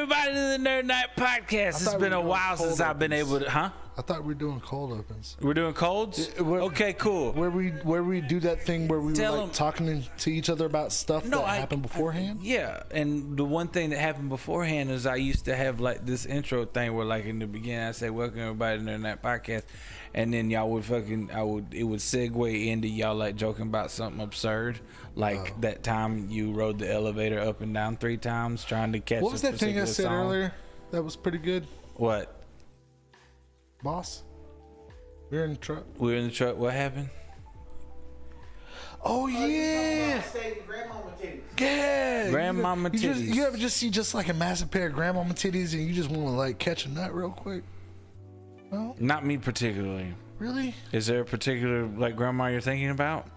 everybody to the Nerd Night Podcast. It's been a while since I've been able to, I thought we were doing cold opens. We're doing colds? Okay, cool. Where we do that thing where we were like talking to each other about stuff that happened beforehand? Yeah, and the one thing that happened beforehand is I used to have like this intro thing where like in the beginning I say welcome everybody to the Nerd Night Podcast, and then y'all would it would segue into y'all like joking about something absurd, like that time you rode the elevator up and down 3 times trying to catch. What was that thing I said earlier that was pretty good? What? Boss? We were in the truck. What happened? Oh, yeah. Grandmama titties. Yeah. Grandmama titties. You ever just see just like a massive pair of grandmama titties and you just want to like catch a nut real quick? No? Not me particularly. Really? Is there a particular like grandma you're thinking about?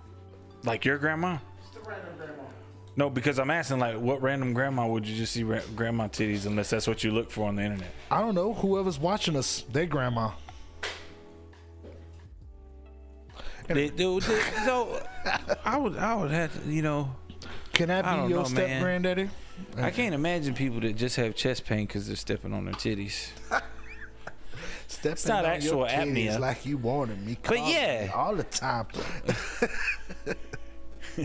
Like your grandma? Just a random grandma. No, because I'm asking like what random grandma would you just see grandma titties unless that's what you look for on the internet? I don't know. Whoever's watching us, they grandma. So I would have to, you know. Can that be your step granddaddy? I can't imagine people that just have chest pain because they're stepping on their titties. It's not actual apnea, like you wanted me. But yeah, all the time.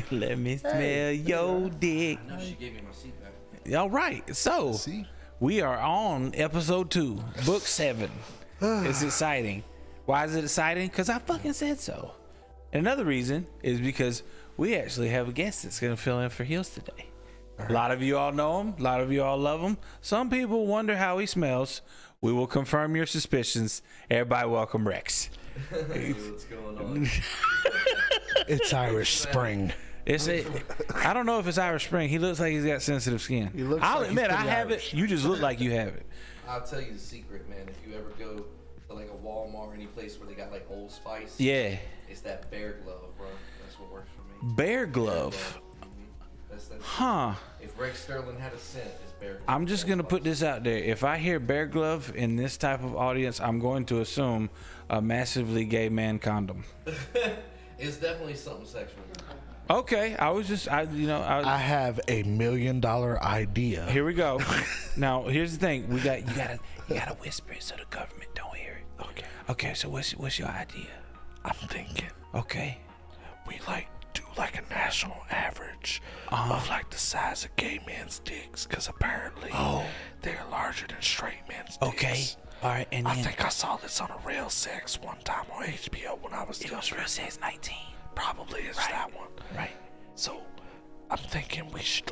Let me smell your dick. I know she gave me my seat back. All right, so we are on episode 2, book 7. It's exciting. Why is it exciting? Because I fucking said so. And another reason is because we actually have a guest that's going to fill in for Heels today. A lot of you all know him. A lot of you all love him. Some people wonder how he smells. We will confirm your suspicions. Everybody welcome Rex. Hey, what's going on? It's Irish Spring. I don't know if it's Irish Spring. He looks like he's got sensitive skin. I'll admit I have it. You just look like you have it. I'll tell you the secret, man. If you ever go to like a Walmart or any place where they got like Old Spice, yeah, it's that bear glove, bro. That's what works for me. Bear glove. That's huh. If Rex Sterling had a scent, it's bear glove. I'm just gonna put this out there. If I hear bear glove in this type of audience, I'm going to assume a massively gay man condom. It's definitely something sexual. Okay, I have $1 million idea. Here we go. Now, here's the thing: you gotta whisper it so the government don't hear it. Okay. So what's your idea? I'm thinking. Okay. We do like a national average of like the size of gay men's dicks, because apparently they're larger than straight men's dicks. Okay. All right. And I think I saw this on a Real Sex one time on HBO when I was younger. It was Real Sex 19. Probably is that one. Right. So I'm thinking we should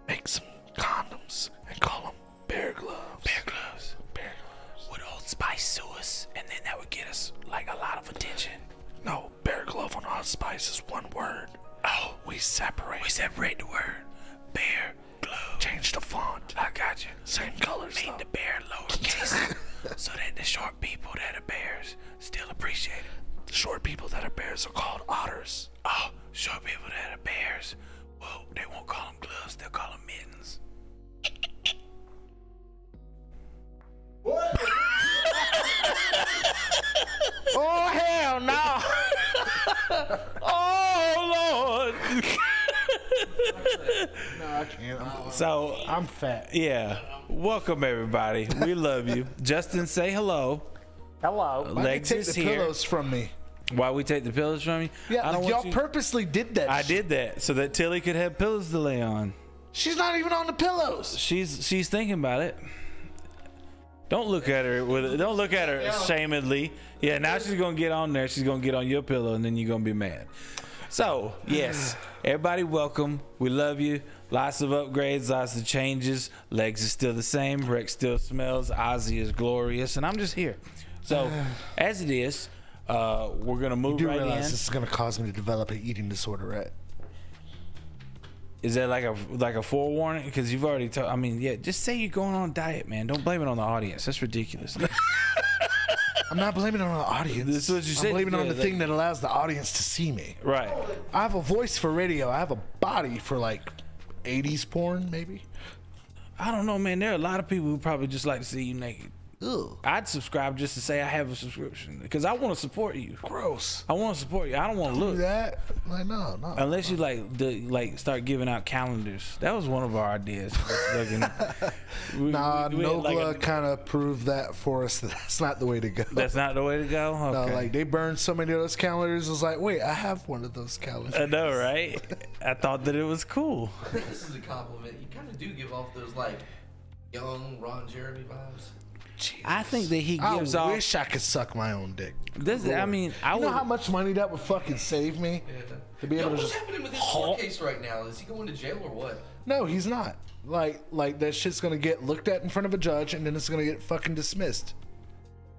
make some condoms and call them bear gloves. Bear gloves. Would Old Spice sue us? And then that would get us like a lot of attention. No, bear glove on Old Spice is one word. Oh, we separate the word. Bear glove. Change the font. I got you. Same colors. Make the bear lowercase so that the short people that are bears still appreciate it. The short people that are bears are called otters. Oh, short people that are bears. Well, they won't call them gloves. They'll call them mittens. What? Oh, hell no. Oh, Lord. No, I can't. So, I'm fat. Yeah. Welcome, everybody. We love you. Justin, say hello. Hello. Legs take is the here. pillows from me. Why we take the pillows from you? Yeah, y'all purposely did that. I did that so that Tilly could have pillows to lay on. She's not even on the pillows. She's thinking about it. Don't look at her don't look at her ashamedly. Yeah, now she's gonna get on there. She's gonna get on your pillow, and then you're gonna be mad. So yes, everybody, welcome. We love you. Lots of upgrades, lots of changes. Legs is still the same. Rex still smells. Ozzy is glorious, and I'm just here. So as it is, we're gonna move right in. This is gonna cause me to develop an eating disorder, right? Is that like a forewarning? Because you've already told. I mean, yeah. Just say you're going on a diet, man. Don't blame it on the audience. That's ridiculous. I'm not blaming it on the audience. This is what you said. I'm blaming it on the thing that allows the audience to see me. Right. I have a voice for radio. I have a body for 80s porn, maybe. I don't know, man. There are a lot of people who probably just like to see you naked. Ugh. I'd subscribe just to say I have a subscription because I want to support you. Gross. I want to support you. I don't want to Do look. that? Like, no. Unless you like start giving out calendars. That was one of our ideas. Nogla kind of proved that for us. That's not the way to go. That's not the way to go? Okay. No, like they burned so many of those calendars. It was like, wait, I have one of those calendars. I know, right? I thought that it was cool. I think this is a compliment. You kind of do give off those like young Ron Jeremy vibes. Jesus. I think that he gives off. I wish I could suck my own dick. I mean, I You know would. how much money that would fucking save me? Yeah. To be able to What's just happening with his court case right now? Is he going to jail or what? No, he's not. Like that shit's gonna get looked at in front of a judge, and then it's gonna get fucking dismissed.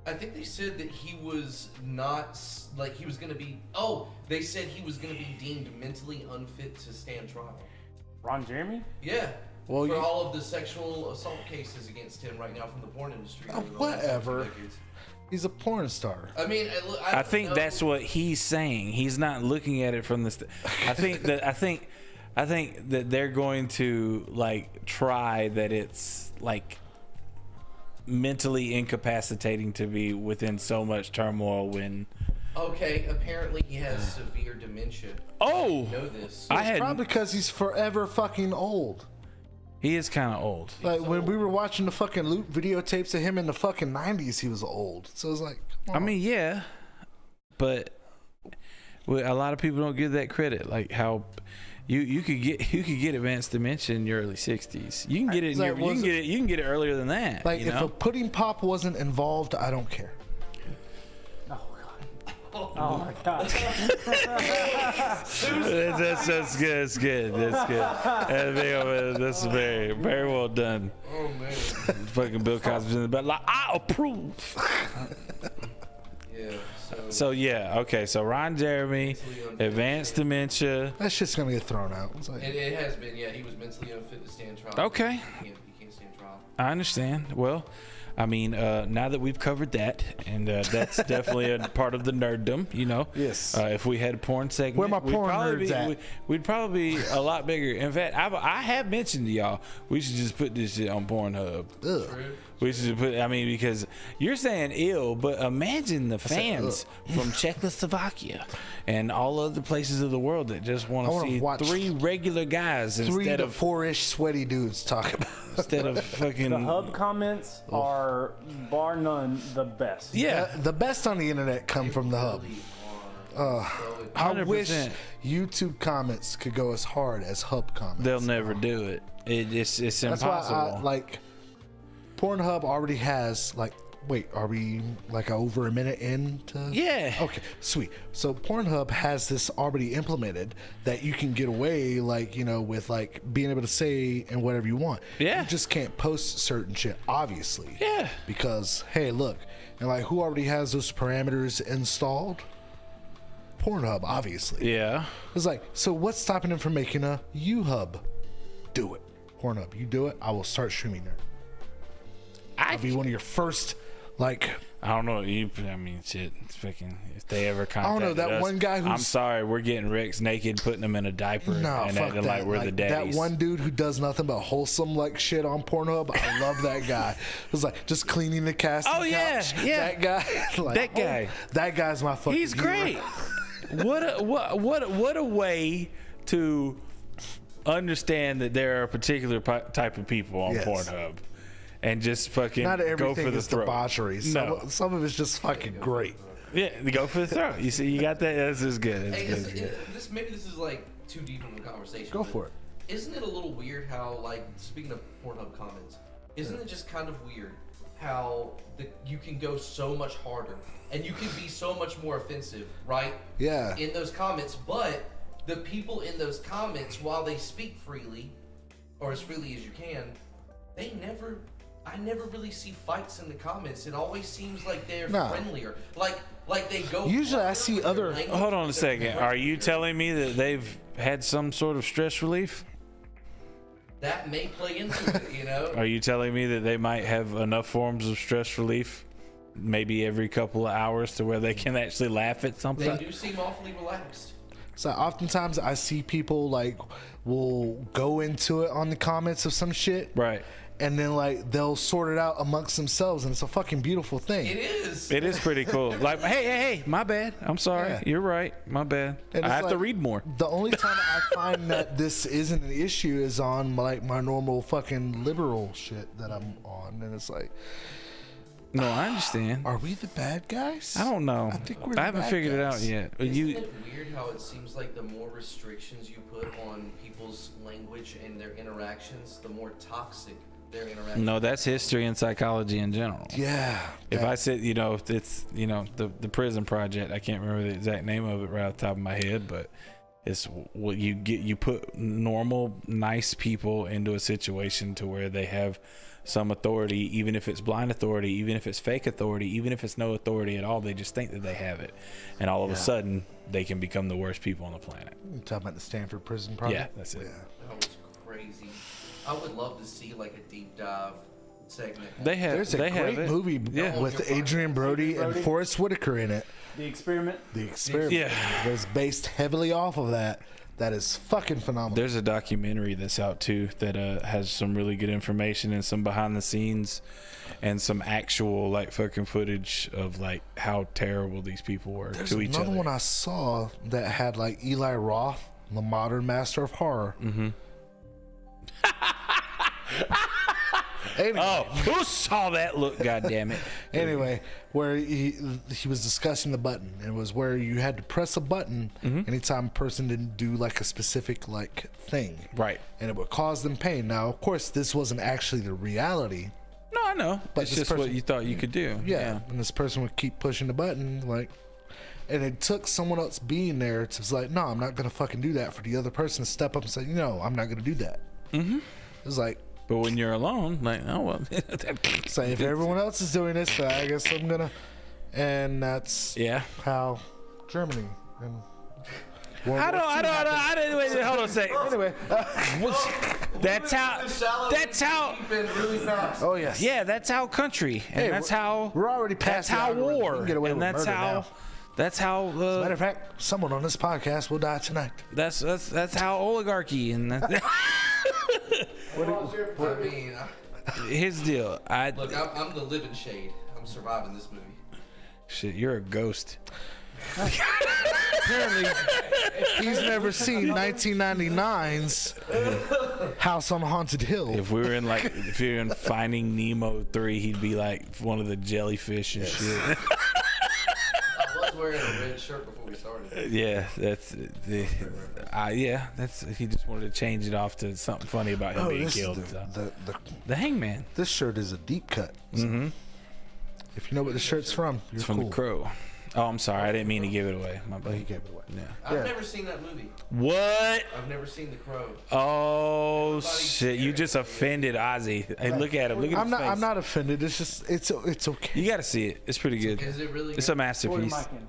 I think they said that he was not like he was going to be. Oh, they said he was going to be deemed mentally unfit to stand trial. Ron Jeremy? Yeah. Well, for all of the sexual assault cases against him right now from the porn industry. over the last Whatever. 2 decades. He's a porn star. I mean, I think that's what he's saying. He's not looking at it from the. I think that they're going to like try that it's like mentally incapacitating to be within so much turmoil when. Okay, apparently he has severe dementia. Oh, I know this. I had. Probably because he's forever fucking old. He is kind of old. Like when we were watching the fucking loop videotapes of him in the fucking 90s, he was old. So it was like, come on. I mean, yeah, but a lot of people don't give that credit. Like how you could get advanced dementia in your early 60s. You can get it. You can get it earlier than that. Like you if know? a pudding pop wasn't involved, I don't care. Oh my god. That's good. That's good. That's very, very well done. Oh man. Fucking Bill Cosby's in the back. Like, I approve. Yeah. So yeah, okay. So Ron Jeremy, advanced dementia. That shit's gonna get thrown out. It's like, It has been. Yeah, he was mentally unfit to stand trial. Okay. He can't stand trial. I understand. Well, I mean, now that we've covered that, and that's definitely a part of the nerddom, you know. Yes. If we had a porn segment, Where my porn nerds at? We'd probably be a lot bigger. In fact, I have mentioned to y'all, we should just put this shit on Pornhub. ugh. We should put. I mean, because you're saying ill, but imagine the fans from Czechoslovakia and all other places of the world that just want to see watch 3 regular guys 3 instead to of 4-ish sweaty dudes talk about. instead of fucking. The hub comments are, bar none, the best. Yeah. The best on the internet come from the hub. I wish 100%. YouTube comments could go as hard as hub comments. They'll never do it. It's That's impossible. why I like Pornhub already has like. Wait, are we like over a minute into? Yeah. Okay, sweet. So Pornhub has this already implemented that you can get away, like, you know, with like being able to say and whatever you want. Yeah. You just can't post certain shit, obviously. Yeah. Because hey, look, and like who already has those parameters installed? Pornhub, obviously. Yeah. It's like, so what's stopping them from making a U-Hub? Do it. Pornhub, you do it, I will start streaming there. I'll be one of your first, like. I don't know. I mean, shit. It's fucking. If they ever contact don't know, that us, one guy who's- I'm sorry. We're getting Rex naked, putting him in a diaper, No, and fuck acting that. like we're the Like, daddies. that one dude who does nothing but wholesome like shit on Pornhub. I love that guy. It was like just cleaning the casting Oh, yeah, couch. yeah. That guy. Like, That guy. That guy's my fucking. He's hero. great. What a way to understand that there are a particular type of people on Yes. Pornhub, and just fucking Not go everything for the is throat. debauchery. No. Some of it's just fucking great. Yeah, go for the throat. You see, you got that. This is good. That's Hey, good. maybe this is like too deep of a conversation. Go but for it. Isn't it a little weird how, like, speaking of Pornhub comments, isn't it just kind of weird how you can go so much harder and you can be so much more offensive, right? Yeah. In those comments, but the people in those comments, while they speak freely, or as freely as you can, I never really see fights in the comments. It always seems like they're Nah. friendlier. Like they go. Usually I harder see with their other- language, Hold on a they're second. much Are you bigger. telling me that they've had some sort of stress relief? That may play into it, you know? Are you telling me that they might have enough forms of stress relief, maybe every couple of hours, to where they can actually laugh at They something? do seem awfully relaxed. So oftentimes I see people like will go into it on the comments of some shit, Right. and then like they'll sort it out amongst themselves, and it's a fucking beautiful thing. It is. It is pretty cool. Like, hey, my bad. I'm sorry. Yeah. You're right. My bad. And I it's have to like, read more. The only time I find that this isn't an issue is on like my normal fucking liberal shit that I'm on, and it's like, No, I understand. are we the bad guys? I don't know. I think we're I the haven't bad figured it out guys. yet. Isn't You, it weird how it seems like the more restrictions you put on people's language and their interactions, the more toxic their interactions? no, that's history and psychology in general. Yeah. If I said, it's, the prison project, I can't remember the exact name of it right off the top of my head, but it's what you put normal, nice people into a situation to where they have some authority, even if it's blind authority, even if it's fake authority, even if it's no authority at all, they just think that they have it. And all of a sudden, they can become the worst people on the planet. You talking about the Stanford Prison Project? Yeah, that's it. That was crazy. I would love to see like a deep dive segment. They have. There's a they great have it. movie Yeah. with Adrian Brody and Forrest Whitaker in it. The Experiment. The Experiment. Yeah. It was based heavily off of that. That is fucking phenomenal. There's a documentary that's out too that has some really good information and some behind the scenes and some actual like fucking footage of like how terrible these people were There's to each another other. one I saw that had like Eli Roth, the modern master of horror. Mm-hmm. Anyway, Oh, who saw that look? God damn it! anyway, where he was discussing the button. It was where you had to press a button anytime a person didn't do like a specific like thing, Right. and it would cause them pain. Now, of course, this wasn't actually the reality. No, I know. But It's this just what person- you thought you could do. Yeah, and this person would keep pushing the button, like, and it took someone else being there to was like, no, I'm not gonna fucking do that, for the other person to step up and say, no, I'm not gonna do that. Mm-hmm. It's like, But when you're alone, like, oh well. say if everyone else is doing this, then I guess I'm gonna, and that's Yeah. how Germany and I don't. Wait, hold on a second. Anyway, That's how. Been really fast. oh yes, Yeah, that's how country, and Hey, that's we're- how. we're already That's past the how algorithm. We war, can get away and with that's murder how. now. That's how. Matter of fact, someone on this podcast will die tonight. That's how oligarchy and that, I mean, his deal. look, I'm the living shade. I'm surviving this movie. Shit, you're a ghost. Apparently, he's never seen 1999's House on Haunted Hill. If we were in if you're in Finding Nemo 3, he'd be like one of the jellyfish and shit. I was wearing a red shirt before we started. Yeah, that's he just wanted to change it off to something funny about him being this is killed. So. the The Hangman. this shirt is a deep cut. So if you know what the shirt's from, you're It's from cool. The Crow. Oh, I'm sorry. I didn't mean to give it away. My Oh, he bad. gave it away. Yeah. I've never seen that movie. What? I've never seen The Crow. Oh shit! You just offended Ozzy. Hey, look at him. Look at his face. I'm not offended. It's just it's okay. You got to see it. It's pretty good. Is it really It's good? a Pull your masterpiece. mic in.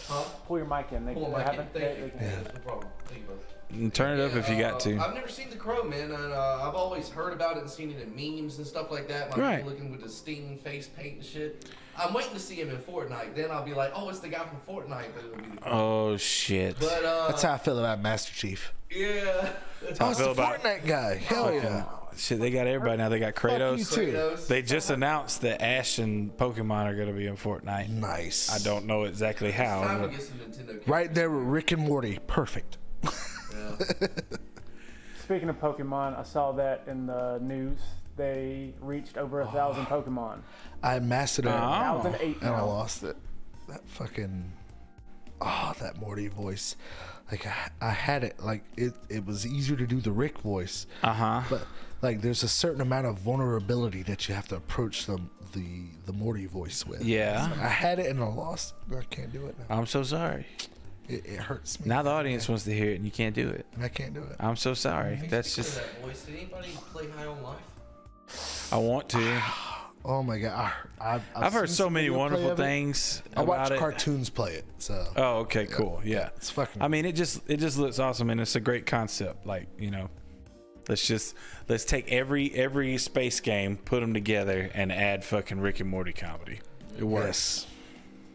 Huh? Pull your mic in. They, Pull they my mic in. haven't. Thank you. They, No problem. Thank you both. Turn it up if you got to. I've never seen The Crow, man, and I've always heard about it and seen it in memes and stuff like that. My Right. people looking with the Sting face paint and shit. I'm waiting to see him in Fortnite. Then I'll be like, oh, it's the guy from Fortnite. But it'll be the Crow. Oh shit! But That's how I feel about Master Chief. yeah, how I Oh, it's feel the about- Fortnite guy. Hell yeah. Shit, they got everybody now. They got Fuck you Kratos. too. Kratos. They just announced that Ash and Pokemon are gonna be in Fortnite. Nice. I don't know exactly how. Time to but- get some Nintendo. Games. Right there with Rick and Morty. Perfect. Yeah. Speaking of Pokemon, I saw that in the news. They reached over 1,000 Pokemon. I mastered it. Oh. 1,008 And I now. lost it. That fucking that Morty voice. Like I had it. Like it was easier to do the Rick voice, Uh-huh. but like there's a certain amount of vulnerability that you have to approach the Morty voice with. Yeah. I had it and I lost it. I can't do it now. I'm so sorry. It hurts me. Now the audience wants to hear it and you can't do it. I can't do it. I'm so sorry. That's Speaking of just that voice. Did anybody play High on Life? I want to. Oh my god. I've heard seen so some many video play wonderful of it. things I watch about it. cartoons play it. So Oh, okay, cool. Yeah. it's fucking. I mean, it just looks awesome and it's a great concept. Like, let's take every space game, put them together and add fucking Rick and Morty comedy. It works.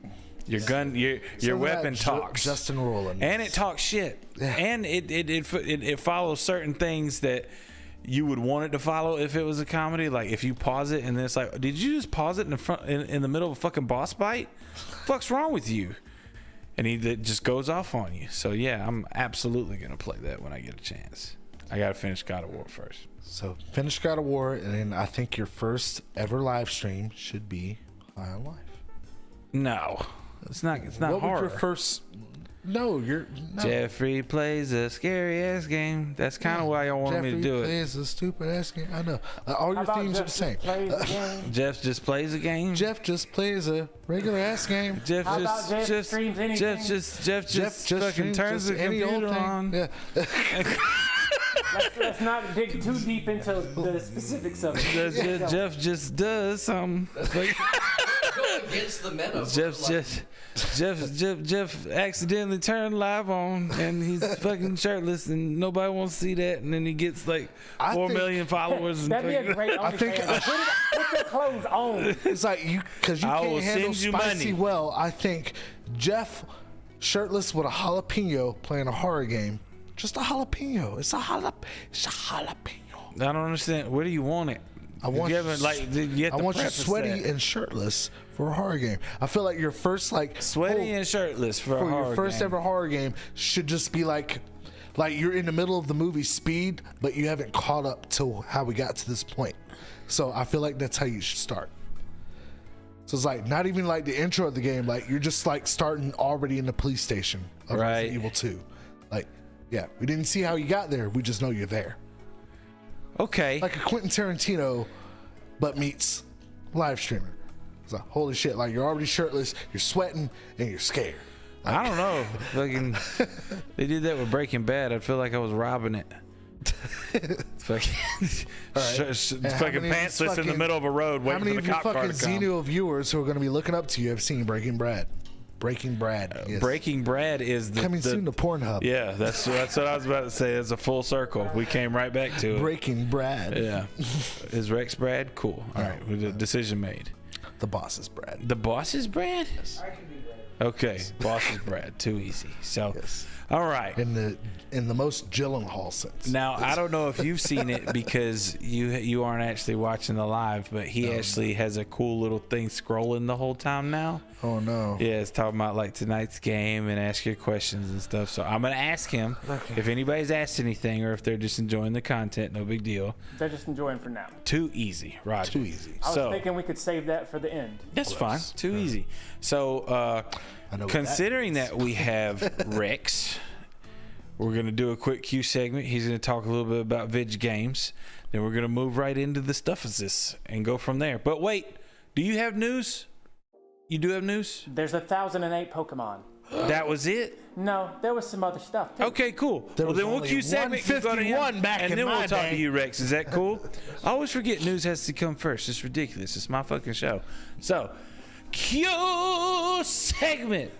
Yes. Your gun, your weapon talks. Justin Roiland. And it talks shit. Yeah. And it follows certain things that you would want it to follow if it was a comedy. Like if you pause it and then it's like, did you just pause it in the middle of a fucking boss fight? Fuck's wrong with you? And it just goes off on you. So yeah, I'm absolutely gonna play that when I get a chance. I gotta finish God of War first. So finish God of War, and then I think your first ever live stream should be High on Life. No, it's not What horror. would your first? No, no. Jeffrey plays a scary ass game. That's kind of why y'all wanted me to do it. Jeffrey plays a stupid ass game. I know. All your themes are the same. Jeff just plays a game. Jeff just plays a regular ass game. Jeff How about Jeff streams anything? Jeff just fucking streams turns the just any old computer thing. on. Yeah. Let's not dig too deep into the specifics of it. Jeff just does something. Like, Go against the meta. Jeff accidentally turned live on and he's fucking shirtless and nobody wants to see that, and then he gets like 4 million followers. That'd be a great OnlyFans. Put their clothes on. It's like because you I will can't handle send you spicy money. well. I think Jeff shirtless with a jalapeno playing a horror game. Just a jalapeno. It's a jalapeno. I don't understand. Where do you want it? I want you haven't, like, you have I to want you preface sweaty that. and shirtless for a horror game. I feel like your first Sweaty and shirtless for a horror your first game. ever horror game should just be like you're in the middle of the movie Speed, but you haven't caught up to how we got to this point. So I feel like that's how you should start. So it's like not even like the intro of the game, like you're just like starting already in the police station of Right. Resident Evil 2. Like, yeah, we didn't see how you got there. We just know you're there. Okay. Like a Quentin Tarantino, but meets live streamer. It's like, holy shit, like you're already shirtless, you're sweating, and you're scared. I don't know. Fucking, they did that with Breaking Bad. I feel like I was robbing it. Fucking, And how fucking many of pantsless these in the fucking- middle of a road How waiting many for of the you cop car fucking to come. Xeno viewers who are going to be looking up to you have seen Breaking Brad? Breaking Brad. Yes. Breaking Brad is the Coming soon to Pornhub. Yeah, that's what I was about to say. It's a full circle. We came right back to it. Breaking Brad. Yeah. Is Rex Brad? Cool. All right. With the decision made. The boss is Brad. The boss is Brad? I can do that. Okay. Boss is Brad. Too easy. So, Yes. all right. In the most Gyllenhaal sense. Now, I don't know if you've seen it because you aren't actually watching the live, but he actually has a cool little thing scrolling the whole time now. Oh no. Yeah, it's talking about like tonight's game and ask your questions and stuff. So I'm gonna ask him if anybody's asked anything or if they're just enjoying the content. No big deal. They're just enjoying for now. Too easy, Roger. Too easy. I was So thinking we could save that for the end. that's fine. Too easy. So I know what considering that we have Rex, we're gonna do a quick Q segment. He's gonna talk a little bit about Vidge games. Then we're gonna move right into the stuffaces and go from there. But wait, do you have news? You do have news? There's 1,008 Pokemon. That was it? No, there was some other stuff too. Okay, cool. There Well, was then we'll only Q segment. You go to him, 151 back and in then we'll my talk to day. you, Rex. Is that cool? I always forget news has to come first. It's ridiculous. It's my fucking show. So, Q segment.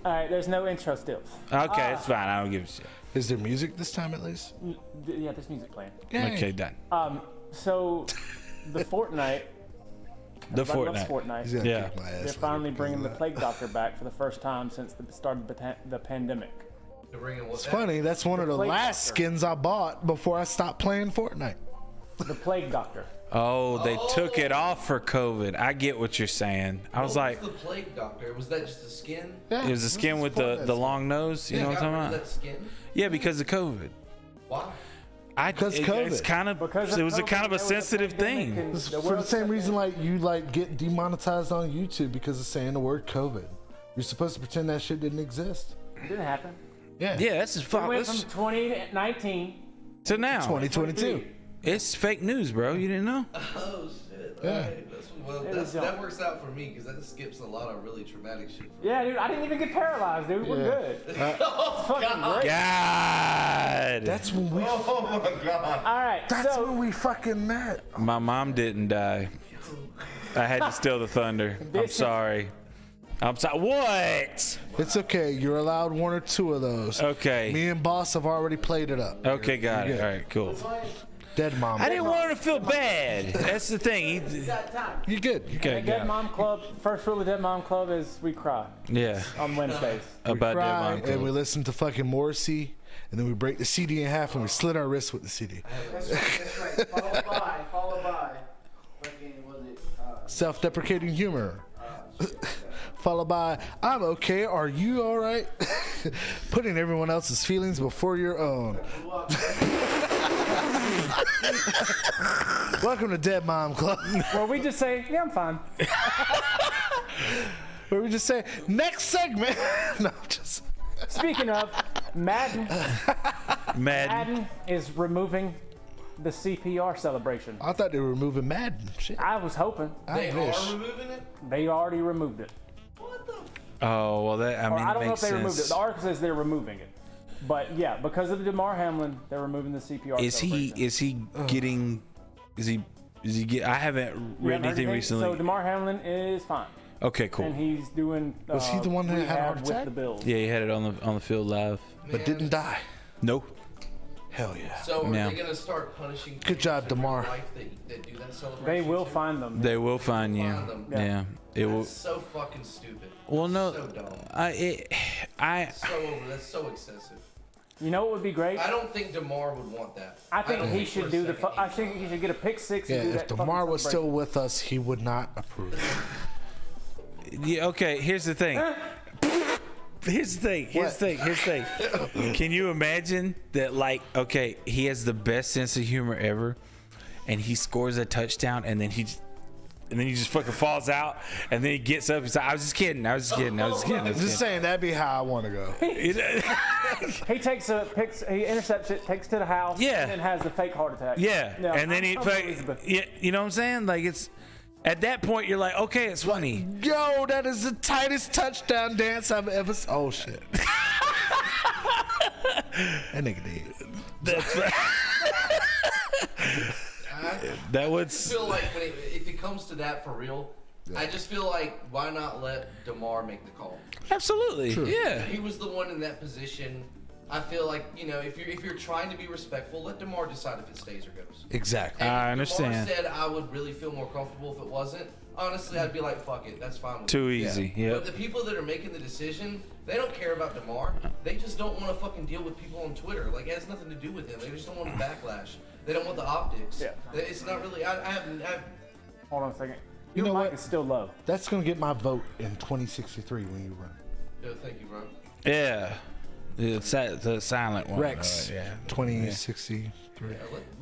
All right, there's no intro still. Okay, it's fine. I don't give a shit. Is there music this time at least? Yeah, there's music playing. Yay. Okay, done. So the Fortnite. The everybody loves Fortnite. He's Fortnite. gonna Yeah. kick my ass They're later finally because bringing of the that. Plague Doctor back for the first time since the start of the pandemic. They're bringing what It's funny. That's one of the Plague last Doctor. skins I bought before I stopped playing Fortnite. The Plague Doctor. Oh, they took it off for COVID. I get what you're saying. I was like, the Plague Doctor? Was that just a skin? Yeah, it was a skin with the long nose. You know what I'm talking about? That skin? Yeah, because of COVID. Why? Because COVID. It's kind of Because it was a COVID, kind of a there was a sensitive pandemic thing. and It's the for the world same shut reason down. like you like get demonetized on YouTube because of saying the word COVID. You're supposed to pretend that shit didn't exist. It didn't happen. Yeah. Yeah, that's as We fuck. went from 2019 To now. 2022. It's fake news, bro. You didn't know? Oh shit! Yeah. Alright, It was that young. works out for me because that skips a lot of really traumatic shit. Yeah, dude, I didn't even get paralyzed, dude. We're good. It's fucking great. God. That's when we. Oh my god! All right, That's so when we fucking met. My mom didn't die. I had to steal the thunder. I'm This is- sorry. I'm sorry. What? It's okay. You're allowed one or two of those. Okay. Me and Boss have already played it up. Okay, got You're it. good. All right, cool. Dead mom. I didn't want her to feel bad. That's the thing. You're good. Okay, Dead Mom Club. First rule of Dead Mom Club is we cry yeah. on Wednesdays. About Dead Cry, Mom and Club. we listen to fucking Morrissey, and then we break the CD in half and we slit our wrists with the CD. That's right. Followed by. What game was it? Self-deprecating humor. Followed by, I'm okay, are you alright? Putting everyone else's feelings before your own. Welcome to Dead Mom Club. Where we just say, yeah, I'm fine. Where we just say, next segment. No, just. Speaking of, Madden is removing the CPR celebration. I thought they were removing Madden. Shit. I was hoping. They I wish. are removing it? They already removed it. What the? Oh, well, that, I mean, I don't it know makes if they removed it. sense. The article says they're removing it. But yeah, because of the DeMar Hamlin, they're removing the CPR celebration. Is he getting, I haven't You read haven't heard anything recently. So DeMar Hamlin is fine. Okay, cool. And he's doing Was he the one that had a heart rehab with attack? the Bills. Yeah, he had it on the field live. But didn't die. No. Hell yeah. So are Yeah. they going to start punishing Good job, kids in real DeMar. life that do that celebration? They will too? find them. They will find you. Find them. Yeah. It will. That's so fucking stupid. Well, no. So dumb. I. So over. That's so excessive. You know what would be great? I don't think DeMar would want that. I think don't he for should a do the. second I think he should get a pick six. Yeah, and do if that DeMar fucking was still with us, he would not approve. Yeah, okay, here's the thing. Here's the thing. Can you imagine that, like, okay, he has the best sense of humor ever, and he scores a touchdown, and then he just fucking falls out, and then he gets up. He's like, I was just kidding. Just saying, that'd be how I want to go. He intercepts it, takes it to the house, Yeah. and then has a fake heart attack. Yeah, No, and then I'm Elizabeth. you know what I'm saying? Like, it's at that point you're like, okay, it's funny. Yo, that is the tightest touchdown dance I've ever seen. Oh, shit. That nigga did. That's right. That would. I feel like if it comes to that for real, I just feel like why not let DeMar make the call? Absolutely. Yeah. He was the one in that position. I feel like, you know, if you're trying to be respectful, let DeMar decide if it stays or goes. Exactly. And I if understand. DeMar said I would really feel more comfortable if it wasn't. Honestly, I'd be like, fuck it, that's fine with Too me. easy. But Yep. the people that are making the decision, they don't care about DeMar. They just don't want to fucking deal with people on Twitter. Like, it has nothing to do with them. They just don't want the backlash. They don't want the optics. Yeah. It's not really. I have Hold on a second. You Your know mic what? is still low. That's going to get my vote in 2063 when you run. no, thank you, bro. Yeah. The silent one. Rex. Yeah. 2063. Yeah,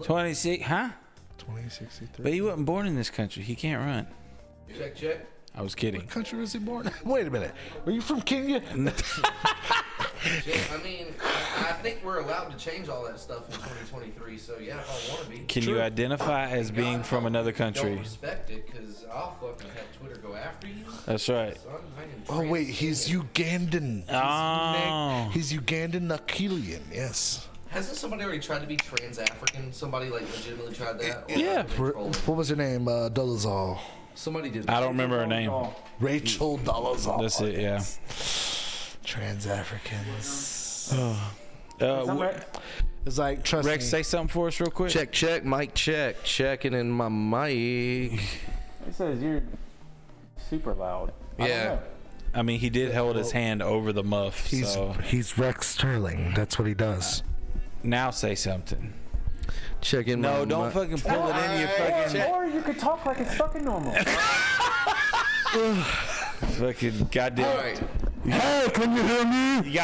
26, huh? 2063. But he wasn't born in this country. He can't run. check. I was kidding. What country was he born in? Wait a minute. Are you from Kenya? I mean, I think we're allowed to change all that stuff in 2023. So yeah, if I want to be. Can you identify as being God, from another Don't country? respect it, cause I'll fucking have Twitter go after you. That's right. Son, I am Oh, wait. He's Ugandan. Oh. He's Ugandan Nakilian. Yes. Hasn't somebody already tried to be trans-African? Somebody like legitimately tried that? Or Yeah. have they been trolling? What was her name? Dolezal. Somebody did. I don't remember her name. Oh, Rachel Dolezal. That's it, yeah. Trans Africans. something right? It's like, trust Rex, me. say something for us real quick. Check, mic check. Checking in my mic. It says you're super loud. I don't Yeah. know. I mean, he did hold his hand over the muff, so He's Rex Sterling. That's what he does. now say something. Checking my No, don't fucking pull it in your fucking... Or you could talk like it's fucking normal. Fucking goddamn... All right. Hey, can you hear me? You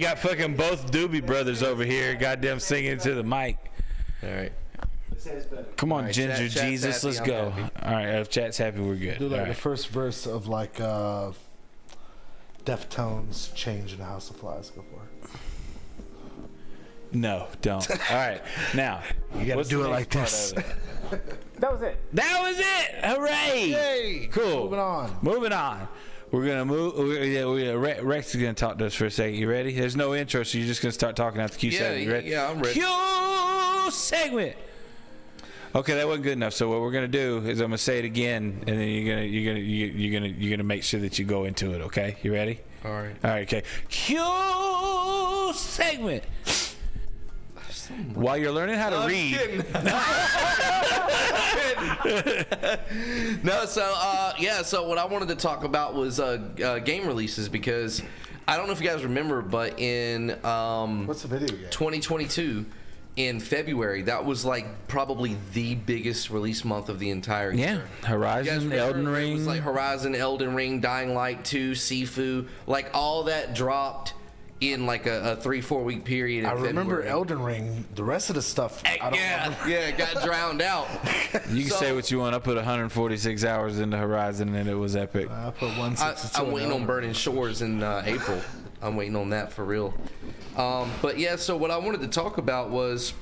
got fucking both Doobie Brothers over here, goddamn singing to the mic. All right. Come on, right, Ginger chat's Jesus, happy, let's I'm go. happy. All right, if chat's happy, we're good. Do like All the right. first verse of like Deftones Change in the House of Flies. Go for it. No, don't. All right, now You gotta what's do the it like next part this. of it? That was it. That was it. Hooray! Hey, Cool. moving on. We're gonna move. Rex is gonna talk to us for a second. You ready? There's no intro, so you're just gonna start talking after Q segment. You ready? Yeah, I'm ready. Q segment. Okay, that wasn't good enough. So what we're gonna do is I'm gonna say it again, and then you're gonna make sure that you go into it. Okay, you ready? All right. All right. Okay. Q segment. While you're learning how to read. No, so what I wanted to talk about was game releases, because I don't know if you guys remember, but in What's the video game? 2022 in February, that was like probably the biggest release month of the entire year. Yeah, Horizon, Elden It was Ring. like Horizon, Elden Ring, Dying Light 2, Sifu, like all that dropped in like a 3-4 week period. I remember February. Elden Ring. The rest of the stuff, I don't remember. It got drowned out. You can So- say what you want. I put 146 hours into Horizon, and it was epic. I put 162. I'm waiting on Burning Shores in April. I'm waiting on that for real. But yeah, so what I wanted to talk about was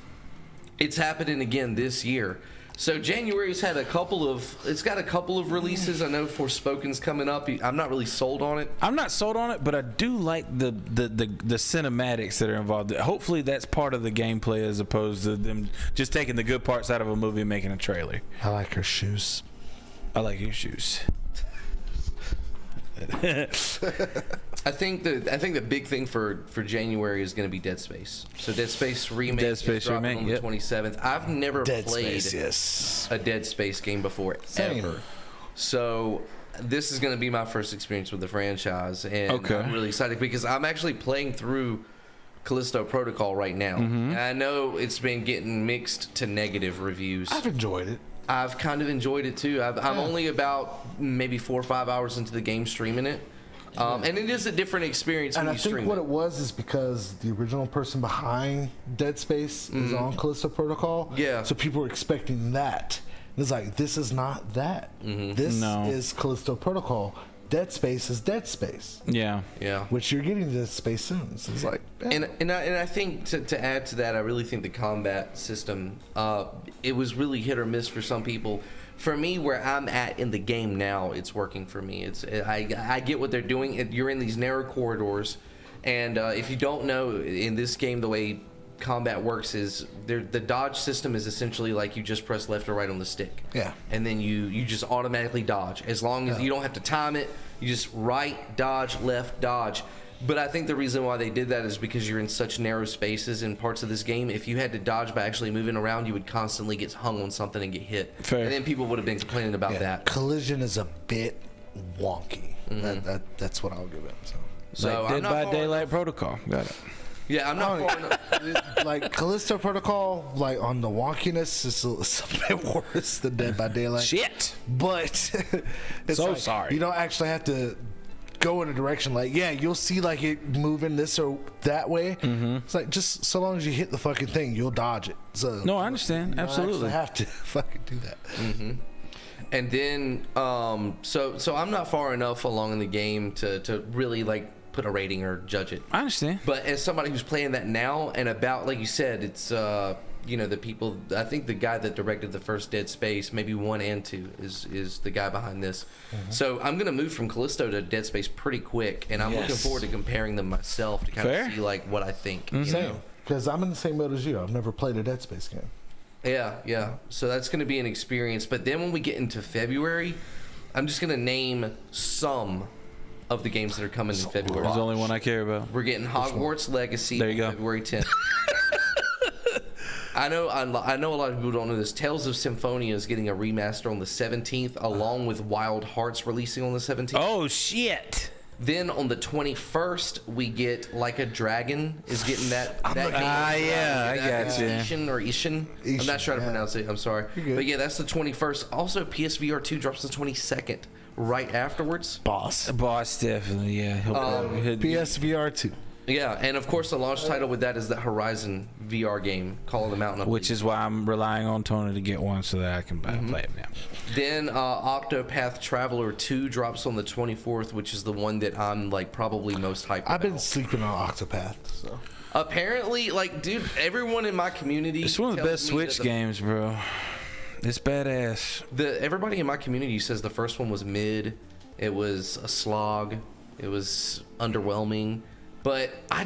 it's happening again this year. So January's had a couple of releases. I know Forspoken's coming up. I'm not really sold on it. I'm not sold on it, but I do like the cinematics that are involved. Hopefully, that's part of the gameplay as opposed to them just taking the good parts out of a movie and making a trailer. I like her shoes. I like your shoes. I think the big thing for January is going to be Dead Space. So Dead Space remake. Dead Space is dropping remake, on the 27th. I've never Dead played Space, yes. a Dead Space game before Same. ever. So this is going to be my first experience with the franchise, and Okay. I'm really excited because I'm actually playing through Callisto Protocol right now. And I know it's been getting mixed to negative reviews. I've enjoyed it. I've kind of enjoyed it too. I'm only about maybe 4 or 5 hours into the game streaming it. And it is a different experience when And I you think stream what it. it was is because the original person behind Dead Space is on Callisto Protocol. Yeah. So people were expecting that. And it's like, this is not that. This No. is Callisto Protocol. Dead Space is Dead Space, Yeah. Yeah. which you're getting to Dead Space soon. So it's like, eh. And I think to add to that, I really think the combat system, it was really hit or miss for some people. For me, where I'm at in the game now, it's working for me. I get what they're doing. You're in these narrow corridors, and if you don't know, in this game, the way combat works is the dodge system is essentially like you just press left or right on the stick. Yeah. And then you just automatically dodge. As long as you don't have to time it, you just right, dodge, left, dodge. But I think the reason why they did that is because you're in such narrow spaces in parts of this game. If you had to dodge by actually moving around, you would constantly get hung on something and get hit. Fair. And then people would have been complaining about Yeah, that. collision is a bit wonky. That's what I'll give it. So. So Like I'm Dead not by far Daylight enough- Protocol. Got it. Yeah, I'm not far enough. Like Callisto Protocol, like on the wonkiness, it's a bit worse than Dead by Daylight. Shit. But it's So like, sorry. you don't actually have to go in a direction like, yeah, you'll see like it moving this or that way. It's like just so long as you hit the fucking thing, you'll dodge it. So No, I understand. you don't Absolutely. actually have to fucking do that. And then, so I'm not far enough along in the game to really like put a rating or judge it. I understand. But as somebody who's playing that now, and about, like you said, it's the people. I think the guy that directed the first Dead Space, maybe 1 and 2, is the guy behind this. So I'm gonna move from Callisto to Dead Space pretty quick, and I'm looking Yes. forward to comparing them myself to kind Fair. of see like what I think. you Same. know? Because I'm in the same mode as you. I've never played a Dead Space game. Yeah. So that's going to be an experience. But then when we get into February, I'm just going to name some of the games that are coming in February. There's only one I care about. We're getting Hogwarts Legacy There you go. February 10th. I know a lot of people don't know this. Tales of Symphonia is getting a remaster on the 17th, along with Wild Hearts releasing on the 17th. Oh shit. Then on the 21st, we get Like a Dragon is getting that game. yeah, I got you. Ishin or Ishin. I'm not sure how to yeah. pronounce it. I'm sorry. good. But yeah, that's the 21st. Also, PSVR 2 drops the 22nd, right afterwards. Boss. Boss definitely, yeah. He'll PSVR 2. Yeah, and of course, the launch title with that is that Horizon VR game, Call of the Mountain. which is why I'm relying on Tony to get one so that I can play it now. Then Octopath Traveler 2 drops on the 24th, which is the one that I'm like probably most hyped I've been about. sleeping on Octopath, so. Apparently, like, dude, everyone in my community. It's one of the tells best me that Switch the- games, bro. It's badass. Everybody in my community says the first one was mid. It was a slog. It was underwhelming. But I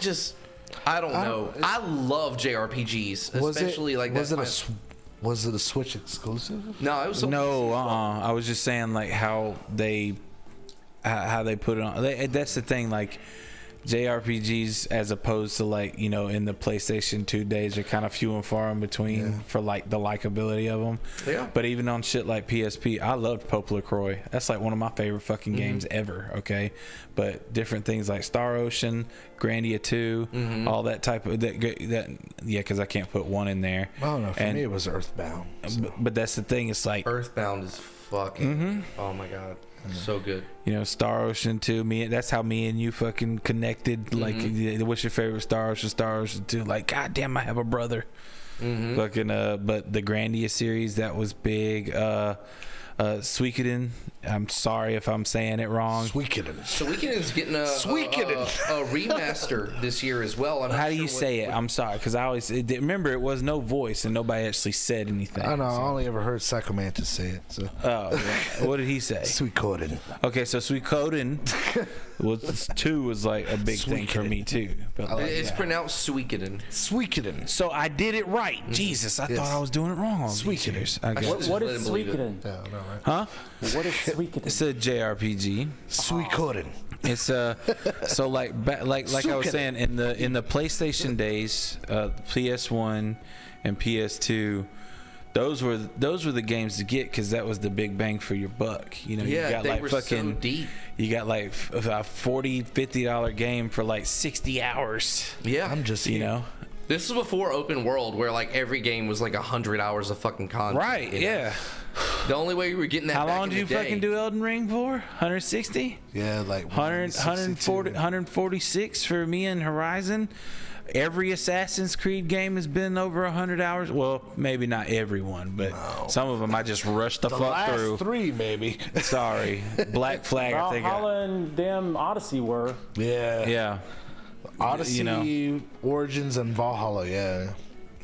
don't know. I love JRPGs, especially like that. Was it a Switch exclusive? No, it was so No, I was just saying like how they put it on. That's the thing. Like JRPGs, as opposed to like, you know, in the PlayStation 2 days, are kind of few and far in between for like the likability of them. Yeah. But even on shit like PSP, I loved Pope LaCroix. That's like one of my favorite fucking games ever. Okay, but different things like Star Ocean, Grandia 2, all that type of that yeah, because I can't put one in there. I don't know. For me, it was Earthbound. So. But that's the thing. It's like Earthbound is fucking. Oh my god, so good. You know, Star Ocean 2. That's how me and you fucking connected. Like, what's your favorite Star Ocean? Star Ocean 2. Like, goddamn, I have a brother. Fucking, but the Grandia series, that was big. Suikoden. I'm sorry if I'm saying it wrong. Suikoden's getting a remaster this year as well. How do you say it? I'm sorry, because I always remember it was no voice and nobody actually said anything. I know. I only ever heard Psychomantis say it. So. Oh, what did he say? Suikoden. Okay, so Suikoden was 2 was like a big thing for me too. But like, it's pronounced Suikoden. Suikoden. So I did it right. Jesus, I thought I was doing it wrong on Suikoden. What is Suikoden? Yeah, I know, right? Huh? What is Suikoden? It's a JRPG. Suikoden. It's so like I was saying in the PlayStation days, PS1 and PS2, those were the games to get because that was the big bang for your buck. You know, Yeah, you got they like were fucking so deep. You got like a $40-$50 game for like 60 hours. Yeah, I'm just You know. This is before open world, where like every game was like 100 hours of fucking content. Right? you know? Yeah. The only way we were getting that. How back long in did you the day- fucking do Elden Ring for? 160? Yeah, like 100, 140, 146 for me and Horizon. Every Assassin's Creed game has been over 100 hours. Well, maybe not everyone, but some of them I just rushed the fuck last through. 3 maybe. Sorry. Black Flag, I think. Valhalla and damn Odyssey were. Yeah. Odyssey, You know. Origins, and Valhalla. Yeah.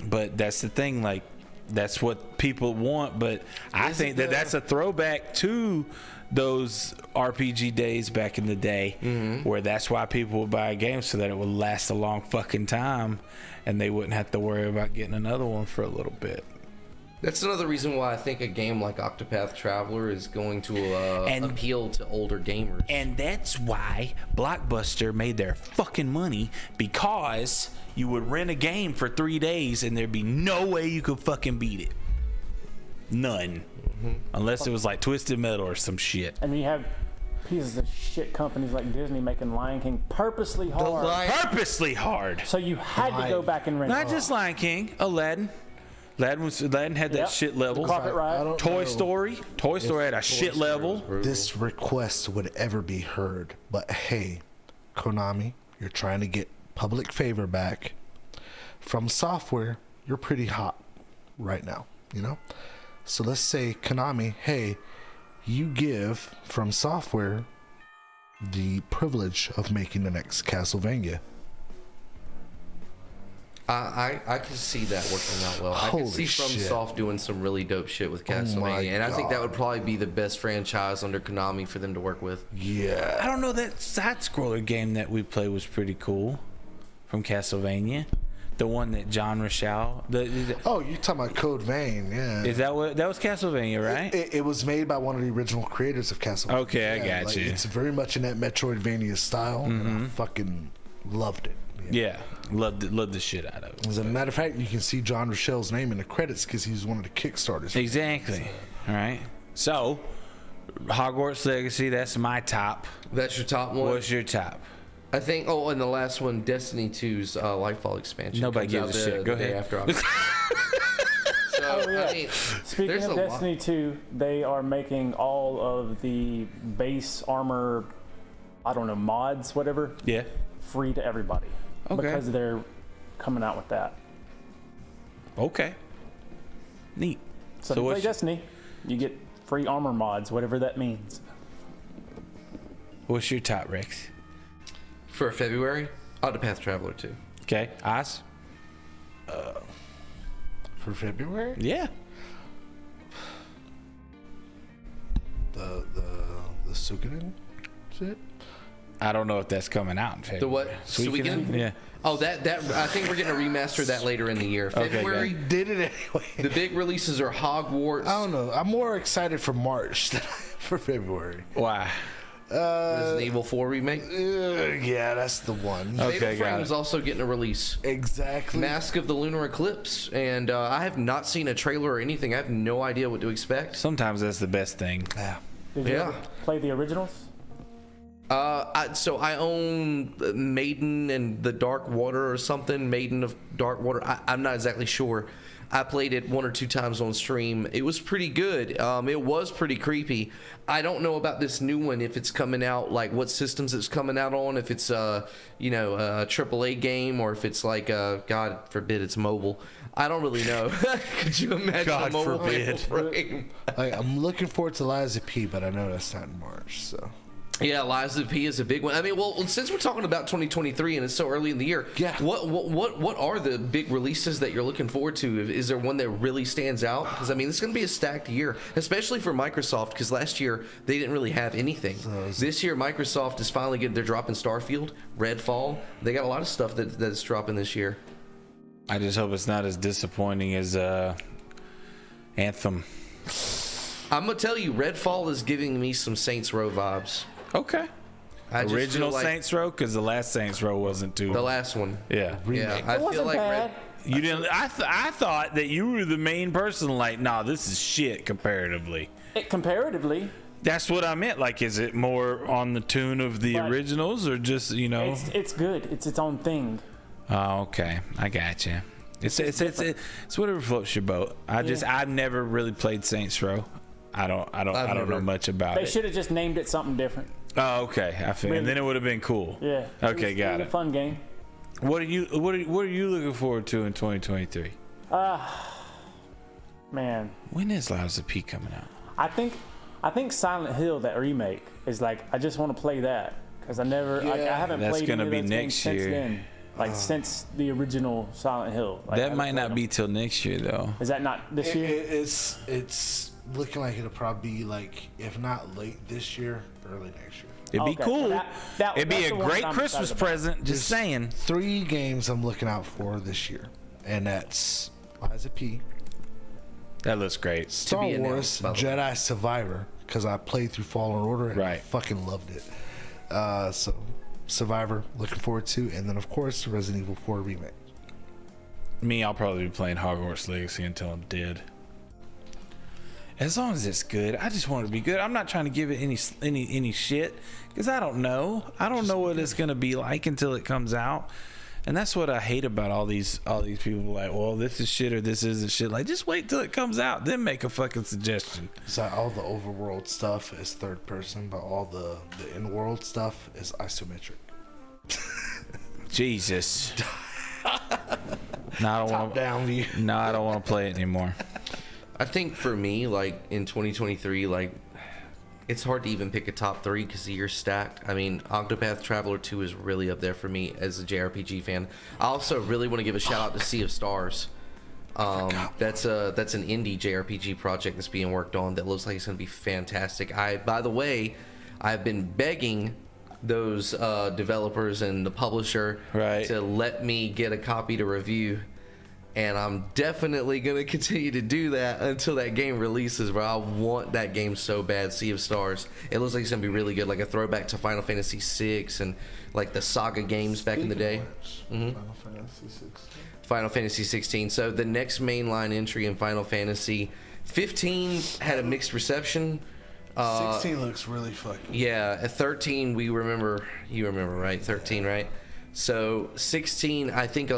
But that's the thing, like, that's what people want, but I think that's a throwback to those RPG days back in the day, where that's why people would buy a game, so that it would last a long fucking time and they wouldn't have to worry about getting another one for a little bit. That's another reason why I think a game like Octopath Traveler is going to appeal to older gamers. And that's why Blockbuster made their fucking money, because you would rent a game for 3 days and there'd be no way you could fucking beat it. None. Unless it was like Twisted Metal or some shit. And you have pieces of shit companies like Disney making Lion King purposely hard. Purposely hard. So you had to go back and rent Not it. just Lion King, Aladdin. Aladdin had that Yep. shit level. The carpet ride. Toy Story had a shit level. This request would ever be heard, but hey, Konami, you're trying to get public favor back from software. You're pretty hot right now, you know. So let's say Konami, hey, you give From Software the privilege of making the next Castlevania. I can see that working out well. I Holy can see shit. FromSoft doing some really dope shit with my Castlevania, and I think that God. would probably be the best franchise under Konami for them to work with. Yeah. I don't know, that side-scroller game that we played was pretty cool from Castlevania. The one that John Rochelle. Oh, you're talking about Code Vein, yeah. Is that what that was? Castlevania, right? It was made by one of the original creators of Castlevania. Okay, I got you. It's very much in that Metroidvania style, and I fucking loved it. Yeah, loved the shit out of it. As a matter of fact, you can see John Rochelle's name in the credits because he was one of the Kickstarters. Exactly. All right. So, Hogwarts Legacy, that's my top. That's your top one. What's your top? I think. Oh, and the last one, Destiny 2's Lightfall expansion. Nobody comes gives out a shit. the Go day ahead. After August. So I mean, Speaking there's of a lot. Destiny 2, they are making all of the base armor, I don't know, mods, whatever, Yeah. free to everybody. Okay. Because they're coming out with that. Okay. Neat. So if you play what's, Destiny, you get free armor mods, whatever that means. what's your top, Rex? For February, Octopath Traveler 2. Okay. Oz? For February? Yeah. The Suikoden shit? I don't know if that's coming out in February. The what? Suikoden? Yeah. Oh, that I think we're gonna remaster that later in the year. February. good. Did it anyway. The big releases are Hogwarts. I don't know. I'm more excited for March than for February. Why? Resident Evil 4 remake. Yeah, that's the one. Okay, Fatal got Frame is it. also getting a release. Exactly. Mask of the Lunar Eclipse, and I have not seen a trailer or anything. I have no idea what to expect. Sometimes that's the best thing. Yeah. Did you Yeah. ever play the originals? So I own Maiden and the Dark Water or something. Maiden of Dark Water. I'm not exactly sure. I played it 1 or 2 times on stream. It was pretty good. It was pretty creepy. I don't know about this new one, if it's coming out, like what systems it's coming out on, if it's a AAA game, or if it's like God forbid it's mobile. I don't really know. Could you imagine God a mobile forbid. Fatal Frame? Like, I'm looking forward to Liza P, but I know that's not in March. So Yeah, Liza P is a big one. I mean, well, since we're talking about 2023 and it's so early in the year, Yeah. what are the big releases that you're looking forward to? Is there one that really stands out? Because I mean, it's going to be a stacked year, especially for Microsoft. Because last year they didn't really have anything. This year, Microsoft is finally getting. They're dropping Starfield, Redfall. They got a lot of stuff that's dropping this year. I just hope it's not as disappointing as Anthem. I'm gonna tell you, Redfall is giving me some Saints Row vibes. Okay. I just Original feel like Saints Row, because the last Saints Row wasn't too. the last one. Yeah. Yeah, I It feel wasn't like bad. You didn't. I thought that you were the main person. Like, nah, this is shit comparatively. Comparatively, That's what I meant. Like, is it more on the tune of the But originals, or just it's good. It's its own thing. Oh, okay. I got you. It's whatever floats your boat. I've never really played Saints Row. I don't know much about They it. should have just named it something different. Oh, okay. I feel, and then it would have been cool. Yeah. Okay, got It was it. a fun game. What are you looking forward to in 2023? Man, When is Liza P coming out? I think Silent Hill, that remake, is like, I just want to play that because I haven't That's played gonna any be of those games next since year. then. Like since the original Silent Hill. Like, I That haven't might played not them. be till next year, though. Is that not this year? it's looking like it'll probably be like, if not late this year, early next year. It'd be Okay, cool. so that- It'd be that's a the one great I'm Christmas excited about. present. Just saying. 3 games I'm looking out for this year, and that's Liza P, That looks great. Star be Wars announced, by the way. Jedi Survivor, because I played through Fallen Order and I Right. fucking loved it. So Survivor, looking forward to, and then of course Resident Evil 4 remake. Me, I'll probably be playing Hogwarts Legacy until I'm dead. As long as it's good, I just want it to be good. I'm not trying to give it any shit, because I don't know. I don't know what it's gonna be like until it comes out, and that's what I hate about all these people. Like, well, this is shit or this isn't shit. Like, just wait till it comes out, then make a fucking suggestion. So all the overworld stuff is third person, but all the in-world stuff is isometric. Jesus. No, I don't want. Down view. No, I don't want to play it anymore. I think for me, like in 2023, like it's hard to even pick a top 3 because the year's stacked. I mean, Octopath Traveler 2 is really up there for me as a JRPG fan. I also really want to give a shout out to Sea of Stars. That's an indie JRPG project that's being worked on that looks like it's going to be fantastic. By the way, I've been begging those developers and the publisher Right. to let me get a copy to review. And I'm definitely going to continue to do that until that game releases, bro. I want that game so bad, Sea of Stars. It looks like it's going to be really good, like a throwback to Final Fantasy VI and like the Saga games back in the day. Final Fantasy 16. Final Fantasy 16. So the next mainline entry in Final Fantasy 15 had a mixed reception. 16 looks really fucking. Yeah, at 13 you remember, right? 13, right? So 16, I think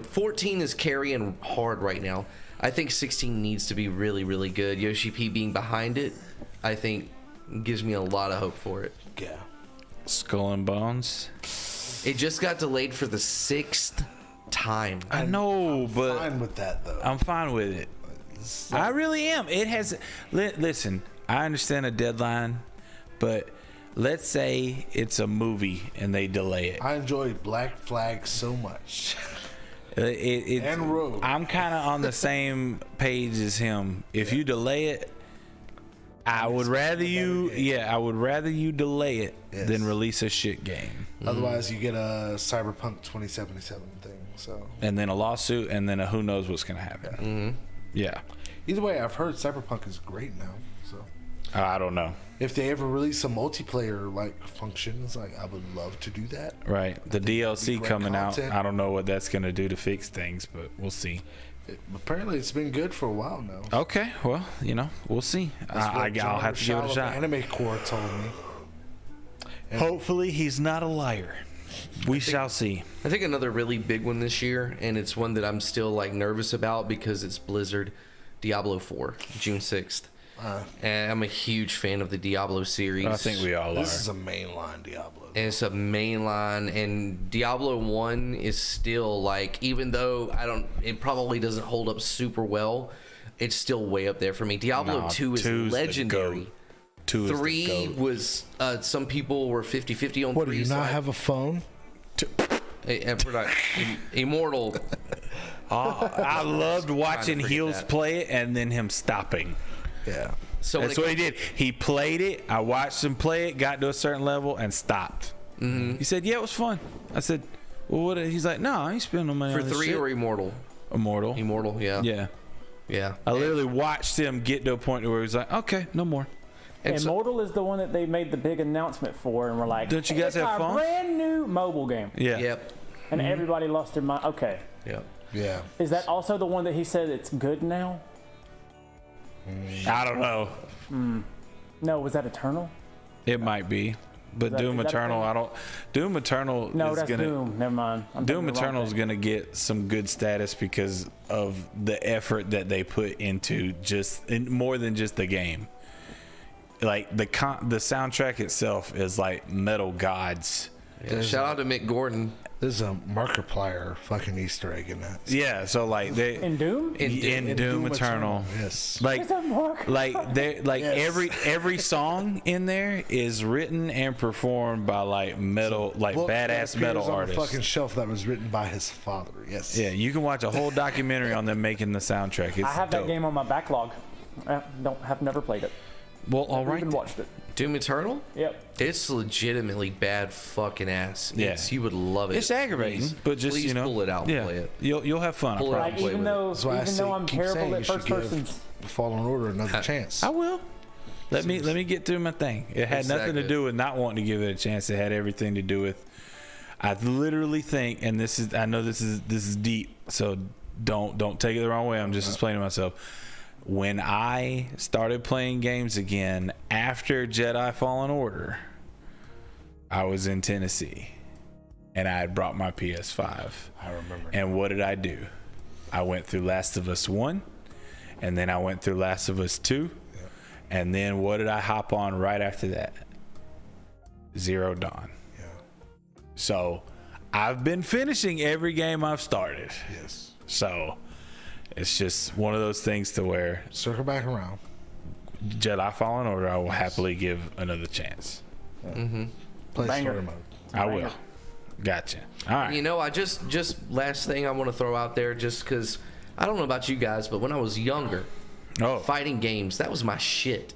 14 is carrying hard right now. I think 16 needs to be really, really good. Yoshi P being behind it, I think gives me a lot of hope for it. Yeah. Skull and Bones. It just got delayed for the 6th time. I know, but Fine with that though. I'm fine with it. I really am. It has. Listen, I understand a deadline, but let's say it's a movie and they delay it. I enjoy Black Flag so much. And Rogue. I'm kind of on the same page as him. If you delay it, I would rather you. Yeah, I would rather you delay it than release a shit game. Otherwise, you get a Cyberpunk 2077 thing. So And then a lawsuit, and then a who knows what's gonna happen. Yeah. either way, I've heard Cyberpunk is great now. So I don't know. If they ever release a multiplayer like functions, like I would love to do that. Right. The DLC great coming content. out. I don't know what that's going to do to fix things, but we'll see. Apparently, it's been good for a while now. Okay. Well, we'll see. I'll have to give it a shot. Anime Core told me. And Hopefully, he's not a liar. We shall see. I think another really big one this year, and it's one that I'm still like nervous about because it's Blizzard, Diablo 4, June 6th. And I'm a huge fan of the Diablo series. I think we all are. This is a mainline Diablo. And it's a mainline, and Diablo 1 is still like, even though it probably doesn't hold up super well, it's still way up there for me. Diablo 2 is legendary. 3 was, some people were 50-50 on 3. What, do you not have a phone? Immortal. I loved watching Heels play it and then him stopping. Yeah. So that's what he did. He played it. I watched him play it, got to a certain level, and stopped. Mm-hmm. He said, "Yeah, it was fun." I said, "Well, what?" He's like, "No, I ain't spending no money for on this 3 shit." or Immortal. Immortal, yeah. Yeah. I literally watched him get to a point where he was like, "Okay, no more." And Immortal is the one that they made the big announcement for, and we're like, "Don't you guys it's have our fun?" Brand new mobile game. Yeah. Yep. And everybody lost their mind. Okay. Yep. Yeah. Is that also the one that he said it's good now? I don't know. No, was that Eternal? It might be, but Doom is that a Eternal. thing? Doom Eternal. No, is that's gonna, Doom. Never mind. Doom Eternal is gonna get some good status because of the effort that they put into more than just the game. Like the soundtrack itself is like metal gods. Yeah, shout out to Mick Gordon. There's a Markiplier fucking Easter egg in that. Yeah, so like they in Doom? in Doom Eternal. Yes. Like Yes. every song in there is written and performed by like badass metal on artists. The fucking shelf that was written by his father. Yes. Yeah, you can watch a whole documentary on them making the soundtrack. It's I have dope. that game on my backlog. I have never played it. Well, all Never right. even watched it. Doom Eternal? Yep. It's legitimately bad fucking ass. Yeah. You would love it. It's aggravating, Please, but just please pull it out and yeah, play it. You'll have fun. Pull it I out. promise. Like, play even with it. though I'm terrible at first persons. Fallen Order another chance. I will. Let me get through my thing. It had It's nothing that to do with not wanting to give it a chance. It had everything to do with. I literally think, and I know this is deep, so don't take it the wrong way. I'm just explaining myself. When I started playing games again after Jedi Fallen Order, I was in Tennessee, and I had brought my PS5. I remember. And what did I do? I went through Last of Us 1, and then I went through Last of Us 2, and then what did I hop on right after that? Zero Dawn. Yeah. So I've been finishing every game I've started. Yes. So it's just one of those things to where Circle back around. Jedi Fallen Order, I will happily give another chance. Play Banger. story mode. I will. Gotcha. All right. You know, I just last thing I want to throw out there, just because I don't know about you guys, but when I was younger, fighting games, that was my shit.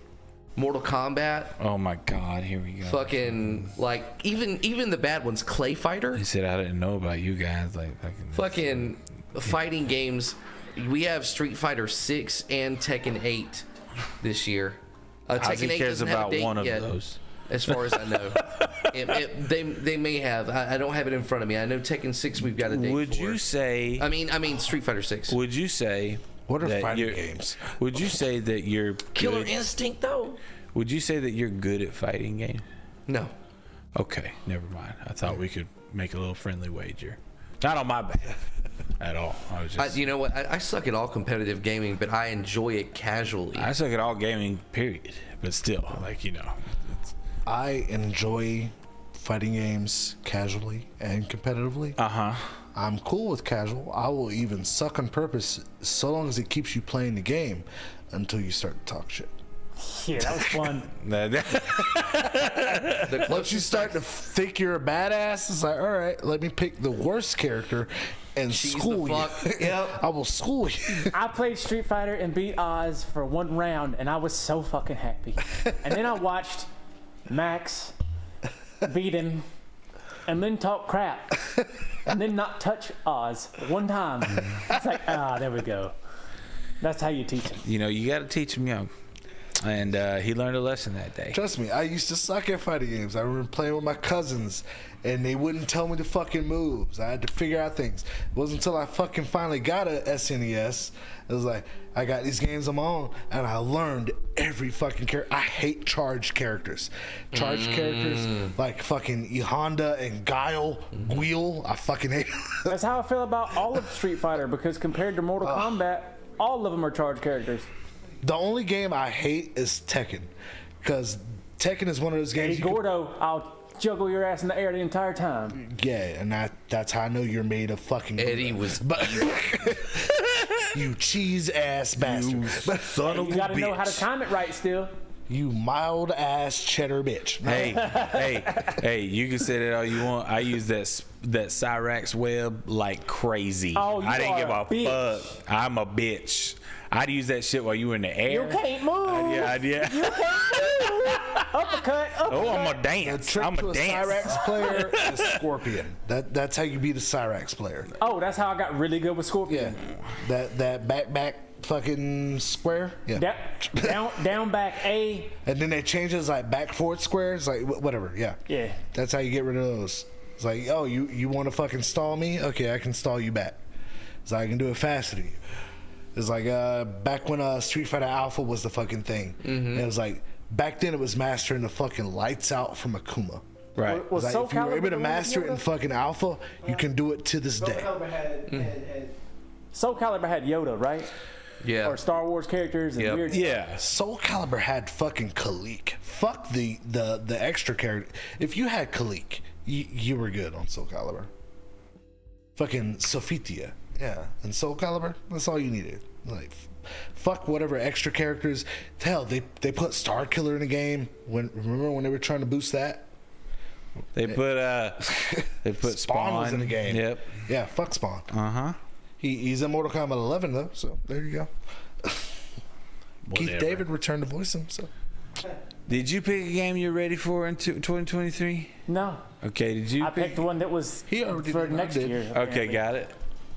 Mortal Kombat. Oh my God, here we go. Fucking like even the bad ones, Clay Fighter. He said I didn't know about you guys. Like Fucking fighting games. We have Street Fighter 6 and Tekken 8 this year. Tekken 8 cares doesn't have a about date one of yet, those. as far as I know. They may have. I don't have it in front of me. I know Tekken 6 we've got a date Would for. you say? I mean Street Fighter 6. Would you say? What are that fighting you're- games? Would you say that you're Killer good? Instinct though? Would you say that you're good at fighting games? No. Okay, never mind. I thought we could make a little friendly wager. Not on my behalf at all. I was just. You know what? I suck at all competitive gaming, but I enjoy it casually. I suck at all gaming, period. But still, like, you know. I enjoy fighting games casually and competitively. I'm cool with casual. I will even suck on purpose so long as it keeps you playing the game until you start to talk shit. Yeah, that was fun. The Once you start to think you're a badass, it's like, all right, let me pick the worst character and school you. Yep. I will school you. I played Street Fighter and beat Oz for one round, and I was so fucking happy. And then I watched Max beat him, and then talk crap, and then not touch Oz one time. It's like, there we go. That's how you teach him. You know, you got to teach them young. And he learned a lesson that day. Trust me, I used to suck at fighting games. I remember playing with my cousins, and they wouldn't tell me the fucking moves. I had to figure out things. It wasn't until I fucking finally got a SNES. It was like, I got these games I'm on, and I learned every fucking character. I hate charged characters. Charged characters like fucking E Honda and Guile, I fucking hate them. That's how I feel about all of Street Fighter, because compared to Mortal Kombat, all of them are charged characters. The only game I hate is Tekken, because Tekken is one of those games. Hey, Gordo, I'll juggle your ass in the air the entire time. Yeah, and that's how I know you're made of fucking. Eddie was. But you cheese ass bastard. But Son of You a gotta know how to bitch. time it right still. you mild ass cheddar bitch. Hey, you can say that all you want. I use that Cyrax web like crazy. Oh, you I didn't are give a a bitch. fuck. I'm a bitch. I'd use that shit while you were in the air. You can't move. Yeah. You can't move. Uppercut. Oh, I'm a The dance. trick I'm to a a dance. Cyrax player is Scorpion. That's how you beat a Cyrax player. Oh, that's how I got really good with Scorpion. That back fucking square. Yeah. Down back A. And then they change it as like back forward squares, like whatever. Yeah. Yeah. That's how you get rid of those. It's like, oh, you want to fucking stall me? Okay, I can stall you back. So I can do it faster than you. It's like back when Street Fighter Alpha was the fucking thing. And it was like back then it was mastering the fucking lights out from Akuma. Right. Was Like, Soul if you were Calibur able to the one master with it in Yoda? fucking Alpha, you can do it to this Soul day. Calibur had Soul Calibur had Yoda, right? Yeah. Or Star Wars characters and Yep. weird. Yeah. Soul Calibur had fucking Kalik. Fuck the extra character. If you had Kalik, you were good on Soul Calibur. Fucking Sophitia. Yeah. And Soul Calibur, that's all you needed. Like, fuck whatever extra characters. Hell, they put Star Killer in the game. Remember when they were trying to boost that? They put Spawn was in the game. Yep. Yeah, fuck Spawn. Uh-huh. He's in Mortal Kombat 11 though, so there you go. Keith Whatever. David returned to voice him. So Did you pick a game you're ready for in 2023? No. Okay, did you I picked one that was He already for did. I next did. year. Okay, apparently. got it.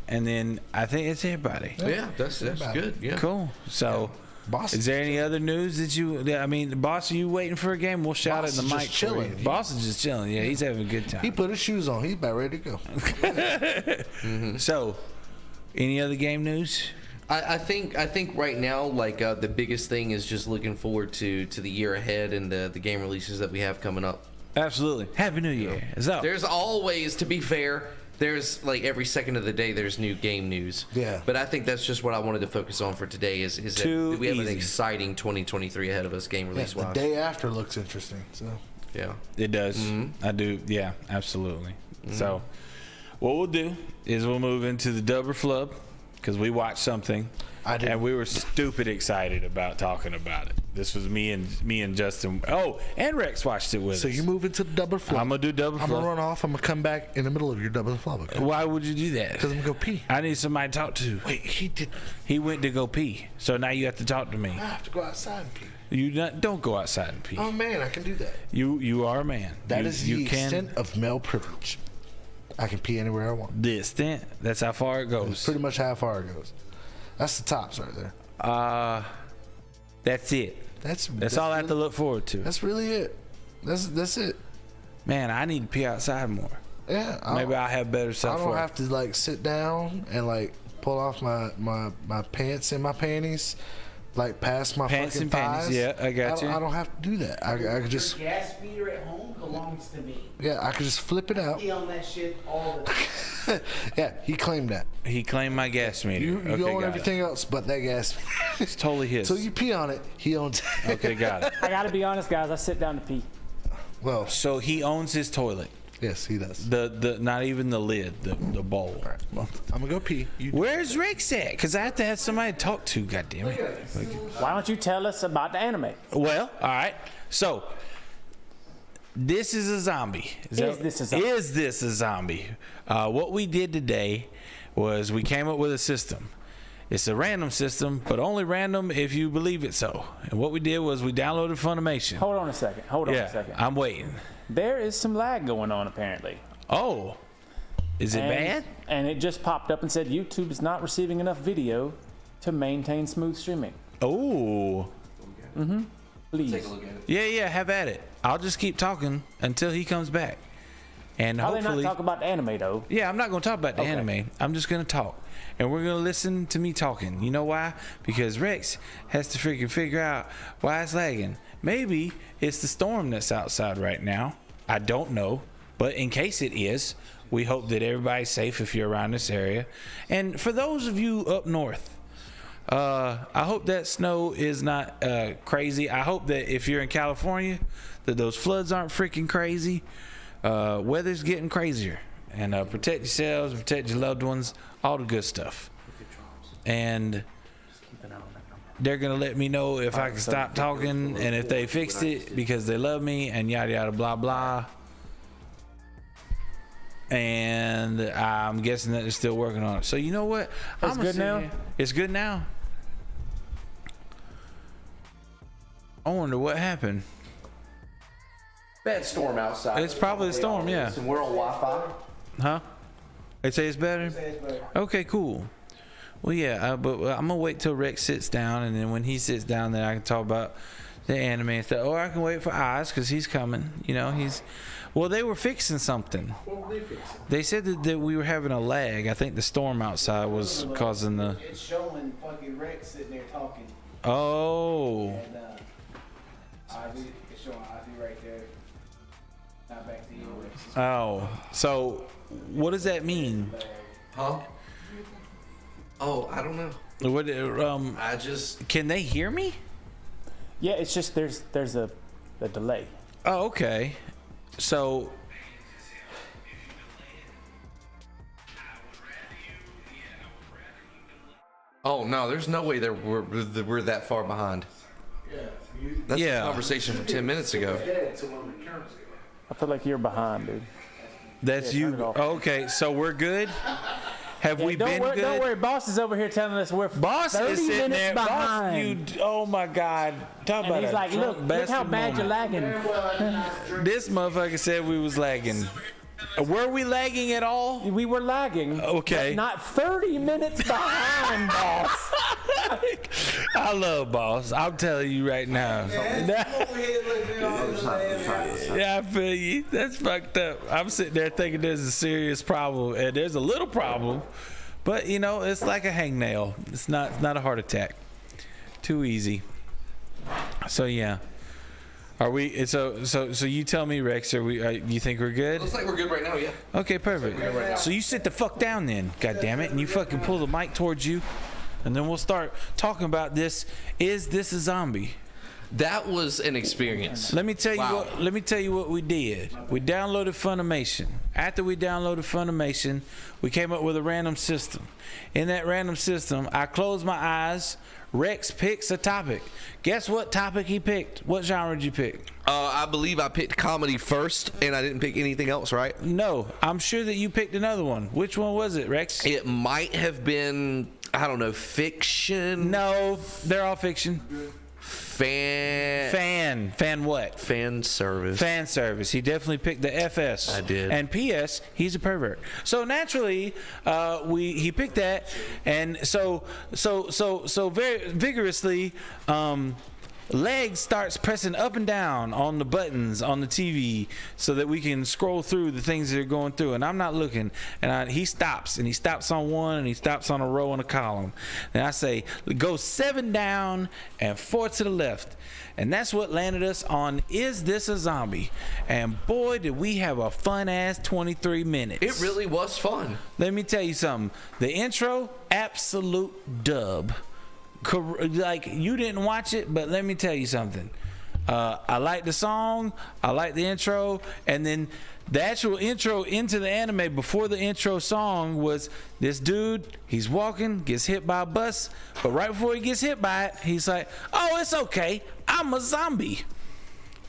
And then I think it's everybody. Yeah, that's good. Yeah. Cool. So, Boss is there any other news that Boss, are you waiting for a game? We'll shout Boss it in the is mic. just for chilling. you. Boss is just chilling. Yeah, he's having a good time. he put his shoes on. He's about ready to go. So, any other game news? I think right now, like the biggest thing is just looking forward to the year ahead and the game releases that we have coming up. Absolutely. Happy New Year. So, There's always, to be fair, there's like every second of the day there's new game news. Yeah. But I think that's just what I wanted to focus on for today is Too that we have an easy. exciting 2023 ahead of us game Yeah, release the wise. day after looks interesting. So Yeah. it does. I do. Yeah, absolutely. So, what we'll do is we'll move into the Dubber Flub because we watched something. I did. And we were stupid excited about talking about it. This was me and Justin. Oh, and Rex watched it with so us. you move into the double flop. I'm gonna do double I'm flub. gonna run off. I'm gonna come back in the middle of your double flop. Okay? Why would you do that? Because I'm gonna go pee. I need somebody to talk to. Wait, he did. He went to go pee, so now you have to talk to me. I have to go outside and pee. Don't go outside and pee. Oh man, I can do that. You are a man. That you, is you the can, extent of male privilege. I can pee anywhere I want. The extent. That's how far it That's goes. pretty much how far it goes. That's the tops right there. That's it. That's all I have to look forward to. That's really it. That's it. Man, I need to pee outside more. Yeah. Maybe I'll have better I self don't worth. have to like sit down and like pull off my pants and my panties, like past my Pants fucking and panties, thighs. yeah, I got you. I don't have to do that. I could just gas meter at home belongs to me. I could just flip it out. He on that shit all the time. Yeah, he claimed that. He claimed my gas meter. You okay, own got everything else but that gas. It's totally his. So you pee on it, he owns it. Okay, got it. I gotta be honest, guys. I sit down to pee. Well, So he owns his toilet. yes, he does. The not even the lid, the bowl. Well, I'm gonna go pee. You Where's Rex at? Because I have to have somebody to talk to. God damn it. Why don't you tell us about the anime? Well, all right. So this is a zombie. Is this a zombie? Is this a zombie? What we did today was we came up with a system. It's a random system, but only random if you believe it so. And what we did was we downloaded Funimation. Hold on a second. Hold on a Yeah, second. I'm waiting. There is some lag going on apparently. Oh, is it bad? And it just popped up and said YouTube is not receiving enough video to maintain smooth streaming. Oh, Please. Take a look at it. Yeah, have at it. I'll just keep talking until he comes back. And How they hopefully, not talk about the anime though? yeah, I'm not going to talk about the Okay. anime. I'm just going to talk. And we're going to listen to me talking. You know why? Because Rex has to freaking figure out why it's lagging. Maybe it's the storm that's outside right now. I don't know. But in case it is, we hope that everybody's safe if you're around this area. And for those of you up north, I hope that snow is not crazy. I hope that if you're in California, that those floods aren't freaking crazy. Weather's getting crazier. And protect yourselves, protect your loved ones, all the good stuff. And they're going to let me know if I can stop talking and if they fixed it because they love me and yada yada blah blah. And I'm guessing that they're still working on it. So you know what? It's good now? It's good now. I wonder what happened. Bad storm outside. It's probably the storm, yeah. And we're on Wi-Fi. Huh? They say it's better? Okay, cool. Well, yeah, but I'm going to wait till Rex sits down, and then when he sits down, then I can talk about the anime and stuff. Or I can wait for Oz, because he's coming. You know, well, they were fixing something. What were they fixing? They said that we were having a lag. I think the storm outside was causing the... It's showing fucking Rex sitting there talking. Oh. And Ozzy, it's showing Ozzy right there. Not back to you, Rex. Oh. So, what does that mean? Huh? Oh, I don't know. What? I just... Can they hear me? Yeah, it's just there's a delay. Oh, okay. So... Oh, no, there's no way we're that far behind. That's Yeah. a conversation from 10 minutes ago. I feel like you're behind, dude. That's Yeah, turn you. it off. Okay, so we're good? Have we don't been worry, good? Don't worry, boss is over here telling us we're Boss 30 is sitting minutes there. behind. Oh my God! Talk And about he's a like, drunk look how bastard bad you're moment. lagging. This motherfucker said we was lagging. Were we lagging at all? We were lagging. Okay. But not 30 minutes behind, boss. I love boss. I'm telling you right now. Yeah, I feel you. That's fucked up. I'm sitting there thinking there's a serious problem, and there's a little problem, but you know, it's like a hangnail. It's not a heart attack. Too easy. So yeah. Are we? So you tell me, Rex. Are we? You think we're good? Looks like we're good right now, yeah. Okay, perfect. So you sit the fuck down then, God damn it, and you fucking pull the mic towards you, and then we'll start talking about this. Is this a zombie? That was an experience. Let me tell you Wow. what. Let me tell you what we did. We downloaded Funimation. After we downloaded Funimation, we came up with a random system. In that random system, I closed my eyes. Rex picks a topic. Guess what topic he picked? What genre did you pick? I believe I picked comedy first, and I didn't pick anything else, right? No, I'm sure that you picked another one. Which one was it, Rex? It might have been, I don't know, fiction. No, they're all fiction. Fan what? fan service. Fan service. He definitely picked the FS. I did. And PS, he's a pervert. So naturally, he picked that, and so very vigorously, Leg starts pressing up and down on the buttons on the TV so that we can scroll through the things that are going through. And I'm not looking. And he stops. And he stops on one. And he stops on a row and a column. And I say, go 7 down and 4 to the left. And that's what landed us on Is This a Zombie? And boy, did we have a fun-ass 23 minutes. It really was fun. Let me tell you something. The intro, absolute dub. Like, you didn't watch it, but let me tell you something. I like the song, I like the intro, and then the actual intro into the anime before the intro song was this dude, he's walking, gets hit by a bus, but right before he gets hit by it, he's like, oh, it's okay, I'm a zombie.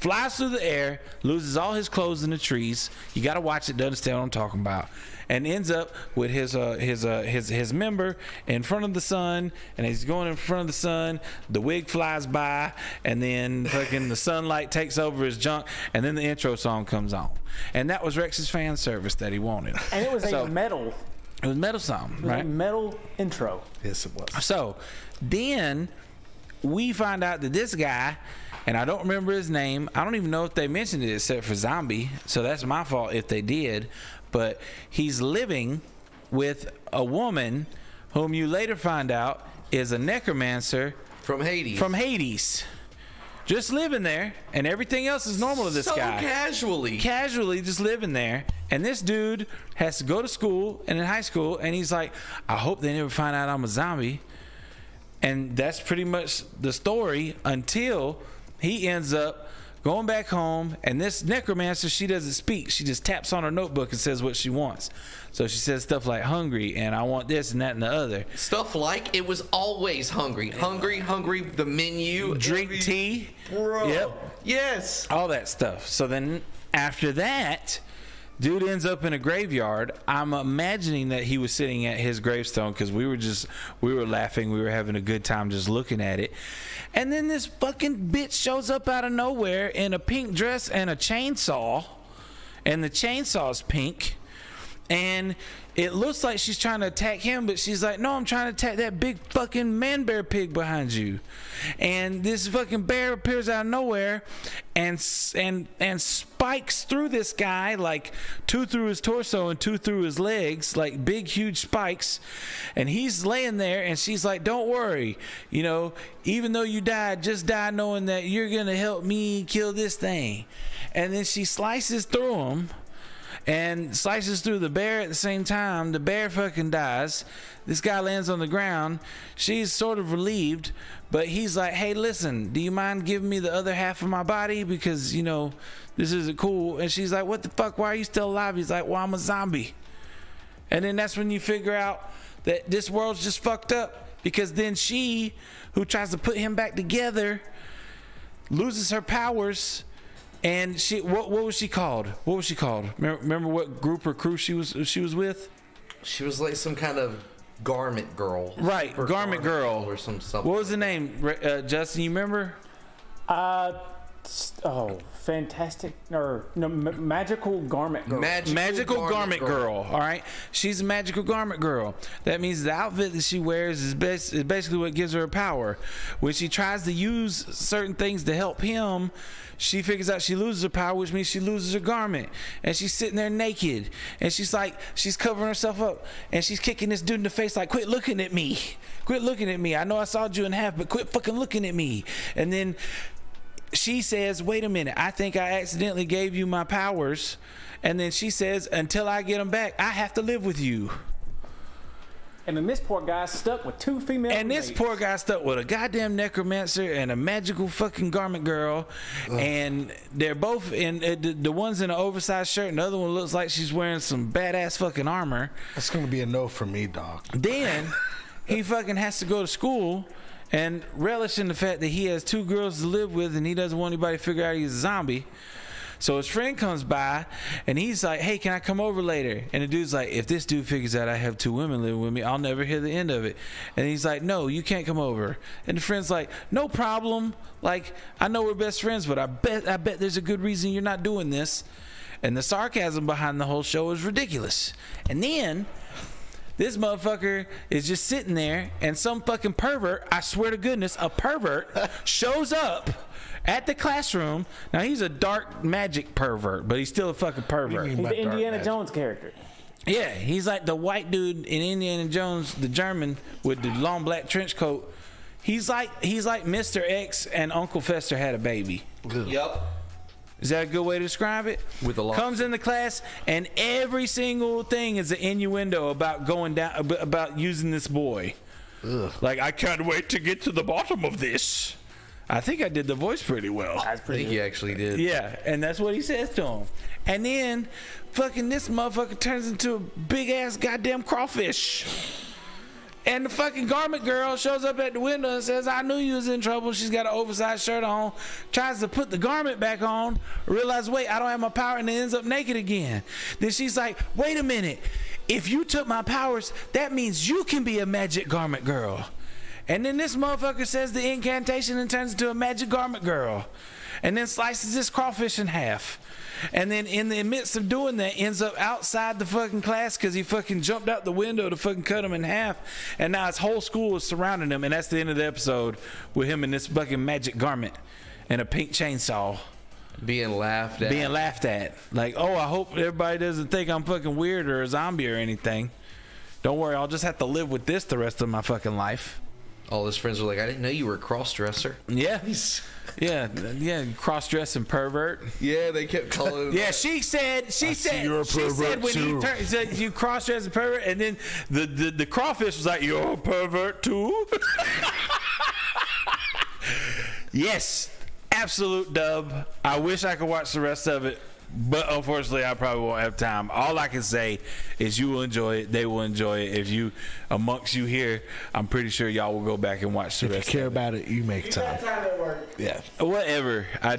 Flies through the air, loses all his clothes in the trees. You got to watch it to understand what I'm talking about. And ends up with his member in front of the sun, and he's going in front of the sun. The wig flies by, and then fucking the sunlight takes over his junk, and then the intro song comes on. And that was Rex's fan service that he wanted. And it was a metal. It was metal song, It was right? a metal intro. Yes, it was. So then we find out that this guy, and I don't remember his name. I don't even know if they mentioned it except for zombie. So that's my fault if they did. But he's living with a woman whom you later find out is a necromancer From Hades. Just living there, and everything else is normal to this guy. Casually just living there. And this dude has to go to school and in high school, and he's like, I hope they never find out I'm a zombie. And that's pretty much the story until he ends up going back home, and this necromancer, she doesn't speak. She just taps on her notebook and says what she wants. So she says stuff like hungry and I want this and that and the other. Stuff like it was always hungry, the menu. Drink tea. Bro. Yep. Yes. All that stuff. So then after that, dude ends up in a graveyard. I'm imagining that he was sitting at his gravestone because we were laughing. We were having a good time just looking at it. And then this fucking bitch shows up out of nowhere in a pink dress and a chainsaw. And the chainsaw's pink. And it looks like she's trying to attack him, but she's like, no, I'm trying to attack that big fucking man bear pig behind you. And this fucking bear appears out of nowhere and spikes through this guy, like 2 through his torso and 2 through his legs, like big, huge spikes. And he's laying there, and she's like, don't worry. You know, even though you died, just die knowing that you're going to help me kill this thing. And then she slices through him. And slices through the bear at the same time. The bear fucking dies. This guy lands on the ground. She's sort of relieved, but he's like, hey, listen, do you mind giving me the other half of my body? Because, you know, this isn't cool. And she's like, what the fuck? Why are you still alive? He's like, well, I'm a zombie. And then that's when you figure out that this world's just fucked up. Because then she, who tries to put him back together, loses her powers. And she, what was she called? What was she called? Remember what group or crew she was with? She was like some kind of garment girl. Right, garment girl or something. What was the name? Justin, you remember? Fantastic or no, magical garment girl. Magical garment girl. All right, she's a magical garment girl. That means the outfit that she wears is basically what gives her power. When she tries to use certain things to help him, she figures out she loses her power, which means she loses her garment. And she's sitting there naked. And she's like, she's covering herself up. And she's kicking this dude in the face like, quit looking at me. Quit looking at me. I know I sawed you in half, but quit fucking looking at me. And then she says, wait a minute. I think I accidentally gave you my powers. And then she says, until I get them back, I have to live with you. And then this poor guy's stuck with 2 female roommates. This poor guy stuck with a goddamn necromancer and a magical fucking garment girl. Ugh. And they're both in, the one's in an oversized shirt and the other one looks like she's wearing some badass fucking armor. That's going to be a no for me, dog. Then he fucking has to go to school and relish in the fact that he has 2 girls to live with and he doesn't want anybody to figure out he's a zombie. So his friend comes by and he's like, hey, can I come over later? And the dude's like, if this dude figures out I have 2 women living with me, I'll never hear the end of it. And he's like, no, you can't come over. And the friend's like, no problem. Like, I know we're best friends, but I bet there's a good reason you're not doing this. And the sarcasm behind the whole show is ridiculous. And then this motherfucker is just sitting there and some fucking pervert, I swear to goodness, a pervert shows up at the classroom. Now he's a dark magic pervert, but he's still a fucking pervert. He's the Indiana Jones character. Yeah, he's like the white dude in Indiana Jones, the German with the long black trench coat. He's like Mr. X and Uncle Fester had a baby. Yep. Is that a good way to describe it? With a lot. Comes into class and every single thing is an innuendo about going down, about using this boy. Ugh. Like, I can't wait to get to the bottom of this. I think I did the voice pretty well. I think you actually did. Yeah, and that's what he says to him. And then fucking this motherfucker turns into a big ass goddamn crawfish. And the fucking garment girl shows up at the window and says, I knew you was in trouble. She's got an oversized shirt on, tries to put the garment back on, realizes, wait, I don't have my power, and then ends up naked again. Then she's like, wait a minute. If you took my powers, that means you can be a magic garment girl. And then this motherfucker says the incantation and turns into a magic garment girl. and then slices this crawfish in half. And then in the midst of doing that, ends up outside the fucking class because he fucking jumped out the window to fucking cut him in half. And now his whole school is surrounding him. And that's the end of the episode with him in this fucking magic garment and a pink chainsaw. Being laughed at. Like, oh, I hope everybody doesn't think I'm fucking weird or a zombie or anything. Don't worry, I'll just have to live with this the rest of my fucking life. All his friends were like, I didn't know you were a cross-dresser. Yeah. Yeah, cross-dressing pervert. Yeah, they kept calling him. Yeah, she said you're a pervert when too. he said you cross-dressing pervert, and then the crawfish was like, you're a pervert too. Yes, absolute dub. I wish I could watch the rest of it, but unfortunately I probably won't have time. All I can say is you will enjoy it, they will enjoy it. If you amongst you here, I'm pretty sure y'all will go back and watch the If you rest care of it. about it, you make time. Time at work. Yeah. Whatever. I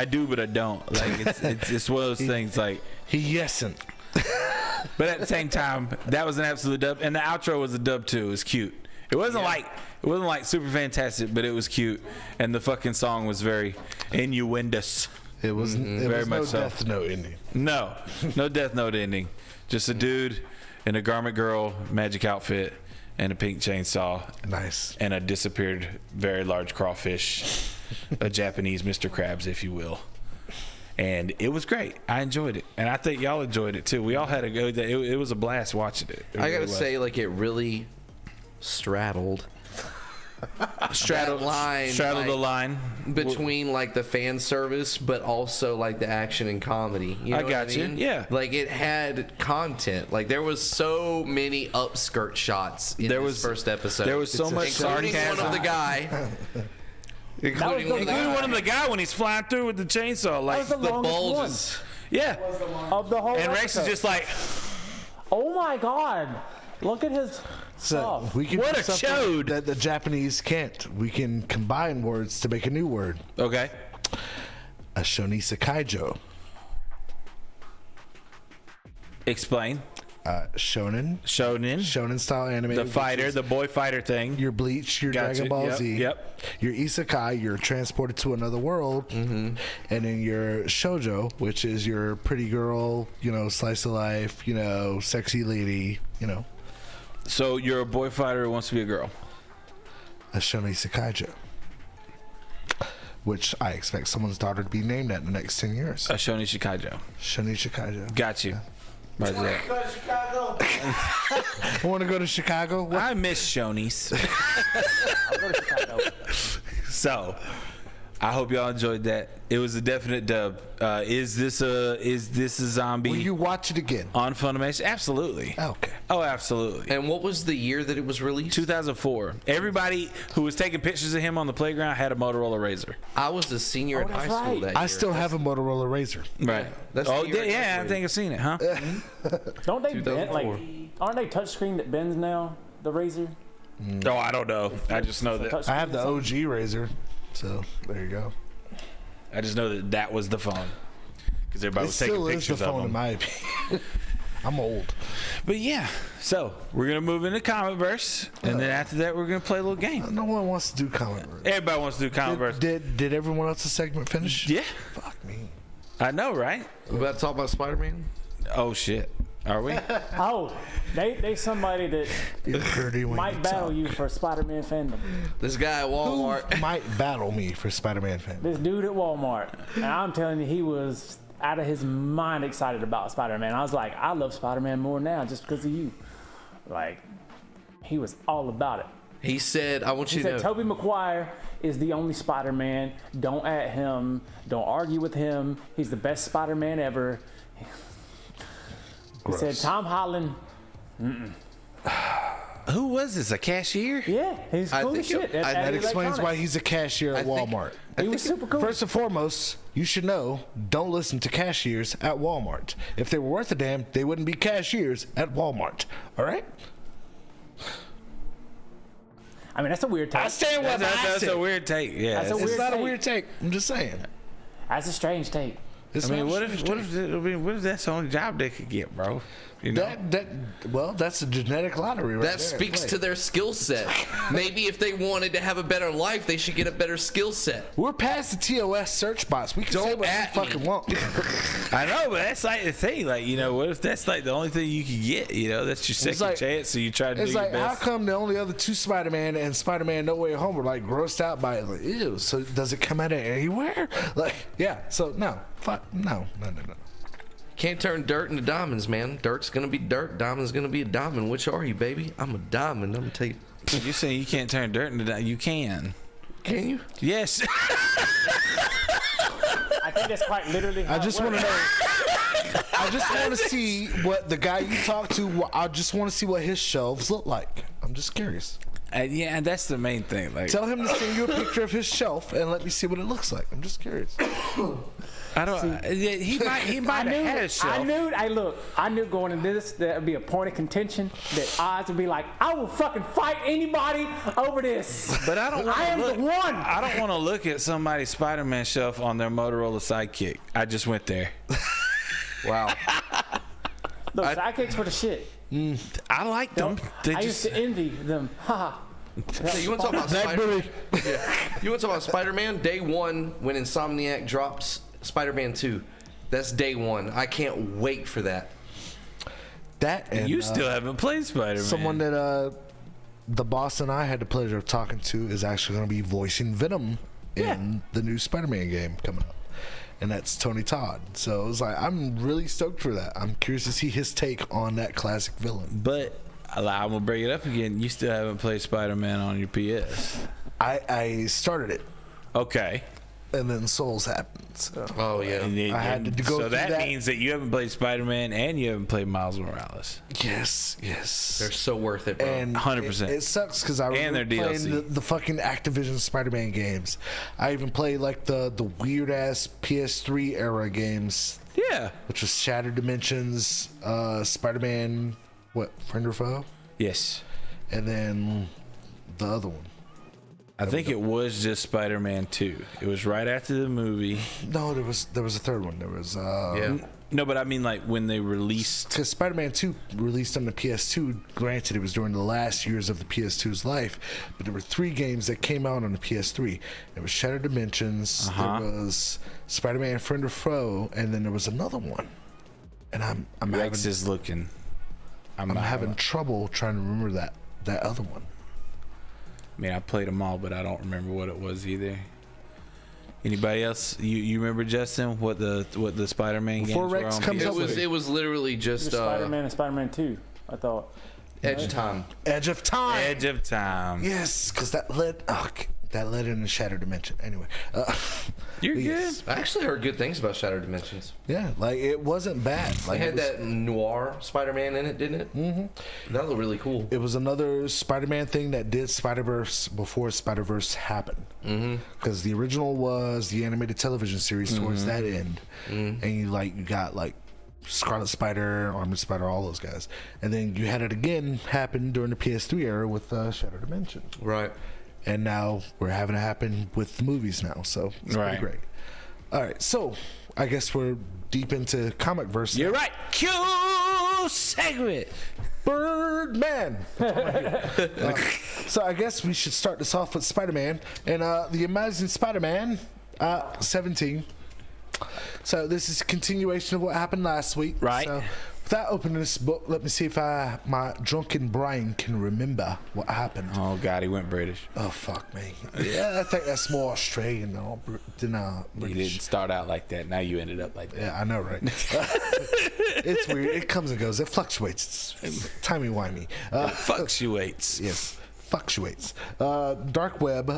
do, but I don't. Like it's one of those things. Like He yesn't. but at the same time, that was an absolute dub, and the outro was a dub too. It was cute. It wasn't like super fantastic, but it was cute, and the fucking song was very innuendous. It wasn't. It Very was much no so. Death Note ending. No Death Note ending. Just a dude in a garment girl magic outfit and a pink chainsaw Nice. and a disappeared very large crawfish, a Japanese Mr. Krabs, if you will. And it was great. I enjoyed it, and I think y'all enjoyed it too. We all had a go. It was a blast watching it. I gotta say, like, it really straddled straddled line, the line between like the fan service, but also like the action and comedy. You know I what got you. mean? Yeah. Like it had content. Like there was so many upskirt shots in this first episode. There was so much including sarcasm. one of the guy. Including one of the Including one of guy. the guy when he's flying through with the chainsaw, like That was the longest bulges. yeah. of the whole And Rex is episode. just like, Oh my God! Look at his So stuff. we can What do a something chode. that the Japanese can't. We can combine words to make a new word. okay. A Shonisa Kaijo. Explain. Shonen. Shonen. Shonen style anime. The which fighter, is the boy fighter thing. your Bleach, your Gotcha. Dragon Ball Yep, Z. yep. Your Isekai, you're transported to another world. Mm-hmm. And then your Shoujo, which is your pretty girl, slice of life, sexy lady, So you're a boy fighter who wants to be a girl. a Shonisa Kaijo. Which I expect someone's daughter to be named that in the next 10 years. A Shoni Shikaijo. Shonisa Kaijo. Got you. Roger that. Go to Chicago. I want to go to Chicago. What? I miss Shonies. I'll go to Chicago. So, I hope y'all enjoyed that. It was a definite dub. Is this a zombie Will you watch it again? on Funimation? Absolutely. Okay. Oh, absolutely. And what was the year that it was released? 2004. Everybody who was taking pictures of him on the playground had a Motorola Razor. I was a senior in high that's school right. that year. I still have a Motorola Razor. Right. That's Oh, the year I yeah, I graduated. think I've seen it, huh? Don't they bend 2004. aren't they touchscreen that bends now? The Razor. Oh, I don't know. I just know that. I have the OG Razor. So there you go. I just know that was the phone because everybody It was taking still is the pictures of phone in them. my opinion. I'm old. But yeah, so we're gonna move into Comic Verse, and then after that, we're gonna play a little game. No one wants to do comment. Everybody wants to do Comic Verse. Did everyone else's segment finish? Yeah, Fuck me. I know, right? We about to talk about Spider-Man? Oh shit, are we? Oh, they somebody that You're dirty when might you battle talk. you for Spider-Man fandom. This guy at Walmart. Who might battle me for Spider-Man fan? This dude at Walmart, and I'm telling you, he was out of his mind excited about Spider-Man. I was like, I love Spider-Man more now just because of you. Like, he was all about it. He said, I want He you to said, know. Tobey Maguire is the only Spider-Man. Don't at him. Don't argue with him. He's the best Spider-Man ever. He said, Tom Holland, Who was this? A cashier? yeah, he's I cool think as shit. it- That at explains why Electronics. he's a cashier at think- Walmart. He was super cool. First and foremost, you should know, don't listen to cashiers at Walmart. If they were worth a damn, they wouldn't be cashiers at Walmart. All right? I mean, that's a weird take. stand That's a weird take. Yeah, That's a it's- weird It's not a take. weird take. I'm just saying. That's a strange take. It's I mean, not what a if strange take. what if that's the only job they could get, bro? You know? Well, that's a genetic lottery right That there. speaks to their skill set. Maybe if they wanted to have a better life, they should get a better skill set. We're past the TOS search box. We can say Don't what we at fucking me. want. I know, but that's like the thing. Like, you know, what if that's like the only thing you can get? You know, that's your second like- chance, so you try to do It's your like, how best. come the only other two Spider-Man and Spider-Man No Way Home were like grossed out by it? Like, ew. So does it come out of anywhere? Like, yeah. So no, fuck, no. Can't turn dirt into diamonds, man. Dirt's gonna be dirt. Diamond's gonna be a diamond. Which are you, baby? I'm a diamond. I'm gonna tell you. You're saying you can't turn dirt into that? You can. Can you? Yes. I think that's quite literally. How I just want to know. I just want to see what the guy you talk to. I just want to see what his shelves look like. I'm just curious. Yeah, and that's the main thing. Like, Tell him to send you a picture of his shelf and let me see what it looks like. I'm just curious. I don't. He might have had a shelf. I knew going into this that would be a point of contention. That Oz would be like, I will fucking fight anybody over this. But I don't. I am the one. I don't want to look at somebody's Spider-Man shelf on their Motorola Sidekick. I just went there. Wow. Those sidekicks were the shit. I like them. They I used just. to envy them. Ha. Hey, you want to talk about Spider-Man? Yeah. You want to talk about Spider-Man? Day one, when Insomniac drops Spider-Man 2. That's day one. I can't wait for that. That and You still haven't played Spider-Man. someone that the boss and I had the pleasure of talking to is actually going to be voicing Venom in the new Spider-Man game coming up. And that's Tony Todd. So it was like, I'm really stoked for that. I'm curious to see his take on that classic villain. But I'm gonna bring it up again. You still haven't played Spider-Man on your PS. I started it, Okay. and then Souls happened. So Oh, yeah. I had to go So through that that. means that you haven't played Spider-Man and you haven't played Miles Morales. yes. They're so worth it, bro. And 100%. It sucks because I And remember their playing DLC. the fucking Activision Spider-Man games. I even played like the weird ass PS3 era games, Yeah. which was Shattered Dimensions, Spider-Man, Friend or Foe, Yes. and then the other one. I think it was just Spider-Man 2. It was right after the movie. No, there was a third one. There was yeah. No, but I mean like when they released. because Spider-Man 2 released on the PS2. Granted, it was during the last years of the PS2's life, but there were 3 games that came out on the PS3. There was Shattered Dimensions, Uh-huh. there was Spider-Man Friend or Foe, and then there was another one. And I'm Rex having, is looking. I'm having trouble trying to remember that other one. I mean, I played them all, but I don't remember what it was either. Anybody else? You remember, Justin, what the Spider-Man games Before were Rex on comes PS3? up with It was literally It just was Spider-Man and Spider-Man 2, I thought. Edge of Time. Edge of Time. Edge of Time. Yes, because that led into Shattered Dimension. Anyway, You're yes. good. I actually heard good things about Shattered Dimensions. Yeah, like it wasn't bad. Like It had was, that noir Spider-Man in it, didn't it? Mm-hmm. That looked really cool. It was another Spider-Man thing that did Spider-Verse before Spider-Verse happened. Because the original was the animated television series towards that end, and you got Scarlet Spider, Armored Spider, all those guys, and then you had it again happen during the PS3 era with Shattered Dimension, Right. and now we're having it happen with the movies now. So it's Right. pretty great. All right, so I guess we're deep into comic verse. You're right. Q segment. Birdman. So I guess we should start this off with Spider-Man and the Amazing Spider-Man 17. So this is a continuation of what happened last week. Right. So without opening this book, let me see if my drunken brain can remember what happened. Oh God, he went British. Oh fuck me. Yeah, I think that's more Australian than You British. didn't start out like that. Now you ended up like that. Yeah, I know, right? It's weird. It comes and goes. It fluctuates. It's timey-wimey. Fluctuates. Yes, fluctuates. Dark Web,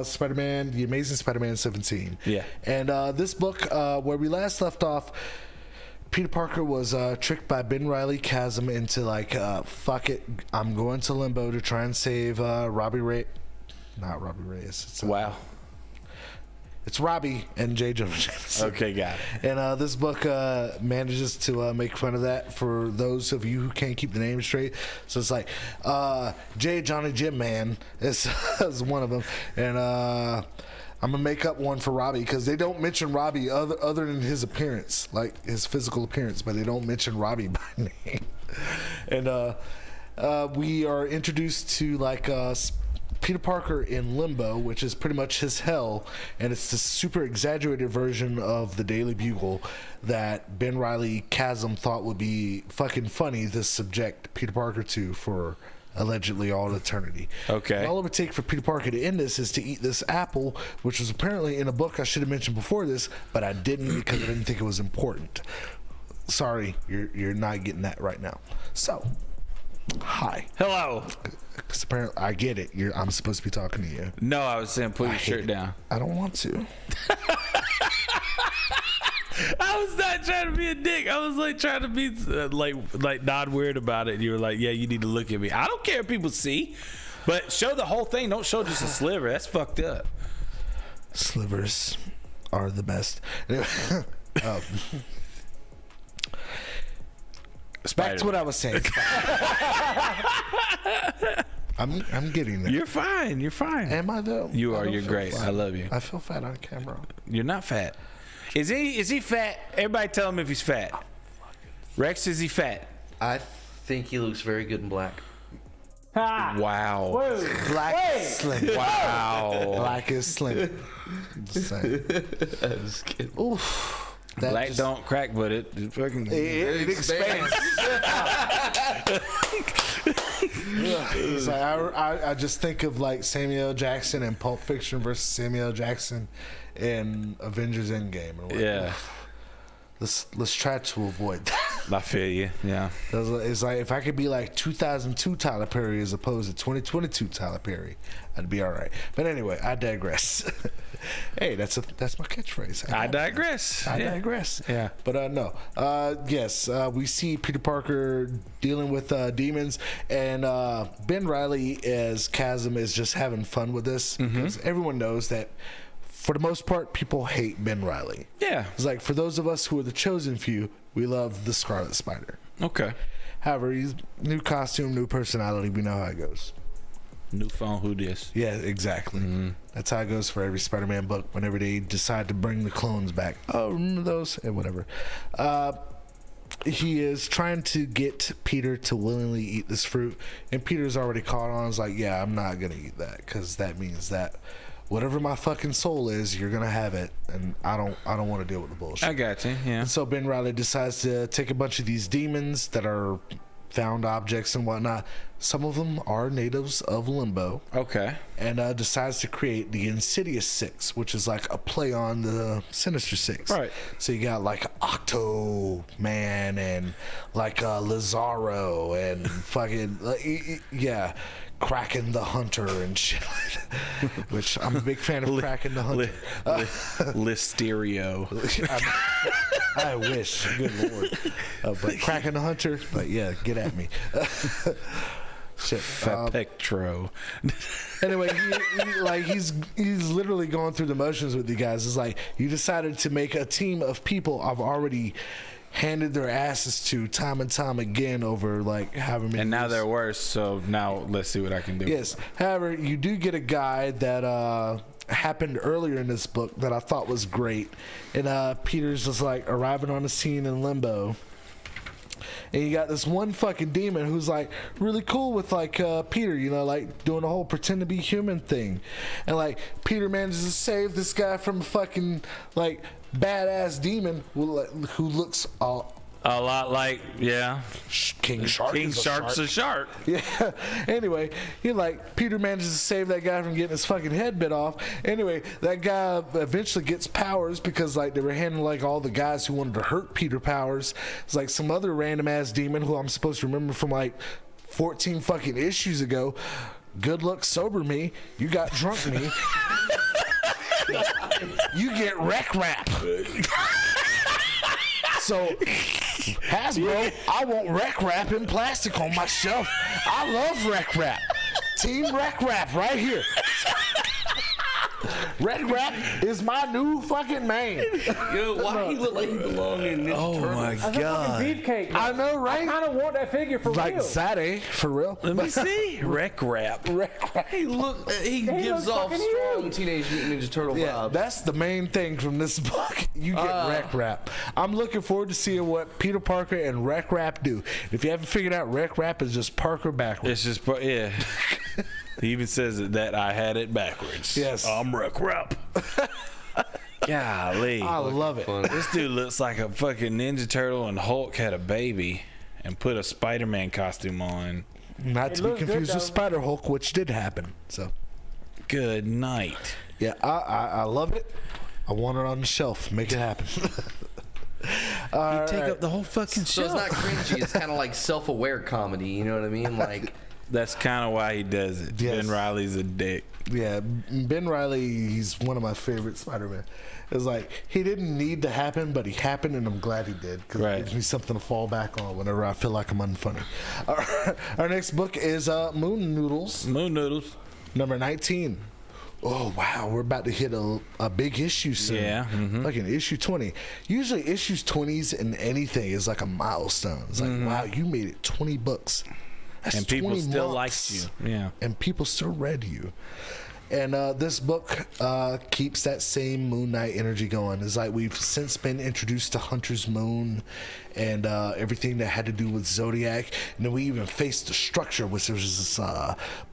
Spider-Man, The Amazing Spider-Man 17. Yeah. And this book, where we last left off, Peter Parker was tricked by Ben Riley Chasm into fuck it, I'm going to Limbo to try and save Robbie Ray. Not Robbie Reyes. It's, Wow. It's Robbie and J. Jonah Jameson. Okay, got it. And this book manages to make fun of that for those of you who can't keep the name straight. So it's like J. Johnny Jim Man is one of them. And I'm going to make up one for Robbie because they don't mention Robbie other than his appearance, like his physical appearance, but they don't mention Robbie by name. And we are introduced to like Peter Parker in Limbo, which is pretty much his hell, and it's this super exaggerated version of the Daily Bugle that Ben Reilly Chasm thought would be fucking funny to subject Peter Parker to for allegedly all eternity. Okay. And all it would take for Peter Parker to end this is to eat this apple, which was apparently in a book I should have mentioned before this, but I didn't because I didn't think it was important. Sorry, you're not getting that right now. So, hi. Hello. Because apparently, I get it. I'm supposed to be talking to you. No, I was saying put your shirt down. I don't want to. I was not trying to be a dick. I was like trying to be like not weird about it. And you were like, yeah, you need to look at me. I don't care if people see, but show the whole thing. Don't show just a sliver. That's fucked up. Slivers are the best. Anyway, back to what I was saying. I'm getting there. You're fine. You're fine. Am I though? You are. You're great. Fat. I love you. I feel fat on camera. You're not fat. Is he fat? Everybody tell him if he's fat. Rex, is he fat? I think he looks very good in black. Ha! Wow. Whoa. Black is slim. Wow. Black is slim. Just saying. I'm just kidding. Oof. That Black just- don't crack, but it fucking. It expands. It's like, I just think of like Samuel L. Jackson in Pulp Fiction versus Samuel L. Jackson in Avengers Endgame. And we're like, Yeah. let's try to avoid that. I feel you. Yeah. It's like if I could be like 2002 Tyler Perry as opposed to 2022 Tyler Perry, I'd be all right. But anyway, I digress. Hey, that's my catchphrase. I digress. I digress. Yeah. But no. Yes, we see Peter Parker dealing with demons, and Ben Reilly as Chasm is just having fun with this because everyone knows that for the most part, people hate Ben Reilly. Yeah. It's like for those of us who are the chosen few, we love the Scarlet Spider. Okay. However, he's new costume, new personality. We know how it goes. New phone. Who this? Yeah, exactly. That's how it goes for every Spider-Man book whenever they decide to bring the clones back. Oh, remember those? And whatever. He is trying to get Peter to willingly eat this fruit, and Peter's already caught on. He's like, yeah, I'm not going to eat that because that means that whatever my fucking soul is, you're going to have it, and I don't want to deal with the bullshit. I got you. Yeah. And so Ben Reilly decides to take a bunch of these demons that are found objects and whatnot. Some of them are natives of Limbo. Okay. And decides to create the Insidious Six, which is like a play on the Sinister Six. Right. So you got like Octo-Man and like Lazaro and fucking, yeah, Kraken the Hunter and shit like that. Which I'm a big fan of Kraken the Hunter. Listerio. I wish. Good Lord. But Kraken the Hunter, but yeah, get at me. Shit. Fapectro. Anyway, he's literally going through the motions with you guys. It's like you decided to make a team of people I've already handed their asses to time and time again over like however many And now years. they're worse. So now let's see what I can do. Yes. However, you do get a guy that happened earlier in this book that I thought was great, and Peter's just like arriving on the scene in Limbo. And you got this one fucking demon who's like really cool with like Peter, you know, like doing the whole pretend to be human thing. And like Peter manages to save this guy from a fucking like badass demon who looks A lot like, yeah. King Shark. King is a Shark's a shark. Yeah. Anyway, Peter manages to save that guy from getting his fucking head bit off. Anyway, that guy eventually gets powers because like they were handing like all the guys who wanted to hurt Peter powers. It's like some other random ass demon who I'm supposed to remember from like 14 fucking issues ago. Good luck sober me. You got drunk me. You get wreck wrap. So, Hasbro, I want Wreck Wrap in plastic on my shelf. I love Wreck Wrap. Team Wreck Wrap right here. Red Rap is my new fucking man. Yo, why he look like he belong in Ninja Oh Turtles? my That's a god. fucking beefcake. I know, right? I kind of want that figure for Like real. Zaddy, for real. Let me see. Wreck Rap. He gives looks off fucking strong huge. Teenage Mutant Ninja Turtle Yeah, vibes. that's the main thing from this book. You get Wreck Rap. I'm looking forward to seeing what Peter Parker and Wreck Rap do. If you haven't figured out, Wreck Rap is just Parker backwards. It's just, yeah. He even says that I had it backwards. Yes. I'm Wreck Rap. Golly. I love it. This dude looks like a fucking Ninja Turtle and Hulk had a baby and put a Spider-Man costume on. Not It to be looks good, confused with though. Spider Hulk, which did happen. So, Good night. yeah, I love it. I want it on the shelf. Make it happen. You take up the whole fucking So it's shelf. not cringy. It's kind of like self-aware comedy. You know what I mean? Like, That's kind of why he does it. Yes. Ben Riley's a dick. Yeah, Ben Riley, he's one of my favorite Spider-Man. It's like, he didn't need to happen, but he happened, and I'm glad he did, because Right. it gives me something to fall back on whenever I feel like I'm unfunny. Our next book is Moon Noodles, Moon Noodles. number 19. Oh, wow, we're about to hit a big issue soon. Yeah, Like an issue 20. Usually issues 20s in anything is like a milestone. It's like, wow, you made it 20 books. That's And people 20 still months. liked you. Yeah. And people still read you. And this book keeps that same Moon Knight energy going. It's like we've since been introduced to Hunter's Moon and everything that had to do with Zodiac. And then we even faced the structure, which was this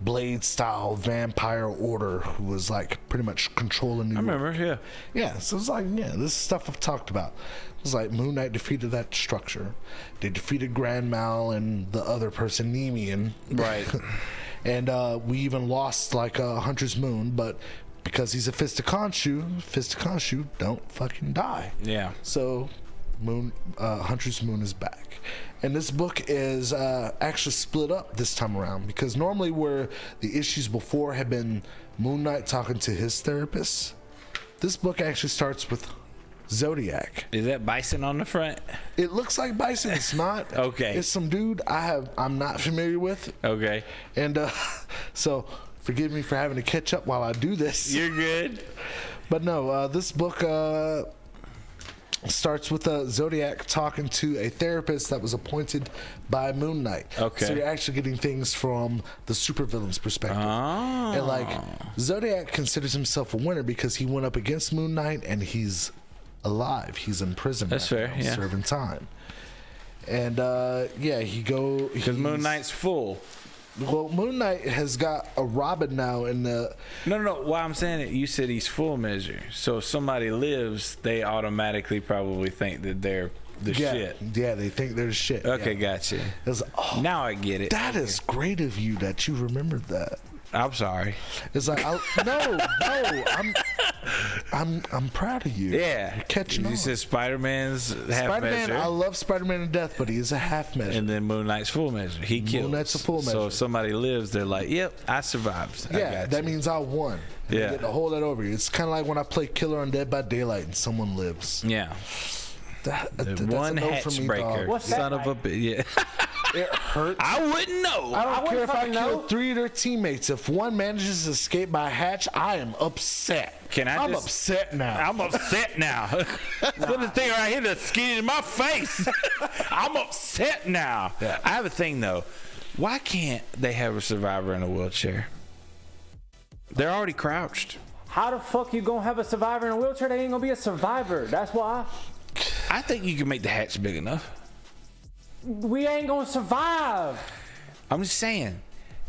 Blade-style vampire order who was like pretty much controlling New I York. remember, yeah. Yeah, so it's like, yeah, this is stuff I've talked about. It's like Moon Knight defeated that structure. They defeated Grand Mal and the other person, Nemean. Right. And we even lost like Hunter's Moon, but because he's a Fist of Khonshu don't fucking die. Yeah. So Hunter's Moon is back. And this book is actually split up this time around, because normally where the issues before had been Moon Knight talking to his therapist, this book actually starts with Zodiac. Is that Bison on the front? It looks like Bison. It's not. Okay. It's some dude I'm not familiar with. Okay. And so forgive me for having to catch up while I do this. You're good. But no, this book starts with Zodiac talking to a therapist that was appointed by Moon Knight. Okay. So you're actually getting things from the supervillain's perspective. Oh. And like Zodiac considers himself a winner because he went up against Moon Knight and he's alive. He's in prison. That's right fair, now, yeah. serving time. And yeah, Because Moon Knight's full. Well, Moon Knight has got a Robin now in the. No. Why I'm saying it, you said he's full measure. So if somebody lives, they automatically probably think that they're the shit. Yeah, they think they're shit. Okay, yeah. gotcha. It's, oh, Now I get it. that is great of you that you remembered that. I'm sorry. It's like I'm proud of you. Yeah. You're catching on. You said Spider-Man's half Spider-Man, measure. I love Spider-Man to death, but he is a half measure. And then Moon Knight's full measure. He kills. Knight's a full So measure. if somebody lives, they're like, "Yep, I survived." I yeah, got that you. means I won. And Yeah. I get to hold that over you. It's kind of like when I play Killer on Dead by Daylight and someone lives. Yeah. That's One a no hatch for me, breaker. dog. What's that Son of a like? bitch. Yeah. It hurts. I wouldn't know. I don't wouldn't care if I fucking kill know. 3 of their teammates. If one manages to escape by a hatch, I am upset. I'm upset now. I'm upset now. Put the thing right here that's skinny in my face. I'm upset now. Yeah. I have a thing though. Why can't they have a survivor in a wheelchair? They're already crouched. How the fuck you gonna have a survivor in a wheelchair? They ain't gonna be a survivor. That's why. I think you can make the hatch big enough. We ain't gonna survive. I'm just saying,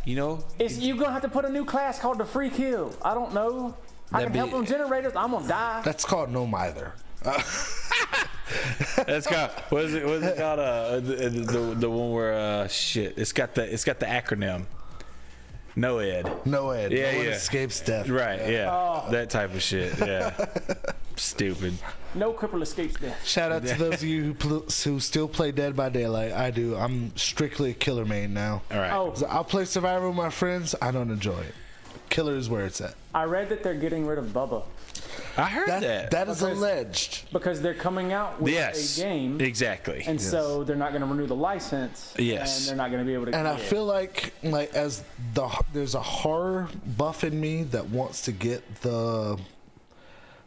you know. You're gonna have to put a new class called the free kill. I don't know. I That'd can help be- them generators. I'm gonna die. That's called no mither. That's called what is it called? The one where shit. It's got the acronym. NOED. No Ed. Yeah, no one yeah. escapes death. Right. Yeah. That type of shit. Yeah. Stupid. No cripple escapes death. Shout out to those of you who still play Dead by Daylight. I do. I'm strictly a killer main now. All right. Oh, So I'll play Survivor with my friends. I don't enjoy it. Killer is where it's at. I read that they're getting rid of Bubba I heard that. That is Because- alleged. because they're coming out with Yes. a game, Exactly. and so they're not going to renew the license. Yes. And they're not going to be able to. And I get it. feel like as there's a horror buff in me that wants to get the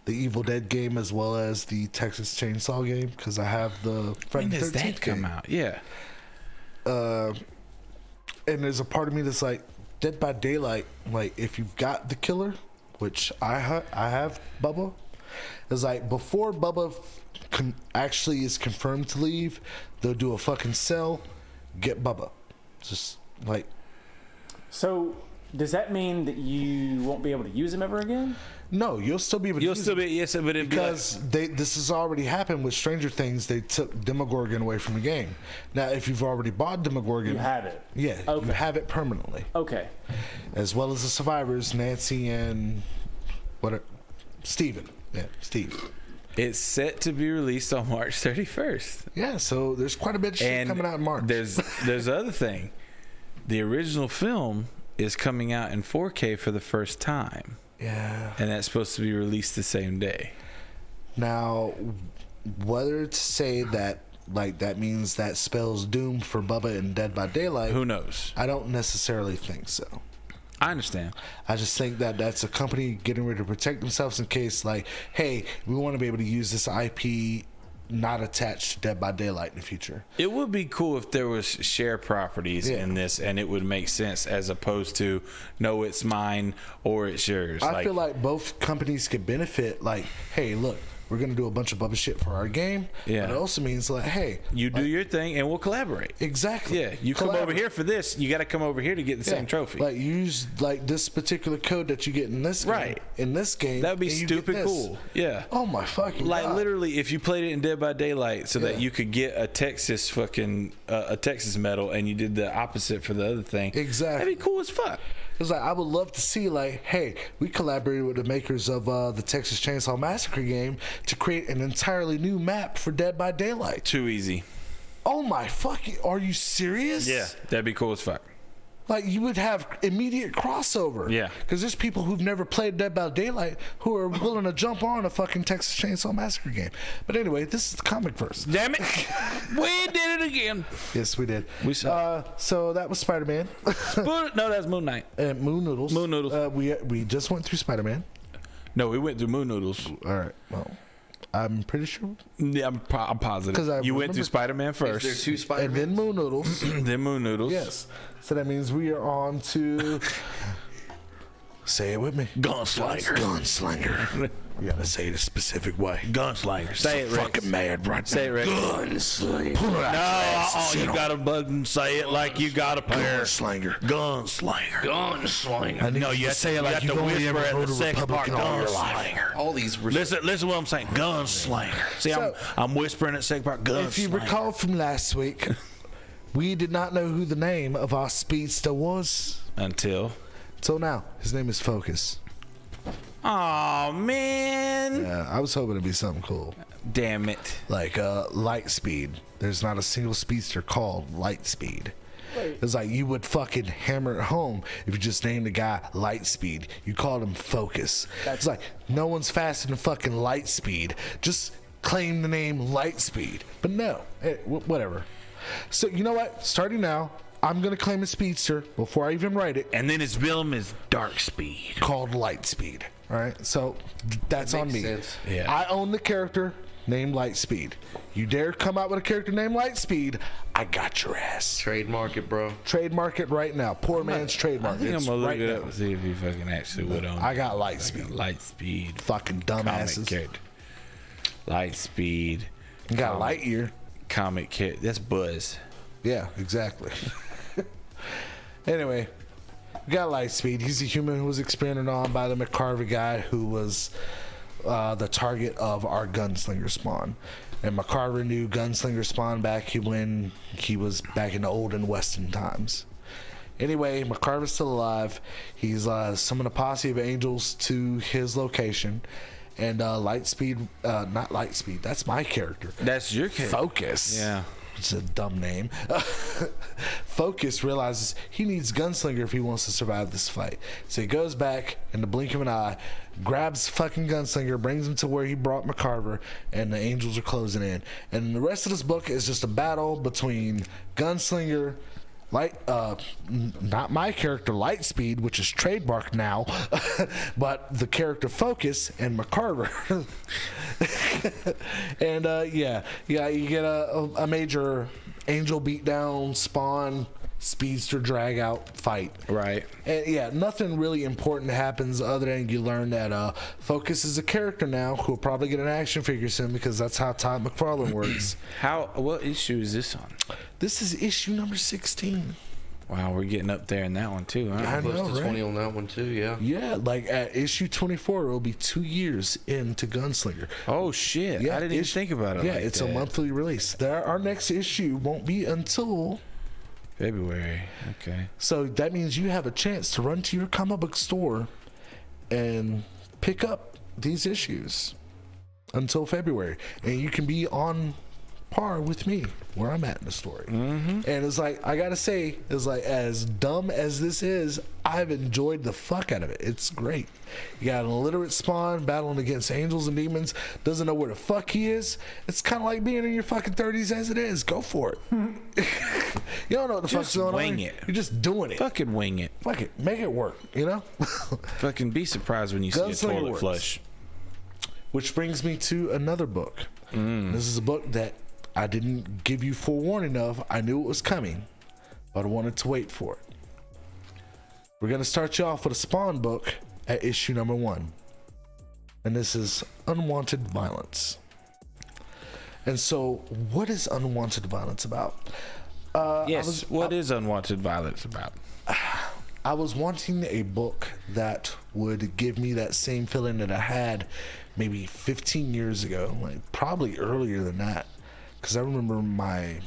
Evil Dead game as well as the Texas Chainsaw game because I have the When Friday the does 13th that come game. out? Yeah. And there's a part of me that's like Dead by Daylight. Like if you've got the killer, which I have Bubba, is like before Bubba actually is confirmed to leave, they'll do a fucking sell, get Bubba, just like. So does that mean that you won't be able to use him ever again? No, you'll still be able to You'll use still it. be, yes, but it'd be like, Because this has already happened with Stranger Things. They took Demogorgon away from the game. Now, if you've already bought Demogorgon, You have it. yeah, Okay. you have it permanently, Okay. as well as the survivors, Nancy and Steven. Yeah, Steve. it's set to be released on March 31st. Yeah, so there's quite a bit of shit And coming out in March. There's the other thing. The original film is coming out in 4K for the first time, Yeah. and that's supposed to be released the same day. Now, whether to say that like that means that spells doom for Bubba and Dead by Daylight, Who knows? I don't necessarily think so. I understand. I just think that that's a company getting ready to protect themselves in case, like, hey, we want to be able to use this IP not attached to Dead by Daylight in the future. It would be cool if there was share properties Yeah. in this, and it would make sense as opposed to no, it's mine or it's yours. I feel like both companies could benefit. Like, hey, look, we're gonna do a bunch of Bubba shit for our game. Yeah. But it also means like, hey, you do your thing, and we'll collaborate. exactly. Yeah, you come over here for this, you got to come over here to get the Yeah. same trophy. Like use like this particular code that you get in this game, Right. in this game. That would be and you get stupid this. cool. Yeah. Oh my fucking Like God. literally, if you played it in Dead by Daylight, so that Yeah. you could get a Texas fucking a Texas medal, and you did the opposite for the other thing. Exactly. That'd be cool as fuck. It's like I would love to see like, hey, we collaborated with the makers of the Texas Chainsaw Massacre game to create an entirely new map for Dead by Daylight. Too easy. Oh my fucking! Are you serious? Yeah, that'd be cool as fuck. Like you would have immediate crossover. Yeah. Because there's people who've never played Dead by Daylight who are willing to jump on a fucking Texas Chainsaw Massacre game. But anyway, this is the comic verse. Damn it, we did it again. Yes, we did. We saw. So that was Spider-Man No, that's Moon Knight. and Moon Noodles. Moon Noodles. We just went through Spider-Man. No, we went through Moon Noodles. All right. Well, I'm pretty sure. Yeah, I'm positive. 'Cause I You went remember- through Spider-Man Is there first, two Spider-Mans? And then Moon Noodles. then Moon Noodles. Yes. So that means we are on to. Say it with me. Gunslinger. Gunslinger. You gotta say it a specific way. Gunslinger. Say it, Rex. Fucking mad right Say it, Rex. Gunslinger. Pull it out. No, you gotta button say it like you got a pair. Gunslinger. Gunslinger. Gunslinger. No, You have to whisper at the second part. Gunslinger. All these. Listen what I'm saying. Gunslinger. See, So- I'm whispering at the second part. Gunslinger. If you recall from last week, we did not know who the name of our speedster was Until. now. His name is Focus. Oh man. Yeah, I was hoping it'd be something cool. Damn it. Like Light Speed. There's not a single speedster called Light Speed. It's like you would fucking hammer it home if you just named the guy Light Speed. You called him Focus. It's like no one's faster than fucking Light Speed. Just claim the name Light Speed. But no, whatever. So you know what? Starting now, I'm gonna claim a speedster before I even write it, And then his villain is Dark Speed. called Light Speed. All right, so that's on me. Makes sense. Yeah. I own the character named Light Speed. You dare come out with a character named Light Speed, I got your ass. Trademark it, bro. Trademark it right now. Poor man's I trademark. think I'm It's gonna look right it now. up and see if he fucking actually would own. I got Light Speed. Light Speed. Fucking Comic dumbasses. character. Light Speed. You got Lightyear. Comic kit. That's Buzz. Yeah, exactly. Anyway, we got Lightspeed. He's a human who was experimented on by the McCarver guy who was the target of our gunslinger spawn. And McCarver knew gunslinger spawn back when he was back in the olden Western times. Anyway, McCarver's still alive. He's summoned a posse of angels to his location. And Lightspeed, not Lightspeed, that's my character. That's your character. Focus. Yeah. which is a dumb name, Focus realizes he needs Gunslinger if he wants to survive this fight. So he goes back in the blink of an eye, grabs fucking Gunslinger, brings him to where he brought McCarver, and the Angels are closing in. And the rest of this book is just a battle between Gunslinger, not my character Lightspeed, which is trademarked now, but the character Focus and McCarver. And you get a major Angel beatdown, Spawn, Speedster drag out fight. Right. And nothing really important happens other than you learn that Focus is a character now who will probably get an action figure soon, because that's how Todd McFarlane works. What issue is this on? This is issue number 16. Wow, we're getting up there in that one too, huh? I know, Close to right? 20 on that one too, yeah. Yeah, like at issue 24, it'll be 2 years into Gunslinger. Oh shit! I didn't even think about it. Yeah, like it's that. a monthly release. Our next issue won't be until February. Okay. So that means you have a chance to run to your comic book store and pick up these issues until February, and you can be on par with me where I'm at in the story. And it's like, I gotta say, it's like, as dumb as this is, I've enjoyed the fuck out of it. It's great. You got an illiterate Spawn battling against angels and demons, doesn't know where the fuck he is. It's kind of like being in your fucking 30s as it is. Go for it. You don't know what the fuck's going on. wing it. You're just doing it. Fucking wing it. Fuck it. Make it work, you know? Fucking be surprised when you see a Gunslinger toilet works. flush. Which brings me to another book. This is a book that I didn't give you forewarning of. I knew it was coming, but I wanted to wait for it. We're going to start you off with a Spawn book at issue number 1. And this is Unwanted Violence. And so, what is Unwanted Violence about? What is Unwanted Violence about? I was wanting a book that would give me that same feeling that I had maybe 15 years ago, like probably earlier than that, because I remember my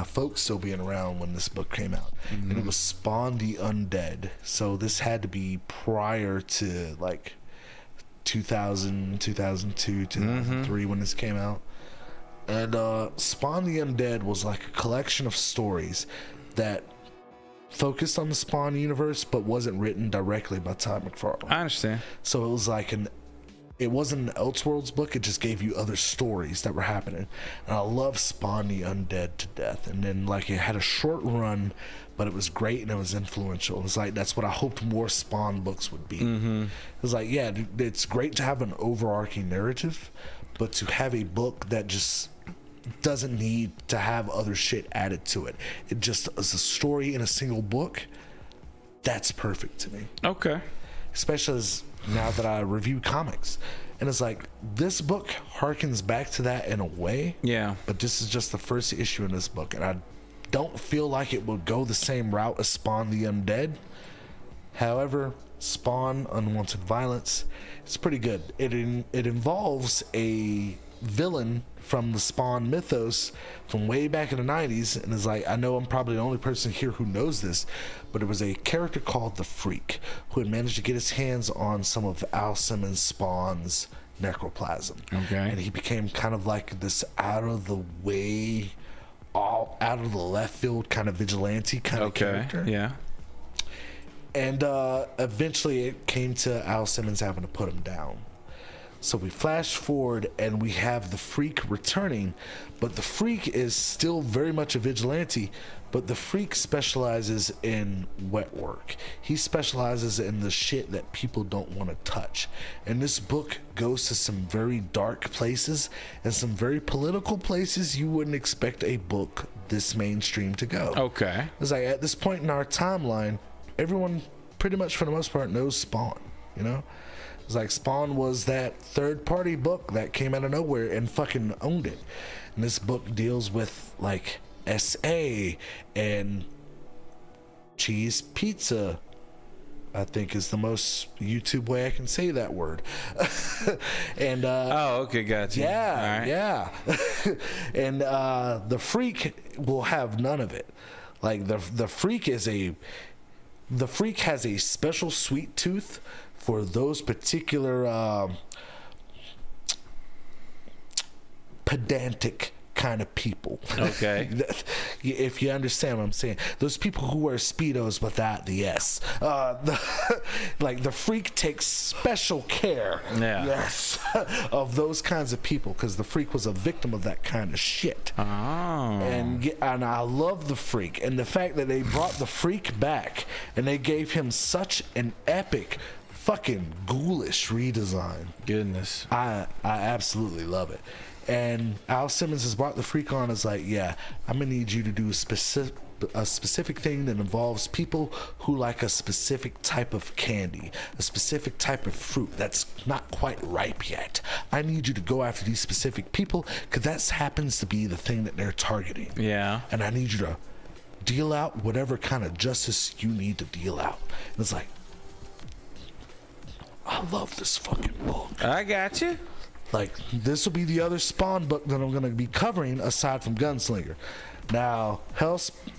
folks still being around when this book came out, and it was Spawn the Undead. So this had to be prior to like 2000, 2002, 2003 when this came out. And Spawn the Undead was like a collection of stories that focused on the Spawn universe, but wasn't written directly by Todd McFarlane. I understand. So it was like it wasn't an Elseworlds book. It just gave you other stories that were happening. And I love Spawn the Undead to death. And then like it had a short run, but it was great and it was influential. It's like, that's what I hoped more Spawn books would be. It was like, yeah, it's great to have an overarching narrative, but to have a book that just doesn't need to have other shit added to it. It just is a story in a single book. That's perfect to me. Okay. Especially as now that I review comics. And it's like, this book harkens back to that in a way. Yeah. But this is just the first issue in this book. And I don't feel like it will go the same route as Spawn the Undead. However, Spawn Unwanted Violence, it's pretty good. It involves a villain from the Spawn mythos from way back in the 90s, and it's like, I know I'm probably the only person here who knows this, but it was a character called the Freak who had managed to get his hands on some of Al Simmons' Spawn's necroplasm. Okay. And he became kind of like this out of the way, all out of the left field kind of vigilante kind of character. Yeah. And eventually it came to Al Simmons having to put him down. So we flash forward and we have the Freak returning, but the Freak is still very much a vigilante, but the Freak specializes in wet work. He specializes in the shit that people don't want to touch. And this book goes to some very dark places and some very political places you wouldn't expect a book this mainstream to go. Okay. It's like, at this point in our timeline, everyone pretty much for the most part knows Spawn, you know? It's like Spawn was that third-party book that came out of nowhere and fucking owned it. And this book deals with, like, SA and cheese pizza, I think is the most YouTube way I can say that word. And Oh, okay, gotcha. yeah, All right. yeah. And the Freak will have none of it. Like the Freak has a special sweet tooth for those particular pedantic kind of people. Okay. If you understand what I'm saying. Those people who wear Speedos without the S. Like the freak takes special care. Yeah. Yes. Of those kinds of people, because the freak was a victim of that kind of shit. Oh. And I love the freak, and the fact that they brought the freak back and they gave him such an epic fucking ghoulish redesign. Goodness. I absolutely love it. And Al Simmons has brought the freak on as like, yeah, I'm gonna need you to do a specific thing that involves people who like a specific type of candy, a specific type of fruit that's not quite ripe yet. I need you to go after these specific people because that happens to be the thing that they're targeting. Yeah. And I need you to deal out whatever kind of justice you need to deal out. And it's like, I love this fucking book. I got you. Like, this will be the other Spawn book that I'm going to be covering aside from Gunslinger. Now,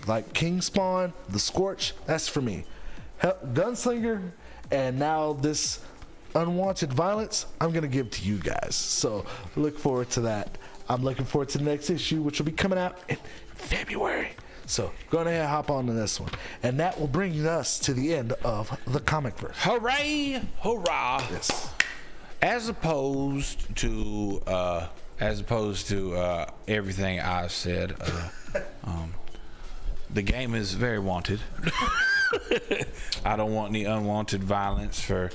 like King Spawn, The Scorch, that's for me. Gunslinger, and now this Unwanted Violence, I'm going to give to you guys. So, look forward to that. I'm looking forward to the next issue, which will be coming out in February. So, go ahead and hop on to this one. And that will bring us to the end of the comic verse. Hooray! Hurrah! Yes. As opposed to everything I've said, the game is very wanted. I don't want any unwanted violence for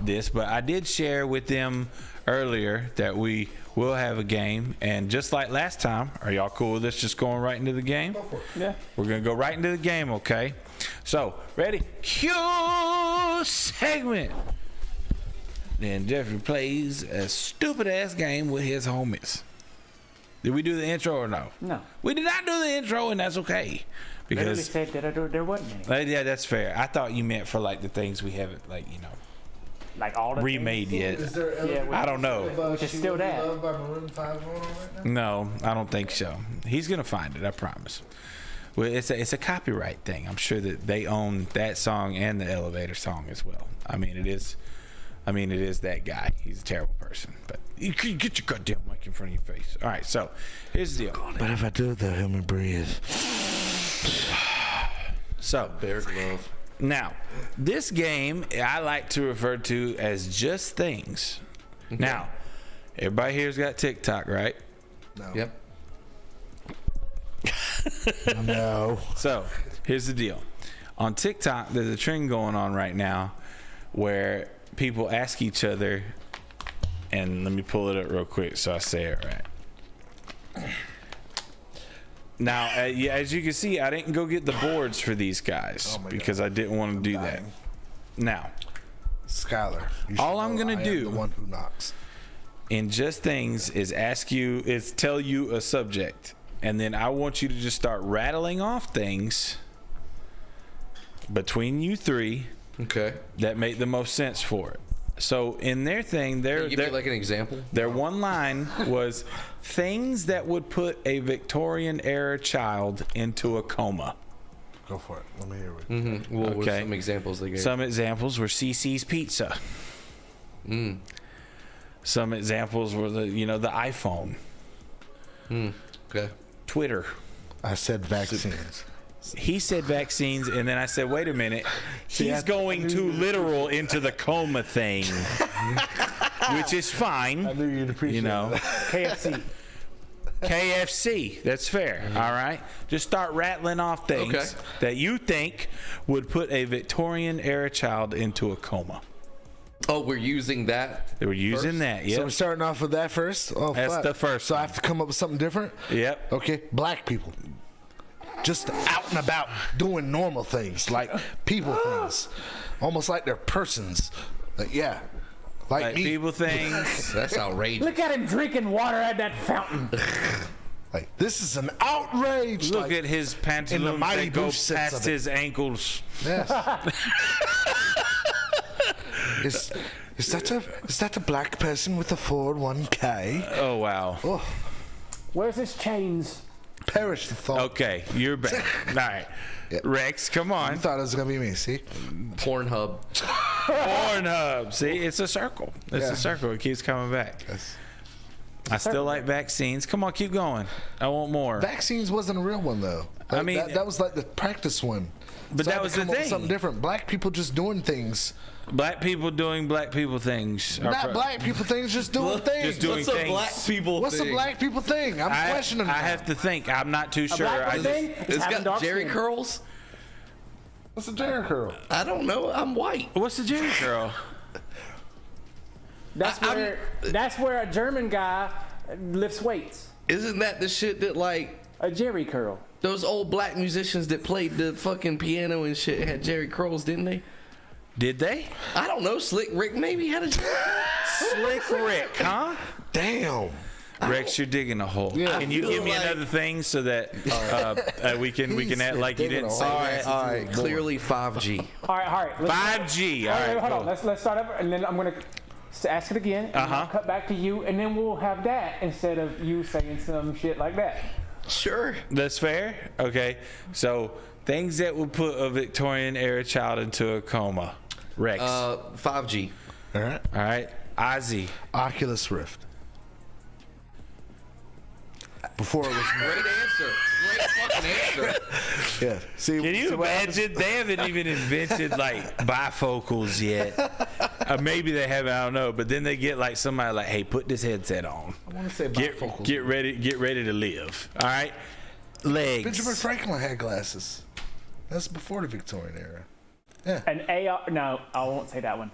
this, but I did share with them earlier that we will have a game, and just like last time, are y'all cool with us just going right into the game? Go for it. Yeah. We're gonna go right into the game, okay? So, ready? Cue segment. Then Jeffrey plays a stupid ass game with his homies. Did we do the intro or no? No. We did not do the intro, and that's okay. Literally Because said that there wasn't any. yeah, that's fair. I thought you meant for like the things we haven't like Like all the remade yet. Yeah, I don't know. Which is still that. No, I don't think so. He's gonna find it. I promise. Well, it's a copyright thing. I'm sure that they own that song and the elevator song as well. I mean, it is that guy. He's a terrible person. But you can get your goddamn mic in front of your face. All right, so here's the deal. But if I do, they'll help me breathe. So Bear glove. now, this game I like to refer to as Just Things. Now, everybody here's got TikTok, right? No. Yep. No. So here's the deal. On TikTok, there's a trend going on right now where people ask each other, and let me pull it up real quick so I say it right. Now, as you can see, I didn't go get the boards for these guys because I didn't want to do that. Now, Skylar, you all should I'm know gonna I do- am the one who knocks. in Just Things is tell you a subject, and then I want you to just start rattling off things between you three Okay. that make the most sense for it. So in their thing, Can you give me like an example? their one line was things that would put a Victorian era child into a coma. Go for it. Let me hear it. Mm-hmm. What were Okay. some examples they gave? Some examples were CC's Pizza. Some examples were the iPhone, Okay. Twitter. I said vaccines. He said vaccines, and then I said, wait a minute. He's going too literal into the coma thing, which is fine. I knew you'd appreciate that. KFC. KFC. That's fair. All right. Just start rattling off things Okay. that you think would put a Victorian era child into a coma. Oh, we're using that. They were using First? that. So Yep. we're starting off with that first? Oh, That's fuck. the first So I one. have to come up with something different? Yep. Okay, black people. Just out and about doing normal things, like people things. Almost like they're persons. Yeah. Like me. people things. That's outrageous. Look at him drinking water at that fountain. Like, this is an outrage. Look like, at his pantaloons Mighty that go Boosh sense past of it. his ankles. Yes. Is that a black person with a 401k? Oh, wow. Oh, Where's his chains? perish the thought. Okay, you're back. All right. Rex, come You on. thought it was gonna be me, see? Pornhub. Pornhub. See, it's a circle. It's Yeah. a circle. It keeps coming back. Yes. I still like vaccines. Come on, keep going. I want more. Vaccines wasn't a real one though. I mean, that was like the practice one. But that was the thing. Something different. Black people just doing things. Black people doing black people things. Not black people things, just doing things. Just doing What's a things. black people What's thing? a black people thing? I'm questioning I that. have to think. I'm not too sure. black I people thing? It's having got dark Jerry skin. curls. What's a Jerry curl? I don't know. I'm white. What's the Jerry curl? That's where a German guy lifts weights. Isn't that the shit that like A Jerry curl. those old black musicians that played the fucking piano and shit had Jerry curls, didn't they? Did they? I don't know. Slick Rick maybe had a Slick Rick, huh? Damn. Rex, you're digging a hole. Yeah. Can you feel give me like- another thing so that we can act like you didn't say All that? right, all right. Clearly 5G. All right. 5G. All right. Hold on. Cool. Let's start over, and then I'm gonna ask it again. And Uh-huh. I'll cut back to you, and then we'll have that instead of you saying some shit like that. Sure. That's fair. Okay. So things that would put a Victorian era child into a coma. Rex. 5G. All right. All right. Ozzy. Oculus Rift. Before it was Great answer. Great fucking answer. yeah. See, Can you see what happens? imagine? They haven't even invented like bifocals yet. Maybe they haven't. I don't know. But then they get like somebody like, "Hey, put this headset on. I want to say Get bifocals. get ready to live." All right. Legs. Benjamin Franklin had glasses. That's before the Victorian era. An AR. No, I won't say that one.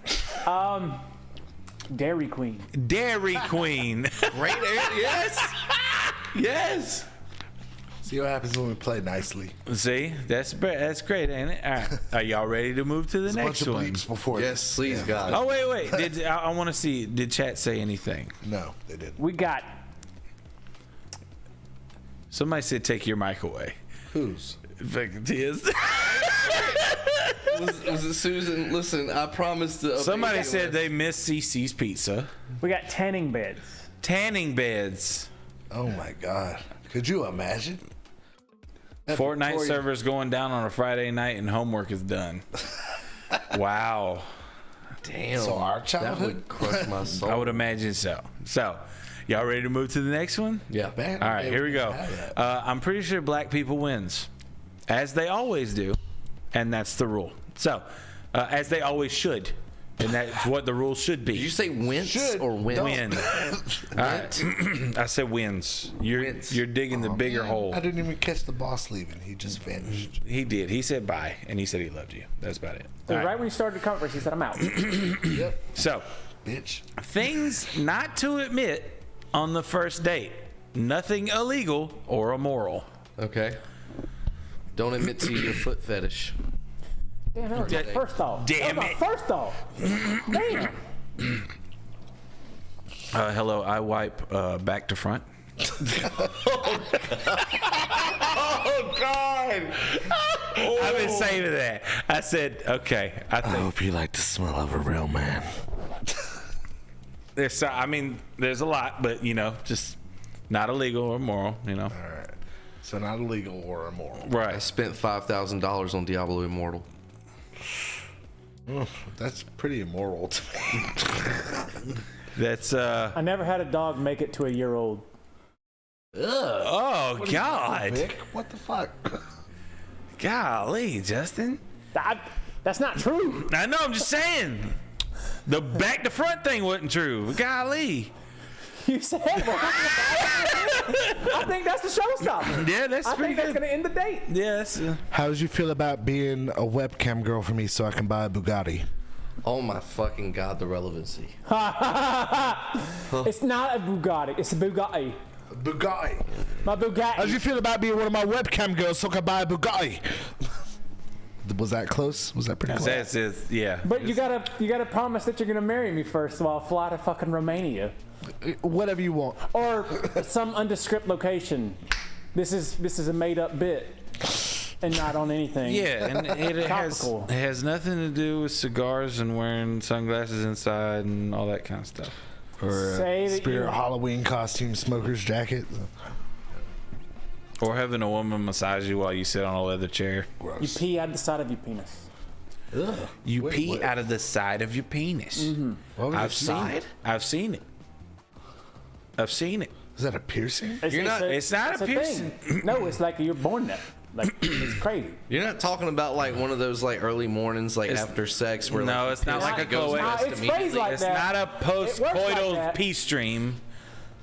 Dairy Queen. Dairy Queen. Great answer. Yes. Yes. See what happens when we play nicely. See, that's great, ain't it? All right. Are y'all ready to move to the Bunch next of one? bleeps before. Yes, please, God. Oh wait. I want to see? Did chat say anything? No, they didn't. We got Somebody said take your mic away. Whose? Fucking Tiz. Was it Susan? Listen, I promised to. Somebody said they miss CC's pizza. tanning beds. Tanning beds. Oh my God. Could you imagine? That Fortnite Victorian- servers going down on a Friday night and homework is done. Wow. Damn. So our that childhood? would crush my soul. I would imagine so. So, y'all ready to move to the next one? Yeah. Man, All right, here we go. have that. I'm pretty sure black people wins, as they always do, and that's the rule. So, as they always should, and that's what the rule should be. Did you say wince Should. or win? Win. All right. I said wins. You're digging the bigger hole. I didn't even catch the boss leaving. He just vanished. He did. He said bye, and he said he loved you. That's about it. All Right. right. when you started the conference, he said, "I'm out." Yep. So, Bitch. things not to admit on the first date. Nothing illegal or immoral. Okay. Don't admit to your foot fetish. Damn, that was my first thought. Damn that was it. my first thought. Damn. Hello, I wipe back to front. Oh God! I've been saving that. I said, okay. I think hope you like the smell of a real man. there's a lot, but just not illegal or immoral. All right. So not illegal or immoral. I Right. spent $5,000 on Diablo Immortal. That's pretty immoral to me. That's I never had a dog make it to a year old. oh God, Vic, what the fuck? golly, Justin. That's not true. I know. I'm just saying. The back to front thing wasn't true. Golly. You said, well, I think that's the showstopper. Yeah, that's I pretty think that's good. going to end the date. Yes. How would you feel about being a webcam girl for me so I can buy a Bugatti? Oh my fucking God, the relevancy. It's not a Bugatti. It's a Bugatti. Bugatti. My Bugatti. How'd you feel about being one of my webcam girls so I can buy a Bugatti? Was that close? Was that pretty close? That's it. Yeah. But you gotta promise that you're gonna marry me first, while I fly to fucking Romania Whatever you want. or some undescript location. This is a made up bit and not on anything. Yeah, and it Topical. has nothing to do with cigars and wearing sunglasses inside and all that kind of stuff. Or Say a that spirit you- Halloween costume, smoker's jacket. Or having a woman massage you while you sit on a leather chair. You Gross. pee out the side of your penis. You Wait, pee what? out of the side of your penis. What was I've it? seen it. I've seen it. I've seen it. Is that a piercing? It's not a piercing. Thing. No, it's like you're born there. Like, it's crazy. You're not talking about like one of those like early mornings, like after sex, where No, like, it's not like a goes coitus. west It's immediately. phrased like It's that. not a post-coital that. pee stream.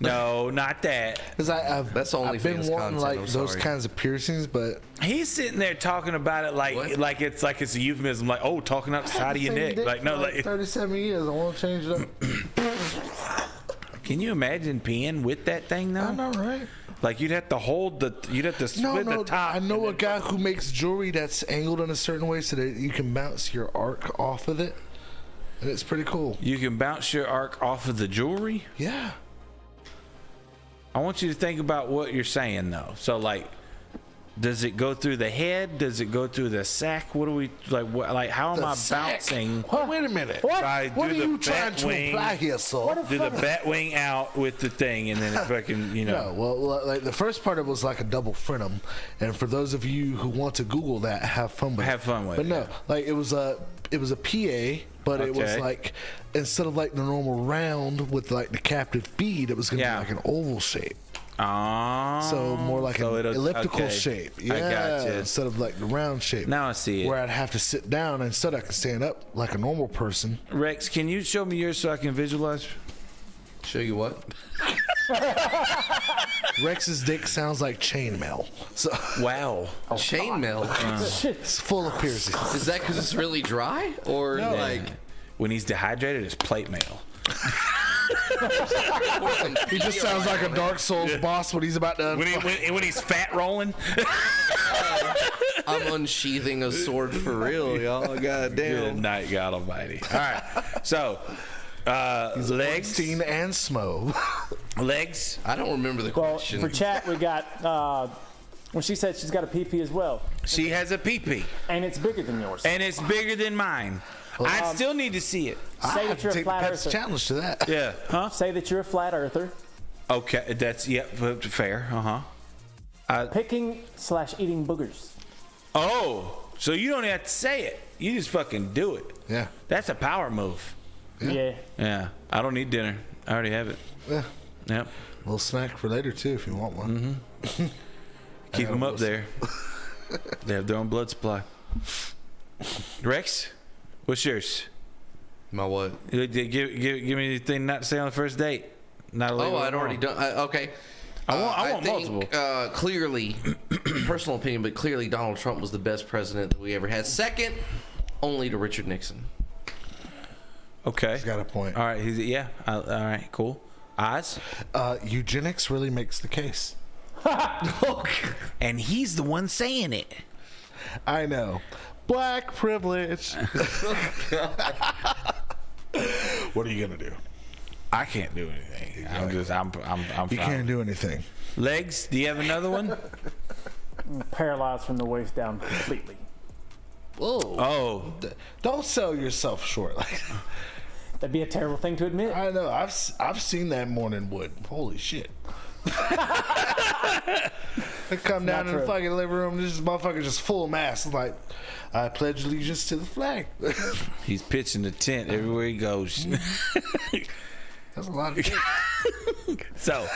No, not that. Because That's I've been OnlyFans wanting content, like I'm those sorry. kinds of piercings, but He's sitting there talking about it What? like it's a euphemism, like talking out the side of your neck. Like no, like 37 years. I want to change it up. can you imagine peeing with that thing though? I know, right? Like you'd have to split the top. I know a guy who makes jewelry that's angled in a certain way so that you can bounce your arc off of it, and it's pretty cool. You can bounce your arc off of the jewelry. Yeah. I want you to think about what you're saying though. So like, does it go through the head? Does it go through the sack? What do we like? What, like how am I bouncing? Wait a minute. What? What are do the you trying bat to wing- imply here, sir? Do the bat wing out with the thing, and then it fucking No, well, like the first part of it was like a double frenum, and for those of you who want to Google that, have fun with it. Have fun with but it. no, like it was a PA, but it was Okay. like instead of like the normal round with like the captive bead, it was gonna Yeah. be like an oval shape. Oh, So more like an elliptical okay. shape. I gotcha. Instead of like the round shape. Now I see it. Where I'd have to sit down, and instead I could stand up like a normal person. Rex, can you show me yours so I can visualize? Show you what? Rex's dick sounds like chainmail. So Wow. Chainmail. it's full of piercings. Is that because it's really dry, or like When he's dehydrated, it's plate mail. He just sounds like a Dark Souls boss when he's about to. When he's fat rolling. I'm unsheathing a sword for real, y'all? Good Goddamn. night, God Almighty. All right, so legs, Steen and Smo. legs. I don't remember the Well, question. for chat, we got. Well, she said she's got a PP as well, She has a pee-pee, and it's bigger than yours. and it's bigger than mine. I still need to see it. Say I that have to you're a take flat Pat's earther. challenge to that. Yeah. Huh? Say that you're a flat earther. Okay. That's fair. Picking/eating boogers. Oh, so you don't have to say it. You just fucking do it. Yeah. That's a power move. Yeah. Yeah. I don't need dinner. I already have it. Yeah. Yep. Little snack for later too, if you want one. Keep them up there. They have their own blood supply. Rex, what's yours? My what? Give me anything not to say on the first date. Not a Oh, I'd already done. Okay. I want think, multiple. Clearly, personal opinion, but clearly Donald Trump was the best president that we ever had. Second, only to Richard Nixon. Okay. He's got a point. All right. All right. Cool. Oz. Eugenics really makes the case. And he's the one saying it. I know. Black privilege. What are you gonna do? I can't do anything. I'm You fine. can't do anything. Legs. Do you have another one? Paralyzed from the waist down completely. Whoa. Oh. Don't sell yourself short. Like, That'd be a terrible thing to admit. I know. I've seen that morning wood. Holy shit. I come down in the true. fucking living room. This motherfucker just full of mass. Like, I pledge allegiance to the flag. He's pitching the tent everywhere he goes. That's a lot of shit. So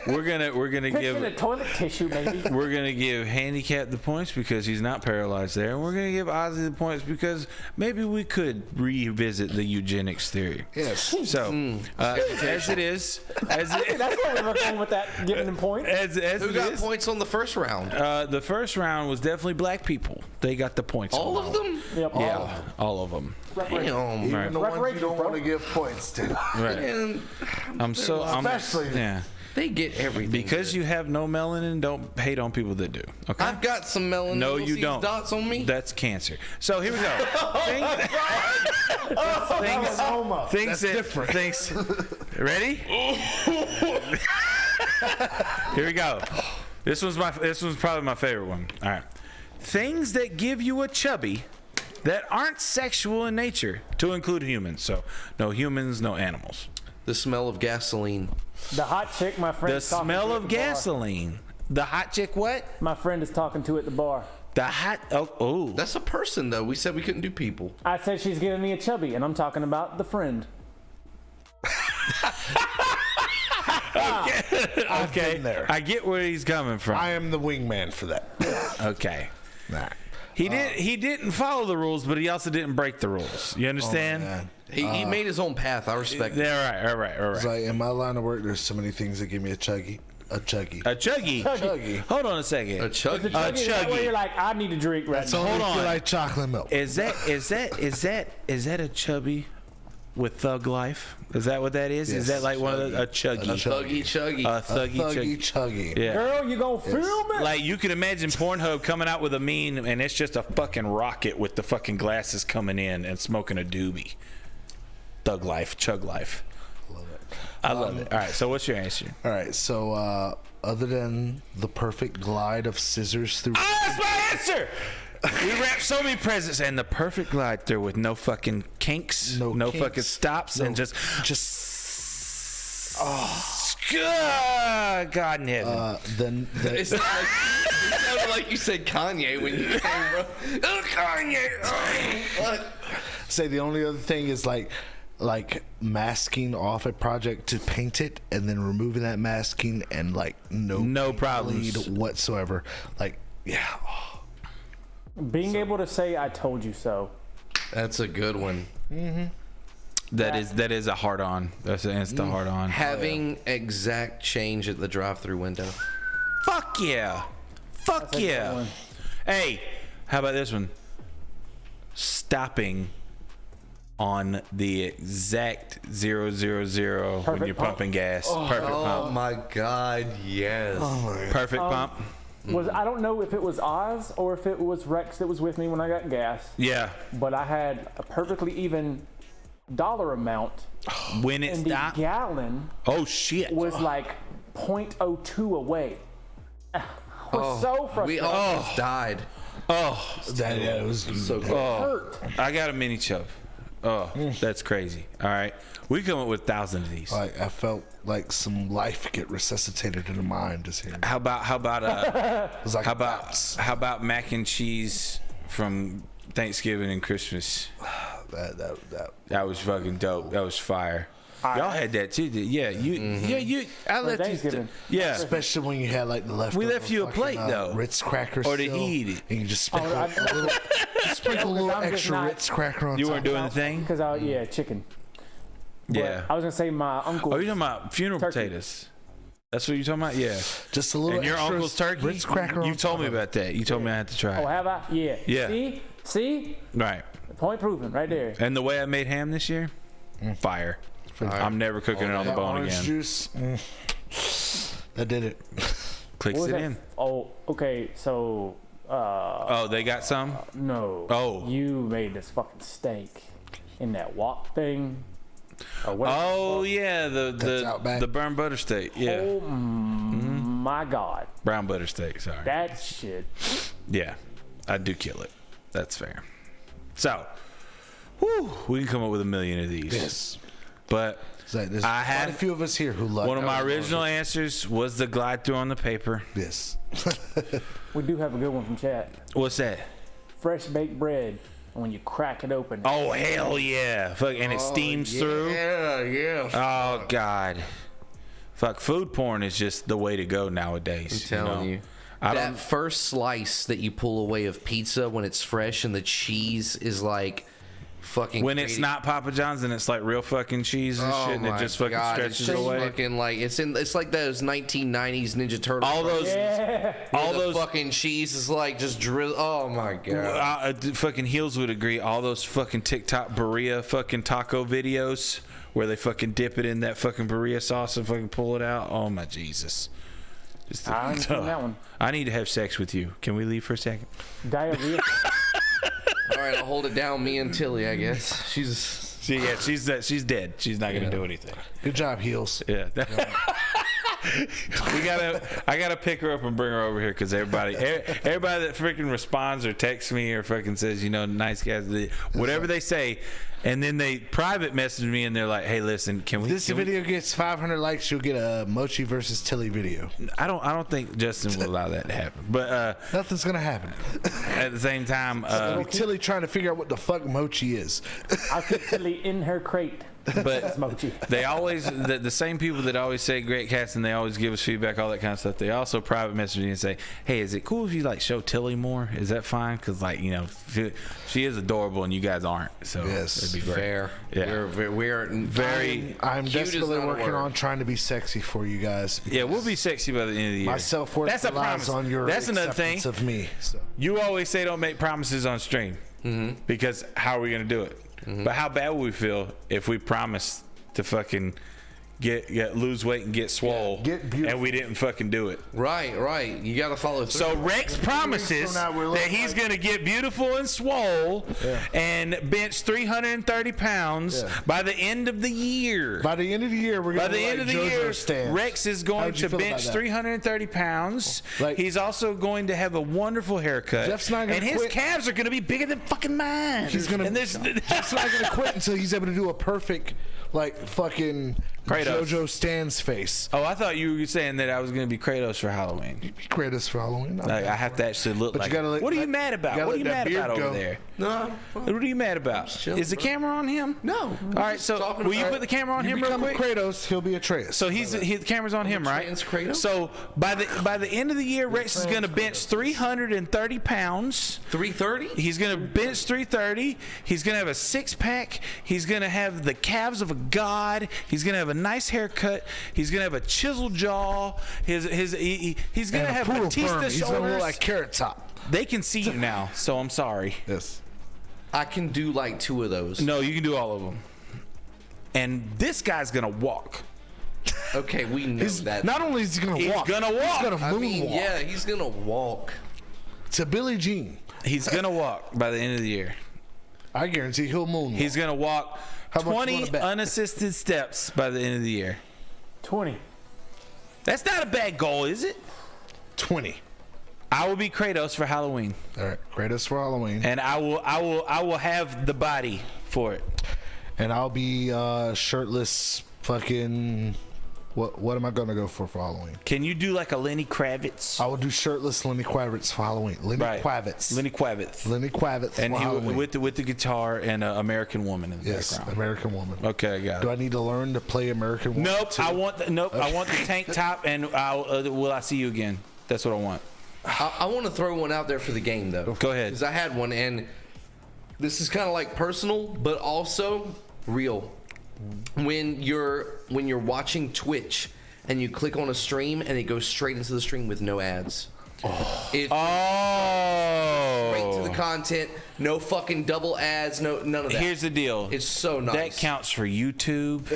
we're gonna Picking a give toilet tissue, maybe. we're gonna give Handicap the points because he's not paralyzed there, and we're gonna give Ozzy the points because maybe we could revisit the eugenics theory. Yes. So as it is, That's where we were going with that, giving them points. as Who it got is, points on the first round? the first round was definitely black people. They got the points. All on of that. them? Yep. Yeah, all of them. Damn. Even Right. the ones you Reparations, don't bro. want to give points to. Right. And Especially- yeah. they get everything. Because good. you have no melanin, don't hate on people that do. Okay. I've got some melanin. No, You'll you see don't. Dots on me. That's cancer. So here we go. Things that different. Things. Ready? Here we go. This was probably my favorite one. All right. Things that give you a chubby that aren't sexual in nature, to include humans. So no humans, no animals. The smell of gasoline. The hot chick my friend The is talking smell to at of the bar. gasoline. The hot chick what? My friend is talking to at the bar. The hot oh. That's a person, though. We said we couldn't do people. I said she's giving me a chubby, and I'm talking about the friend. I've been there. I get where he's coming from. I am the wingman for that. Okay. Nah. He didn't follow the rules, but he also didn't break the rules. You understand? Man. He made his own path. I respect it. Yeah, all right. It's like in my line of work, there's so many things that give me a chuggy. A chuggy. A chuggy. Chuggy. Hold on a second. A chug. The chuggy is that where chuggy. you're like, I need a drink right now. Hold I feel on. like chocolate milk. Is that a chubby with thug life? Is that what that is? Yes, Is that like one of the, a A chuggy? thuggy chuggy. A thuggy Thuggy chuggy. chuggy. Yeah. Girl, you gonna film it? Like you can imagine Pornhub coming out with a meme and it's just a fucking rocket with the fucking glasses coming in and smoking a doobie. Thug life, chug life. Love it. I love it. All right, so what's your answer? All right, so other than the perfect glide of scissors through. That's my answer. We wrapped so many presents and the perfect glide through with no fucking kinks, no kinks, fucking stops, and just God in heaven. Then It sounded like you said Kanye when you came, bro. Oh, Kanye. Oh, what? say the only other thing is like masking off a project to paint it and then removing that masking and like no paint problems bleed whatsoever. Like Being able to say I told you so. That's a good one. That is a hard on. That's an instant hard on. Having exact change at the drive-through window. Fuck yeah. Fuck That's a good yeah. one. Hey, how about this one? Stopping on the exact 000 when Perfect you're pump. pumping gas. Perfect Oh pump. my God, yes. Perfect pump. I don't know if it was Oz or if it was Rex that was with me when I got gas, Yeah. but I had a perfectly even dollar amount, When it and the stopped. gallon Oh shit. was like 0.02 away. I was so We frustrated. almost died. Oh, that was So close. Hurt. I got a mini chub. Oh, that's crazy. All right. We come up with 1,000 of these. like I felt like some life get resuscitated in the mind just here. How about It was like how about mac and cheese from Thanksgiving and Christmas? That was fucking dope. That was fire. Y'all had that too. Yeah, you. I left you. Thanksgiving. Yeah. especially when you had like the leftover. We left you a fucking, plate, though. Ritz crackers. Or to still, eat it. and you just sprinkle I- a little, sprinkle a little I'm just extra not- Ritz cracker on You top. weren't doing the thing. Because chicken. But Yeah. I was gonna say my uncle. Oh, you talking about funeral Turkey. potatoes? That's what you're talking about. Yeah. Just a little. And your extra uncle's turkey. Ritz cracker. You on told top me of it. about that. You told me I had to try Oh, it. have I? Yeah. Yeah. See? Right. Point proven right there. And the way I made ham this year, fire. I'm never cooking it on the That bone orange again. juice. That did it. Clicks What was it that? in. Oh, okay. So, Oh, they got some. no. Oh. You made this fucking steak in that wok thing. Or what? Oh yeah, That's Outback. the burn butter steak. Yeah, Oh my God. brown butter steak. Sorry. That shit. Yeah, I do kill it. That's fair. So, whew, we can come up with 1 million of these. Yes. But It's like, there's I quite had a few of us here who love. one of my original answers was the glide through on the paper. Yes. We do have a good one from chat. What's that? Fresh baked bread. When you crack it open. Oh hell yeah! Fuck, and it steams through. Yeah. Oh god. Fuck, food porn is just the way to go nowadays. I'm telling you. I That don't. first slice that you pull away of pizza when it's fresh and the cheese is like fucking. When it's not Papa John's and it's like real fucking cheese and shit, and it just fucking stretches it's just away. Fucking like it's like those 1990s Ninja Turtles. All those, all the those fucking cheese is like just drill. Oh my god. fucking heels would agree. All those fucking TikTok burrito fucking taco videos where they fucking dip it in that fucking burrito sauce and fucking pull it out. Oh my Jesus! Just I haven't seen that one. I need to have sex with you. Can we leave for a second? Diarrhea. All right, I'll hold it down. Me and Tilly, I guess. She's dead. She's not gonna do anything. Good job, heels. Yeah. I gotta pick her up and bring her over here because everybody that freaking responds or texts me or fucking says, nice guys, whatever they say, And then they private message me and they're like, "Hey, listen, can we?" This video gets 500 likes. You'll get a Mochi versus Tilly video. I don't think Justin will allow that to happen. But Nothing's gonna happen. at the same time, Tilly trying to figure out what the fuck Mochi is. I'll keep Tilly in her crate. but Mochi. they always the same people that always say great cast and they always give us feedback, all that kind of stuff. They also private message me and say, "Hey, is it cool if you like show Tilly more? Is that fine? Because like she is adorable and you guys aren't. So Yes. it'd be great." Fair. Yeah. We're Very. I'm Cute is desperately not a working word. on trying to be sexy for you guys. Yeah, we'll be sexy by the end of the year. My self-worth That's a relies promise. on your That's another thing. acceptance of me. So. You always say don't make promises on stream because how are we gonna do it? But how bad would we feel if we promised to fucking get lose weight and get swole Get beautiful. and we didn't fucking do it? right. You got to follow through. So Rex promises from now, we're that looking he's like- going to get beautiful and swole and bench 330 pounds by the end of the year. By the end of the year, we're By gonna the be end like of the JoJo year, stands. Rex is going How'd you to feel about bench that? 330 pounds. Like- He's also going to have a wonderful haircut. Jeff's not gonna and his quit. calves are going to be bigger than fucking mine. He's gonna. And there's, Jeff's not gonna quit until he's able to do a perfect, like fucking Kratos. JoJo Stan's face. Oh, I thought you were saying that I was going to be Kratos for Halloween. Kratos for Halloween. Like, I have to actually look But like. you gotta let- What are you let- mad about? you gotta What are you let mad that about beard over go. there? No. What are you mad about? chilling, Is the bro. camera on him? No. All right, so talking will you about- put the camera on You him real become quick? Kratos, he'll be Atreus. So the camera's on him, right? trans Kratos? So by the end of the year, Rex is going to bench 330 pounds. 330? He's going to bench 330. He's going to have a six-pack. He's going to have the calves of a god. He's going to have a nice haircut. He's going to have a chiseled jaw. He's going to and have a poodle Batista perm. He's gonna shoulders. look like Carrot Top. They can see you now, so I'm sorry. Yes. I can do like 2 of those. No, you can do all of them. And this guy's going to walk. Okay, we know that. Not only is he gonna He's walk, gonna walk. He's gonna I mean, moonwalk yeah, he's going to walk. to Billie Jean. He's going to walk by the end of the year. I guarantee he'll moonwalk. He's going to walk How much you 20 wanna bet? unassisted steps by the end of the year. 20. That's not a bad goal, is it? 20. I will be Kratos for Halloween, All right, Kratos for Halloween, and I will have the body for it. and I'll be shirtless. Fucking. What am I gonna go for Halloween? Can you do like a Lenny Kravitz? I will do shirtless Lenny Kravitz for Halloween. Lenny Kravitz. Lenny Kravitz. Lenny Kravitz And for he Halloween. with the guitar and an American woman in the yes, background. American Woman. Okay, I got Do it. I need to learn to play American Woman? Nope. too? I want the tank top and will I see you again? That's what I want. I want to throw one out there for the game, though. Go ahead. Because I had one, and this is kind of like personal, but also real. When you're watching Twitch and you click on a stream and it goes straight into the stream with no ads. It's straight to the content, no fucking double ads, none of that. Here's the deal. It's so nice. That counts for YouTube.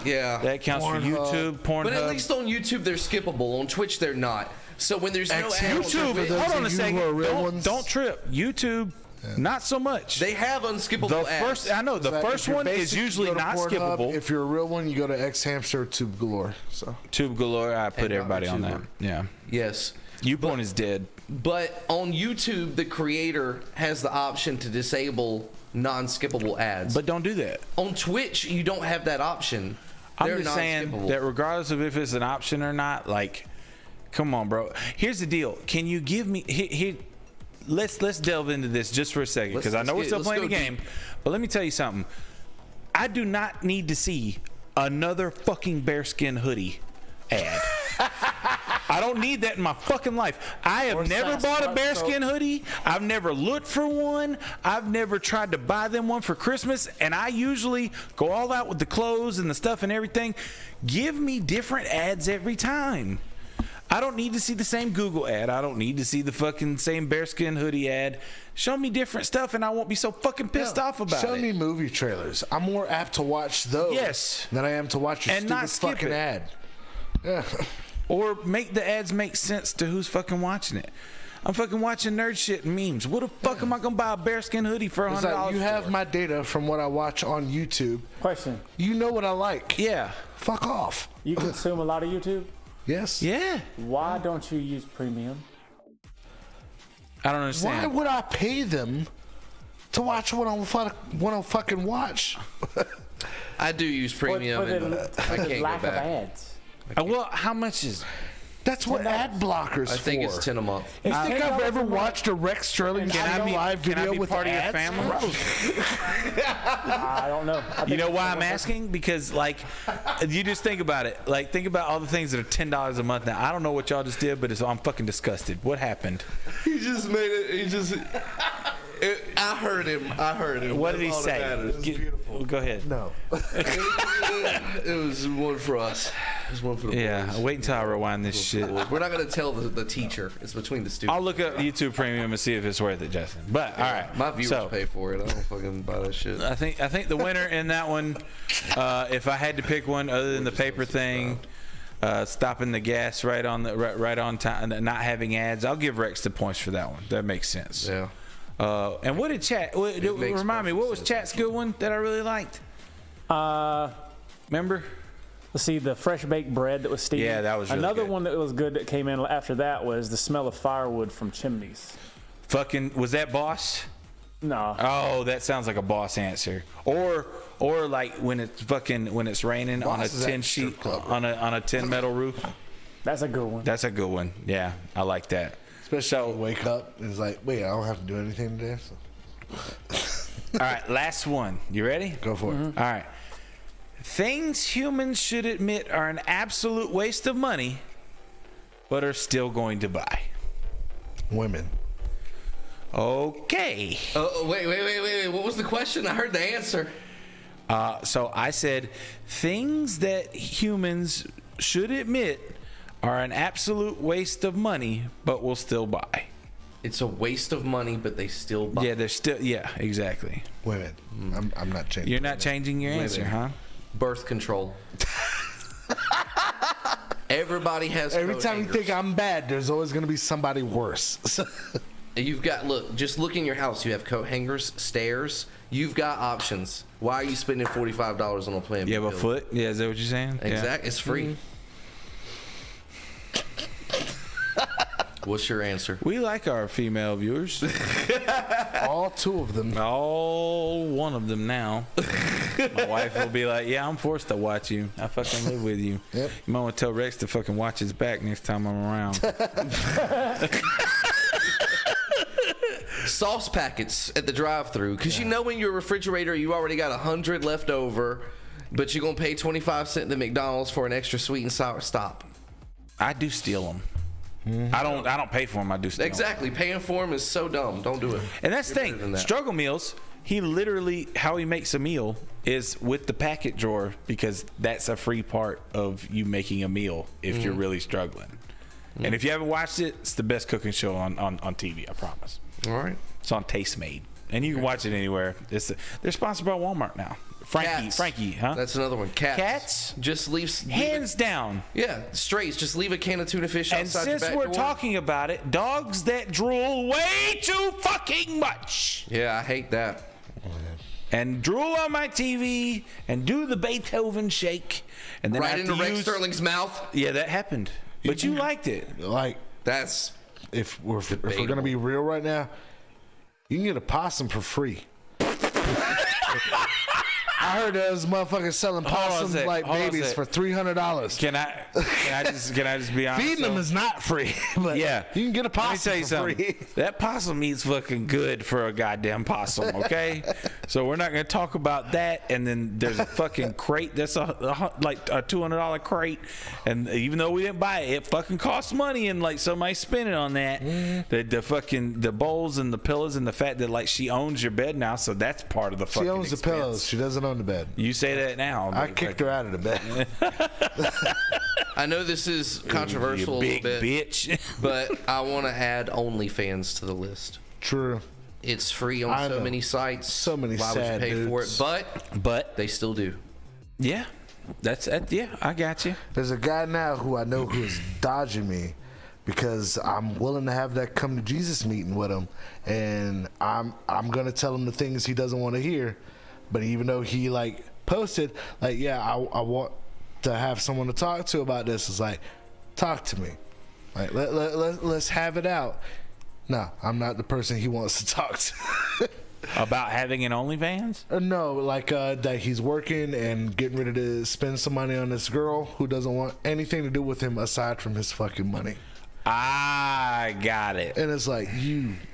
Yeah. That counts for YouTube, Pornhub. But at least on YouTube they're skippable. On Twitch they're not. So when there's no ads, YouTube. on Twitch, Hold on a of you who are second. real ones. Don't trip. YouTube, not so much. they have unskippable The ads. first, I know, the That first if you're one is basic, you usually go to not Pornhub. skippable. If you're a real one, you go to X Hamster Tube Galore. So Tube Galore, I put And everybody on that. YouTuber. Yeah. Yes. YouPorn is dead. But on YouTube, the creator has the option to disable non-skippable ads. But don't do that. on Twitch, you don't have that option. I'm They're just saying non-skippable. that regardless of if it's an option or not, like, come on, bro. Here's the deal. Can you give me here? Let's delve into this just for a second because I know we're still playing the game. But let me tell you something. I do not need to see another fucking bearskin hoodie ad. I don't need that in my fucking life. I have never bought a bearskin hoodie. I've never looked for one. I've never tried to buy them one for Christmas. And I usually go all out with the clothes and the stuff and everything. Give me different ads every time. I don't need to see the same Google ad. I don't need to see the fucking same bearskin hoodie ad. Show me different stuff and I won't be so fucking pissed off about Show it. me movie trailers. I'm more apt to watch those Yes. than I am to watch your And not stupid skip fucking it. ad. Yeah. Or make the ads make sense to who's fucking watching it. I'm fucking watching nerd shit and memes. What the fuck am I gonna buy a bearskin hoodie for It's $100? like you have for? my data from what I watch on YouTube. Question. You know what I like. Yeah. Fuck off. You consume a lot of YouTube? Yes. Yeah. Why don't you use premium? I don't Why understand. would I pay them to watch what I want to fucking watch. I do use premium, and I can't go lack of back. ads. Well, how much is? That's what ad blockers I think for. it's 10 a month. You think I've ever watched a Rex Sterling live Can I video be with part of your ads? family? I don't know. You know why I'm asking? Because like, you just think about it. Like, think about all the things that are $10 a month now. I don't know what y'all just did, but I'm fucking disgusted. What happened? He just made it. He just. I heard him. What did he That's all say? that matters. Go ahead. No. It was one for us. It was one for the boys. Wait until I rewind this shit. We're not gonna tell the teacher. It's between the students. I'll look up YouTube Premium and see if it's worth it, Justin. But all right, My viewers so, pay for it. I don't fucking buy that shit. I think the winner in that one, if I had to pick one other than the paper thing, stopping the gas right on time, not having ads, I'll give Rex the points for that one. That makes sense. Yeah. And what did Chat? Remind me, what was Chat's good one that I really liked? Remember? Let's see, the fresh baked bread that was steamed. Yeah, that was really Another good. one that was good that came in after that was the smell of firewood from chimneys. Fucking, was that Boss? No. Oh, that sounds like a Boss answer. Or like when it's raining on a Boss is at tin the strip sheet club, on a tin metal roof. That's a good one. That's a good one. Yeah, I like that. Especially when you wake up and it's like, wait, I don't have to do anything today. So. All right, last one. You ready? Go for it. All right. Things humans should admit are an absolute waste of money, but are still going to buy. Women. Okay. Oh, wait. What was the question? I heard the answer. So I said things that humans should admit are an absolute waste of money, but will still buy. It's a waste of money, but they still buy. Yeah, they're still. Yeah, exactly. Women. I'm not changing. You're not changing your answer, huh? Birth control. Everybody has. Every coat time you hangers. think I'm bad, there's always going to be somebody worse. You've got, just look in your house. You have coat hangers, stairs. You've got options. Why are you spending $45 on a plan? You have a foot? Yeah, is that what you're saying? Exactly. It's free. What's your answer? We like our female viewers. All two of them. All one of them now. My wife will be like, yeah, I'm forced to watch you. I fucking live with you. Yep. You might want to tell Rex to fucking watch his back next time I'm around. Sauce packets at the drive-thru, because you know in your refrigerator you already got 100 left over, but you're gonna pay 25 cents at McDonald's for an extra sweet and sour. Stop. I do steal them. I don't pay for them. I do steal 'em. Exactly. Paying for them is so dumb. Don't do it. And that's the You're better than thing. that. Struggle meals. He literally, how he makes a meal is with the packet drawer, because that's a free part of you making a meal if you're really struggling. And if you haven't watched it, it's the best cooking show on TV. I promise. All right. It's on Taste Made, and you can watch it anywhere. They're sponsored by Walmart now. Cats. Frankie, huh? That's another one. Cats. Cats? Just leave. Hands down. Yeah, straight. Just leave a can of tuna fish And outside your since back we're door. talking about it, dogs that drool way too fucking much. Yeah, I hate that. And drool on my TV and do the Beethoven shake, and then I Right have into to Rex use- Sterling's mouth. Yeah, that happened. But you liked it. Like, That's if we're Debatable. going to be real right now, you can get a possum for free. I heard those motherfuckers selling Hold on a possums sec, like hold on a babies sec. for $300. Can I just be honest? Feeding them though? is not free, but Yeah. you can get a Let me possum tell you for something. free. That possum eats fucking good for a goddamn possum, okay? So we're not going to talk about that. And then there's a fucking crate that's like a $200 crate. And even though we didn't buy it, it fucking costs money, and like somebody's spending on that. The fucking the bowls and the pillows, and the fact that like she owns your bed now, so that's part of the fucking She owns the expense. pillows. She doesn't own the bed. You say that now. I kicked her out of the bed. I know this is controversial a big little bit, bitch. but I want to add OnlyFans to the list. True. It's free on I so know. many sites. So many Why sad would you pay for it? dudes. But They still do. yeah, that's yeah. I got you. There's a guy now who I know who's dodging me because I'm willing to have that come to Jesus meeting with him, and I'm gonna tell him the things he doesn't want to hear. But even though he like posted like, yeah, I want to have someone to talk to about this, it's like, talk to me, like let's have it out. No, I'm not the person he wants to talk to. About having an OnlyFans? No, like that he's working and getting ready to spend some money on this girl who doesn't want anything to do with him aside from his fucking money. I got it. And it's like,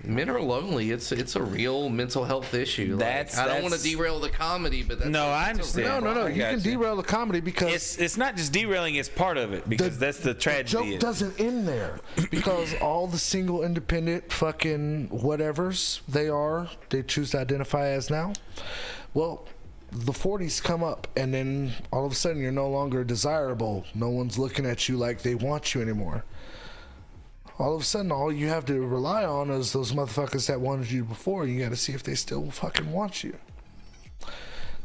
Men are lonely. It's a real mental health issue. Like, I don't want to derail the comedy, but that's I understand. no. I You can got derail the comedy because it's not just derailing; it's part of it because that's the tragedy. joke doesn't end there because all the single, independent, fucking whatevers they choose to identify as now. Well, the 40s come up, and then all of a sudden you're no longer desirable. No one's looking at you like they want you anymore. All of a sudden, all you have to rely on is those motherfuckers that wanted you before. You got to see if they still fucking want you.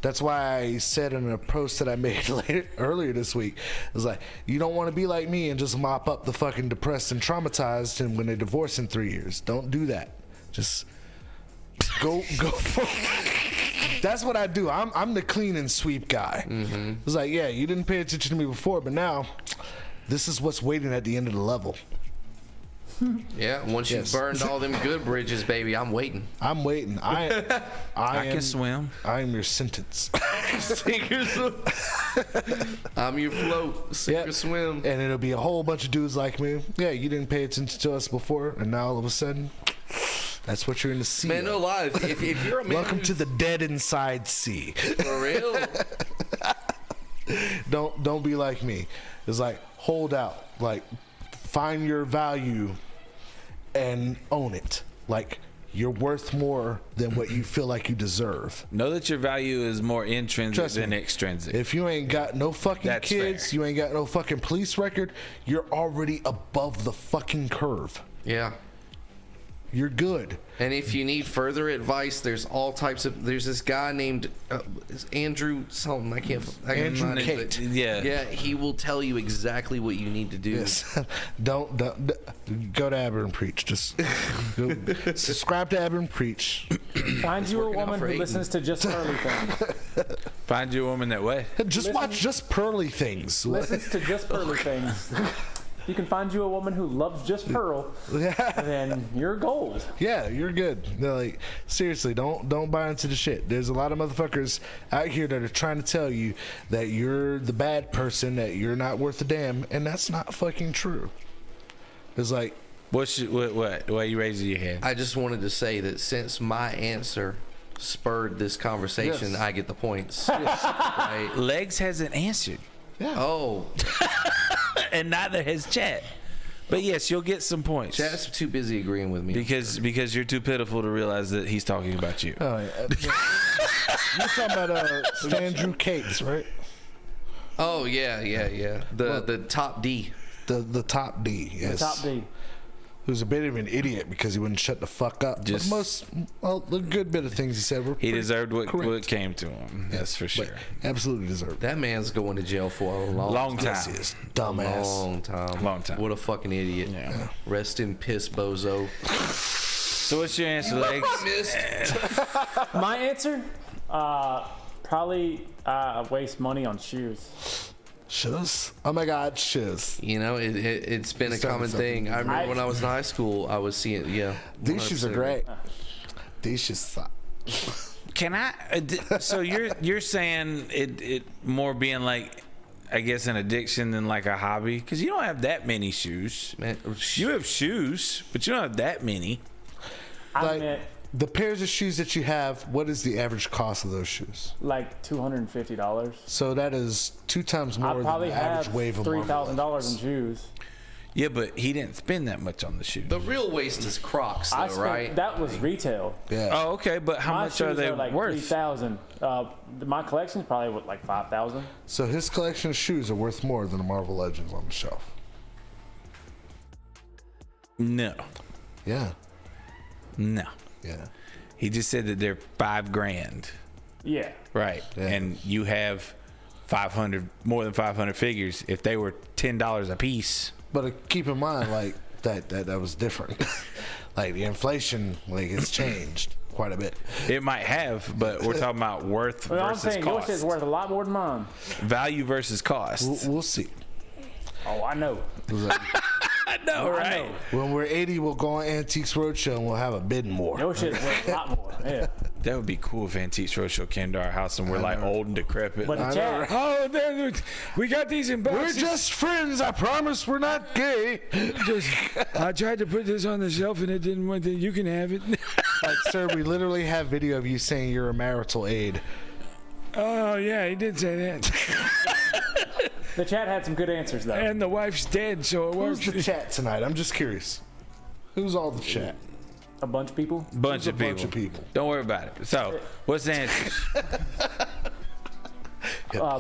That's why I said in a post that I made earlier this week, it was like, you don't want to be like me and just mop up the fucking depressed and traumatized and when they divorce in 3 years. Don't do that. Just go. That's what I do. I'm the clean and sweep guy. Mm-hmm. It's like, yeah, you didn't pay attention to me before, but now this is what's waiting at the end of the level. Yeah, once you've burned all them good bridges, baby, I'm waiting. I can swim. I am your sentence. Sink or swim. I'm your float. Sink or swim. And it'll be a whole bunch of dudes like me. Yeah, you didn't pay attention to us before, and now all of a sudden, that's what you're in the sea. Man, no lie. If you're a man, welcome to the dead inside sea. For real. Don't be like me. It's like hold out. Like find your value and own it. Like you're worth more than what you feel like you deserve. Know that your value is more intrinsic than extrinsic. If you ain't got no fucking kids, you ain't got no fucking police record, you're already above the fucking curve. Yeah. You're good. And if you need further advice, there's all types of. There's this guy named Andrew something. I can't. Andrew Kate. Yeah. He will tell you exactly what you need to do. Yes. Don't go to Aber and Preach. Just go, subscribe to Aber and Preach. Find you a woman who listens to just Pearly Things. Find you a woman that way. Just watch Just Pearly Things. Listens to just Pearly Things. You can find you a woman who loves just Pearl, and then you're gold. Yeah, you're good. They're like, seriously, don't buy into the shit. There's a lot of motherfuckers out here that are trying to tell you that you're the bad person, that you're not worth a damn, and that's not fucking true. It's like, what? Why are you raising your hand? I just wanted to say that since my answer spurred this conversation, I get the points. Right? Legs hasn't answered. yeah. Oh. And neither has Chat. But yes, you'll get some points. Chat's too busy agreeing with me. Because you're too pitiful to realize that he's talking about you. Oh, yeah. You're talking about Andrew Cates, right? Oh yeah. The top D. The top D, yes. The top D. Who's a bit of an idiot because he wouldn't shut the fuck up. Just, the good bit of things he said were he deserved what came to him. That's for sure. Absolutely deserved. That man's going to jail for a long time. Yes, he is. Dumbass. Long time. What a fucking idiot. Yeah. Rest in piss, bozo. So what's your answer, Legs? My answer? Probably waste money on shoes. Shoes? Oh my God, shoes. You know, it's been a common thing. I remember when I was in high school, I was seeing, These shoes are great. These shoes suck. Can I? So you're saying it more being like, I guess, an addiction than like a hobby? Because you don't have that many shoes. Man, you have shoes, but you don't have that many. Like, the pairs of shoes that you have, what is the average cost of those shoes? Like $250. So that is 2 times more than the average wave of $3,000 in shoes. Yeah, but he didn't spend that much on the shoes. the real waste is Crocs, though, right? That was retail. Yeah. Oh, okay, but how My much are shoes they like worth? $3,000. My collection's probably like $5,000. So his collection of shoes are worth more than the Marvel Legends on the shelf. No. Yeah. No. Yeah. He just said that they're $5,000. Yeah. Right. Yeah. And you have more than 500 figures. If they were $10 a piece. But keep in mind, like, that was different. Like, the inflation, like, it's changed quite a bit. It might have, but we're talking about worth Well, I'm versus saying your cost. shit's worth a lot more than mine. Value versus cost. We'll see. Oh, I know. I know, right? I know. When we're 80, we'll go on Antiques Roadshow and we'll have a bidding war. Your shit's worth a lot more. Yeah. That would be cool if Antiques Roadshow came to our house and we're like old and decrepit. But the chat, Oh, we got these in boxes. We're just friends. I promise we're not gay. I tried to put this on the shelf and it didn't want to. You can have it. Like, sir, we literally have video of you saying you're a marital aid. Oh, yeah, he did say that. the chat had some good answers though. And the wife's dead, so it Who's works. the chat tonight? I'm just curious. Who's all the chat? A bunch of people. Bunch of people. Don't worry about it. So, what's the answer?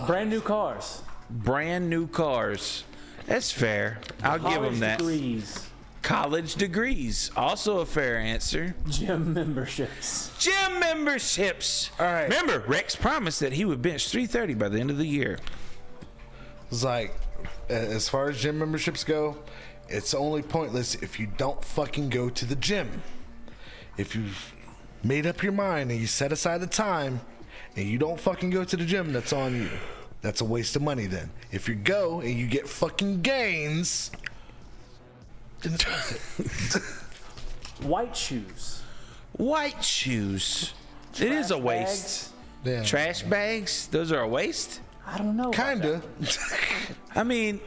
Brand new cars. Brand new cars. That's fair. I'll give them that. Degrees. College degrees. Also a fair answer. Gym memberships. Gym memberships. All right. Remember, Rex promised that he would bench 330 by the end of the year. It's like, as far as gym memberships go, it's only pointless if you don't fucking go to the gym. If you've made up your mind and you set aside the time and you don't fucking go to the gym, that's on you. That's a waste of money then. If you go and you get fucking gains, then it's worth it. White shoes. White shoes. It is a waste. Yeah. Trash bags? Those are a waste? I don't know. about Kinda. I mean,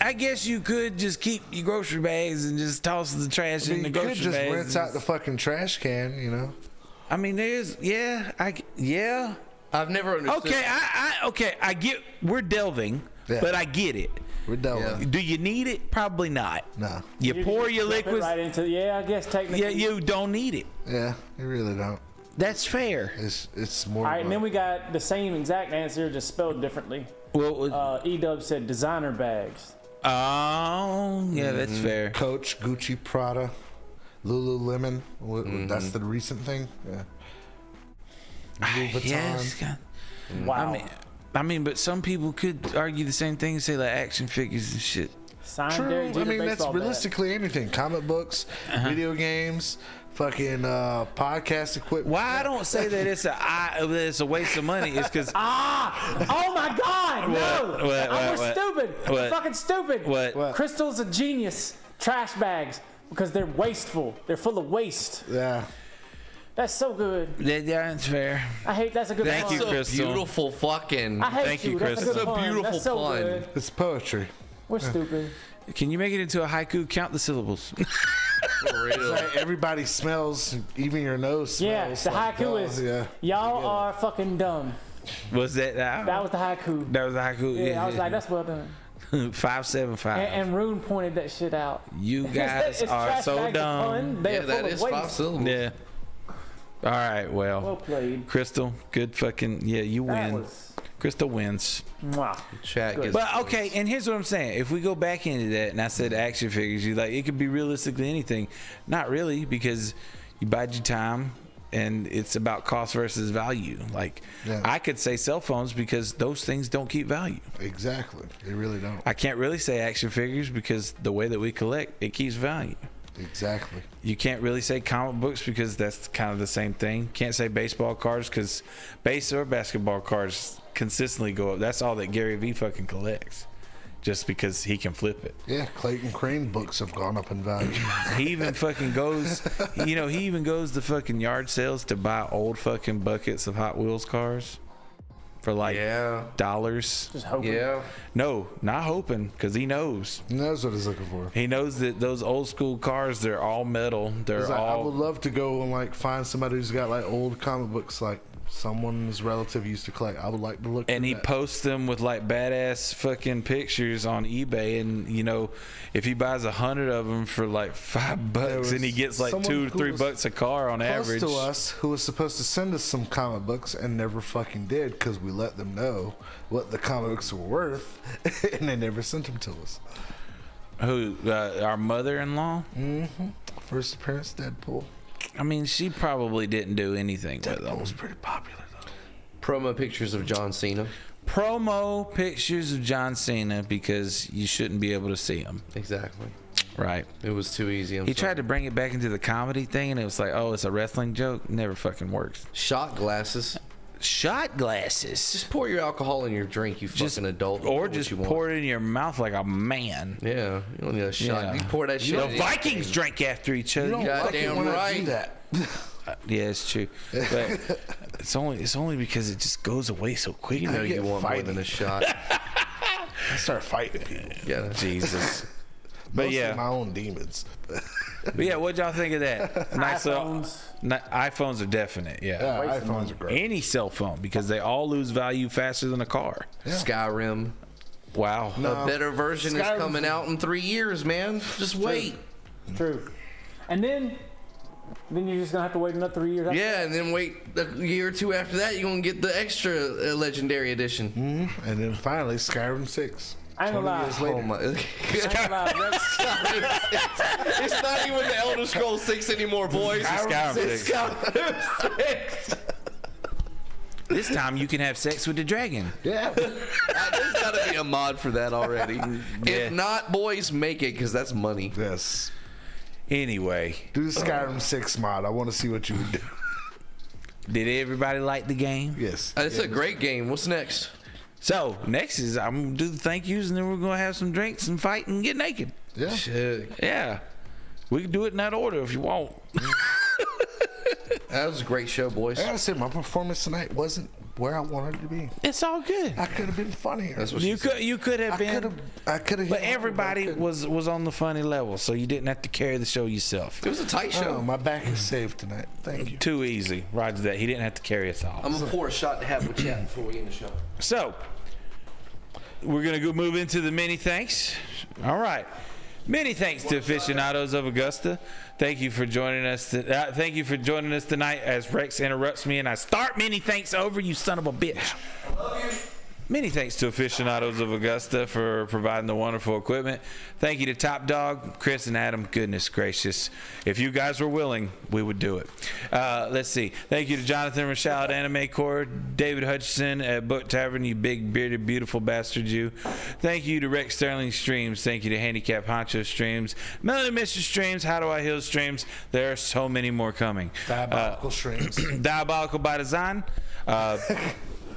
I guess you could just keep your grocery bags and just toss the trash in the You grocery could just bags. rinse out the fucking trash can, you know? I mean, there's, yeah. I've never understood. Okay, I get, we're delving, Yeah. but I get it. We're done. Yeah. Do you need it? Probably not. No. You pour just your dump it liquids. right into. Yeah, I guess technically. Yeah, you don't need it. Yeah, you really don't. That's fair. It's more. All right, and then we got the same exact answer, just spelled differently. Well, E-Dub said designer bags. oh, yeah, that's fair. Coach, Gucci, Prada, Lululemon. That's the recent thing. Yeah. Louis Vuitton. Yeah, it's got- Wow. I mean, but some people could argue the same thing and say like action figures and shit. Signed True. Derek Jeter I mean, that's baseball bat. realistically anything. Comic books, video games, fucking podcast equipment. Why I don't say that it's a waste of money is because Oh my God! No, What? stupid. What? We're fucking stupid. What? Crystal's a genius. Trash bags because they're wasteful. They're full of waste. Yeah. That's so good. Yeah, that's fair. I hate. That's a good Thank pun. you, It's a Crystal. beautiful fucking. I hate Thank you. you, That's a Crystal. good It's a pun. beautiful That's so pun. good. It's poetry. We're stupid. Can you make it into a haiku? Count the syllables. For real. Like, everybody smells, even your nose smells. Yeah, the like haiku dog. is Yeah. y'all are fucking dumb. Was that? That was the haiku. That was a haiku. Yeah, I was like, that's well done. 575. And Rune pointed that shit out. You guys It's are trash so bags of dumb. pun. They Yeah, are full that of is waste. 5 syllables. Yeah. All right. Well Well, played. Crystal, good fucking yeah. You That win. was Crystal wins. mwah. Chat Good. gets. But okay, and here's what I'm saying. If we go back into that, and I said action figures, you like it could be realistically anything. Not really, because you bide your time, and it's about cost versus value. Like Yeah. I could say cell phones because those things don't keep value. Exactly. They really don't. I can't really say action figures because the way that we collect, it keeps value. Exactly. You can't really say comic books because that's kind of the same thing. Can't say baseball cards because base or basketball cards consistently go up. That's all that Gary Vee fucking collects, just because he can flip it. Yeah, Clayton Crane books have gone up in value. He even fucking goes, he even goes to fucking yard sales to buy old fucking buckets of Hot Wheels cars for like Yeah. dollars. Just hoping. Yeah. No, not hoping, because he knows. He knows what he's looking for. He knows that those old school cars, they're all metal. They're He's like, I would all. love to go and like find somebody who's got like old comic books like someone's relative used to collect. I would like to look. And for he that. posts them with like badass fucking pictures on eBay, and you know, if he buys 100 of them for like $5, was and he gets like someone $2 or who $3 was a car on close average. to us who was supposed to send us some comic books and never fucking did because we let them know what the comic books were worth, and they never sent them to us. Who? Our mother-in-law? First appearance, Deadpool. I mean, she probably didn't do anything with Deadpool them. was pretty popular though. Promo pictures of John Cena. Promo pictures of John Cena because you shouldn't be able to see him, Exactly. right? It was too easy. He tried to bring it back into the comedy thing, and it was like, oh, it's a wrestling joke. Never fucking works. Shot glasses. Shot glasses. Just pour your alcohol in your drink, you fucking adult. Or Do what just you want. pour it in your mouth like a man. Yeah, you don't need a shot. Yeah. You pour that shit. The in Vikings drink after each other. don't- Goddamn when I do right. that. Yeah, it's true. But it's only because it just goes away so quick. You know you want more fighting. than a shot. I start fighting people. Yeah. Jesus. But Mostly yeah. my own demons. But yeah, what'd y'all think of that? Nice iPhones. iPhones are definite, yeah. Yeah, iPhones are great. Any cell phone, because they all lose value faster than a car. Skyrim. Wow. A better version is Skyrim's- coming out in 3 years, man. Just wait. True. And then you're just gonna have to wait another 3 years. After Yeah, and then wait a year or two after that, you're going to get the extra legendary edition. And then finally, Skyrim 6. I ain't gonna lie. Oh, my. I ain't gonna lie, Rex. It's not even the Elder Scrolls 6 anymore, boys. Skyrim It's 6. Skyrim 6. This time you can have sex with the dragon. Yeah. There's got to be a mod for that already. If not, boys, make it, because that's money. Yes. Anyway, Do the Skyrim 6 mod. I want to see what you would do. did everybody like the game? Yes. It's a great game. What's next? So next is I'm gonna do the thank yous, and then we're gonna have some drinks and fight and get naked. Yeah. Shit. Yeah, we can do it in that order if you want. That was a great show, boys. I gotta say, my performance tonight wasn't where I wanted it to be. It's all good. I could have been funnier. That's what You she said. could have been, I could have. but everybody was on the funny level, so you didn't have to carry the show yourself. It was a tight show. Oh, my back is saved tonight. Thank you. Too easy. Roger that. He didn't have to carry us all. I'm going to pour a shot to have with chat before we end the show. So, we're going to go move into the many thanks. All right. Many thanks to aficionados of Augusta. Thank you for joining us. Thank you for joining us tonight as Rex interrupts me and I start many thanks over, you son of a bitch. I love you. Many thanks to aficionados of Augusta for providing the wonderful equipment. Thank you to Top Dog, Chris, and Adam. Goodness gracious. If you guys were willing, we would do it. Let's see. Thank you to Jonathan Rochelle at Anime Core, David Hutchison at Book Tavern, you big, bearded, beautiful bastard you. Thank you to Rex Sterling Streams. Thank you to Handicap Honcho Streams, Melody Mr. Streams, How Do I Heal Streams. There are so many more coming. Diabolical streams. Diabolical by Design.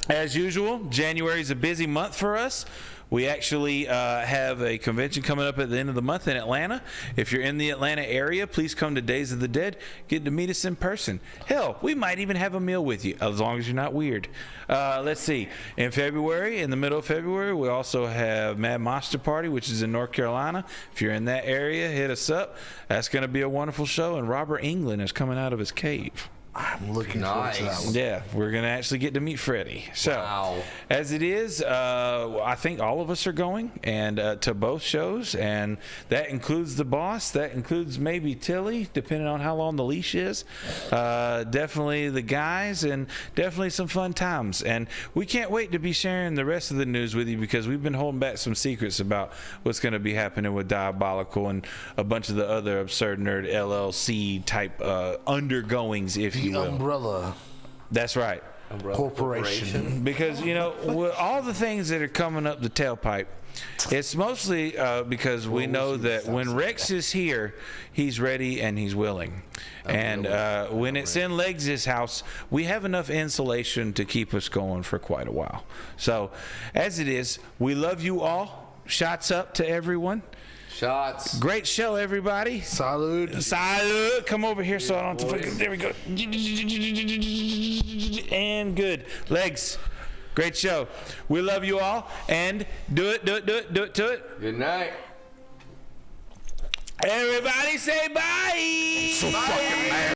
As usual, January is a busy month for us. We actually have a convention coming up at the end of the month in Atlanta. If you're in the Atlanta area, please come to Days of the Dead. Get to meet us in person. Hell, we might even have a meal with you, as long as you're not weird. Let's see. In February, in the middle of February, we also have Mad Monster Party, which is in North Carolina. If you're in that area, hit us up. That's going to be a wonderful show, and Robert Englund is coming out of his cave. I'm looking forward to that Nice. one. Yeah, we're going to actually get to meet Freddie. So, Wow. as it is, I think all of us are going and to both shows, and that includes the boss. That includes maybe Tilly, depending on how long the leash is. Definitely the guys, and definitely some fun times. And we can't wait to be sharing the rest of the news with you, because we've been holding back some secrets about what's going to be happening with Diabolical and a bunch of the other Absurd Nerd LLC type undergoings, if you The will. Umbrella That's right. Corporation. Because, you know, with all the things that are coming up the tailpipe, it's mostly because we know that when Rex is here, he's ready and he's willing. And when it's in Legs' house, we have enough insulation to keep us going for quite a while. So, as it is, we love you all. Shots up to everyone. Shots. Great show, everybody. Salud. Salud. Come over here so I don't have to fucking. There we go. And good. Legs. Great show. We love you all. And do it to it. Good night. Everybody say bye. So fucking mad.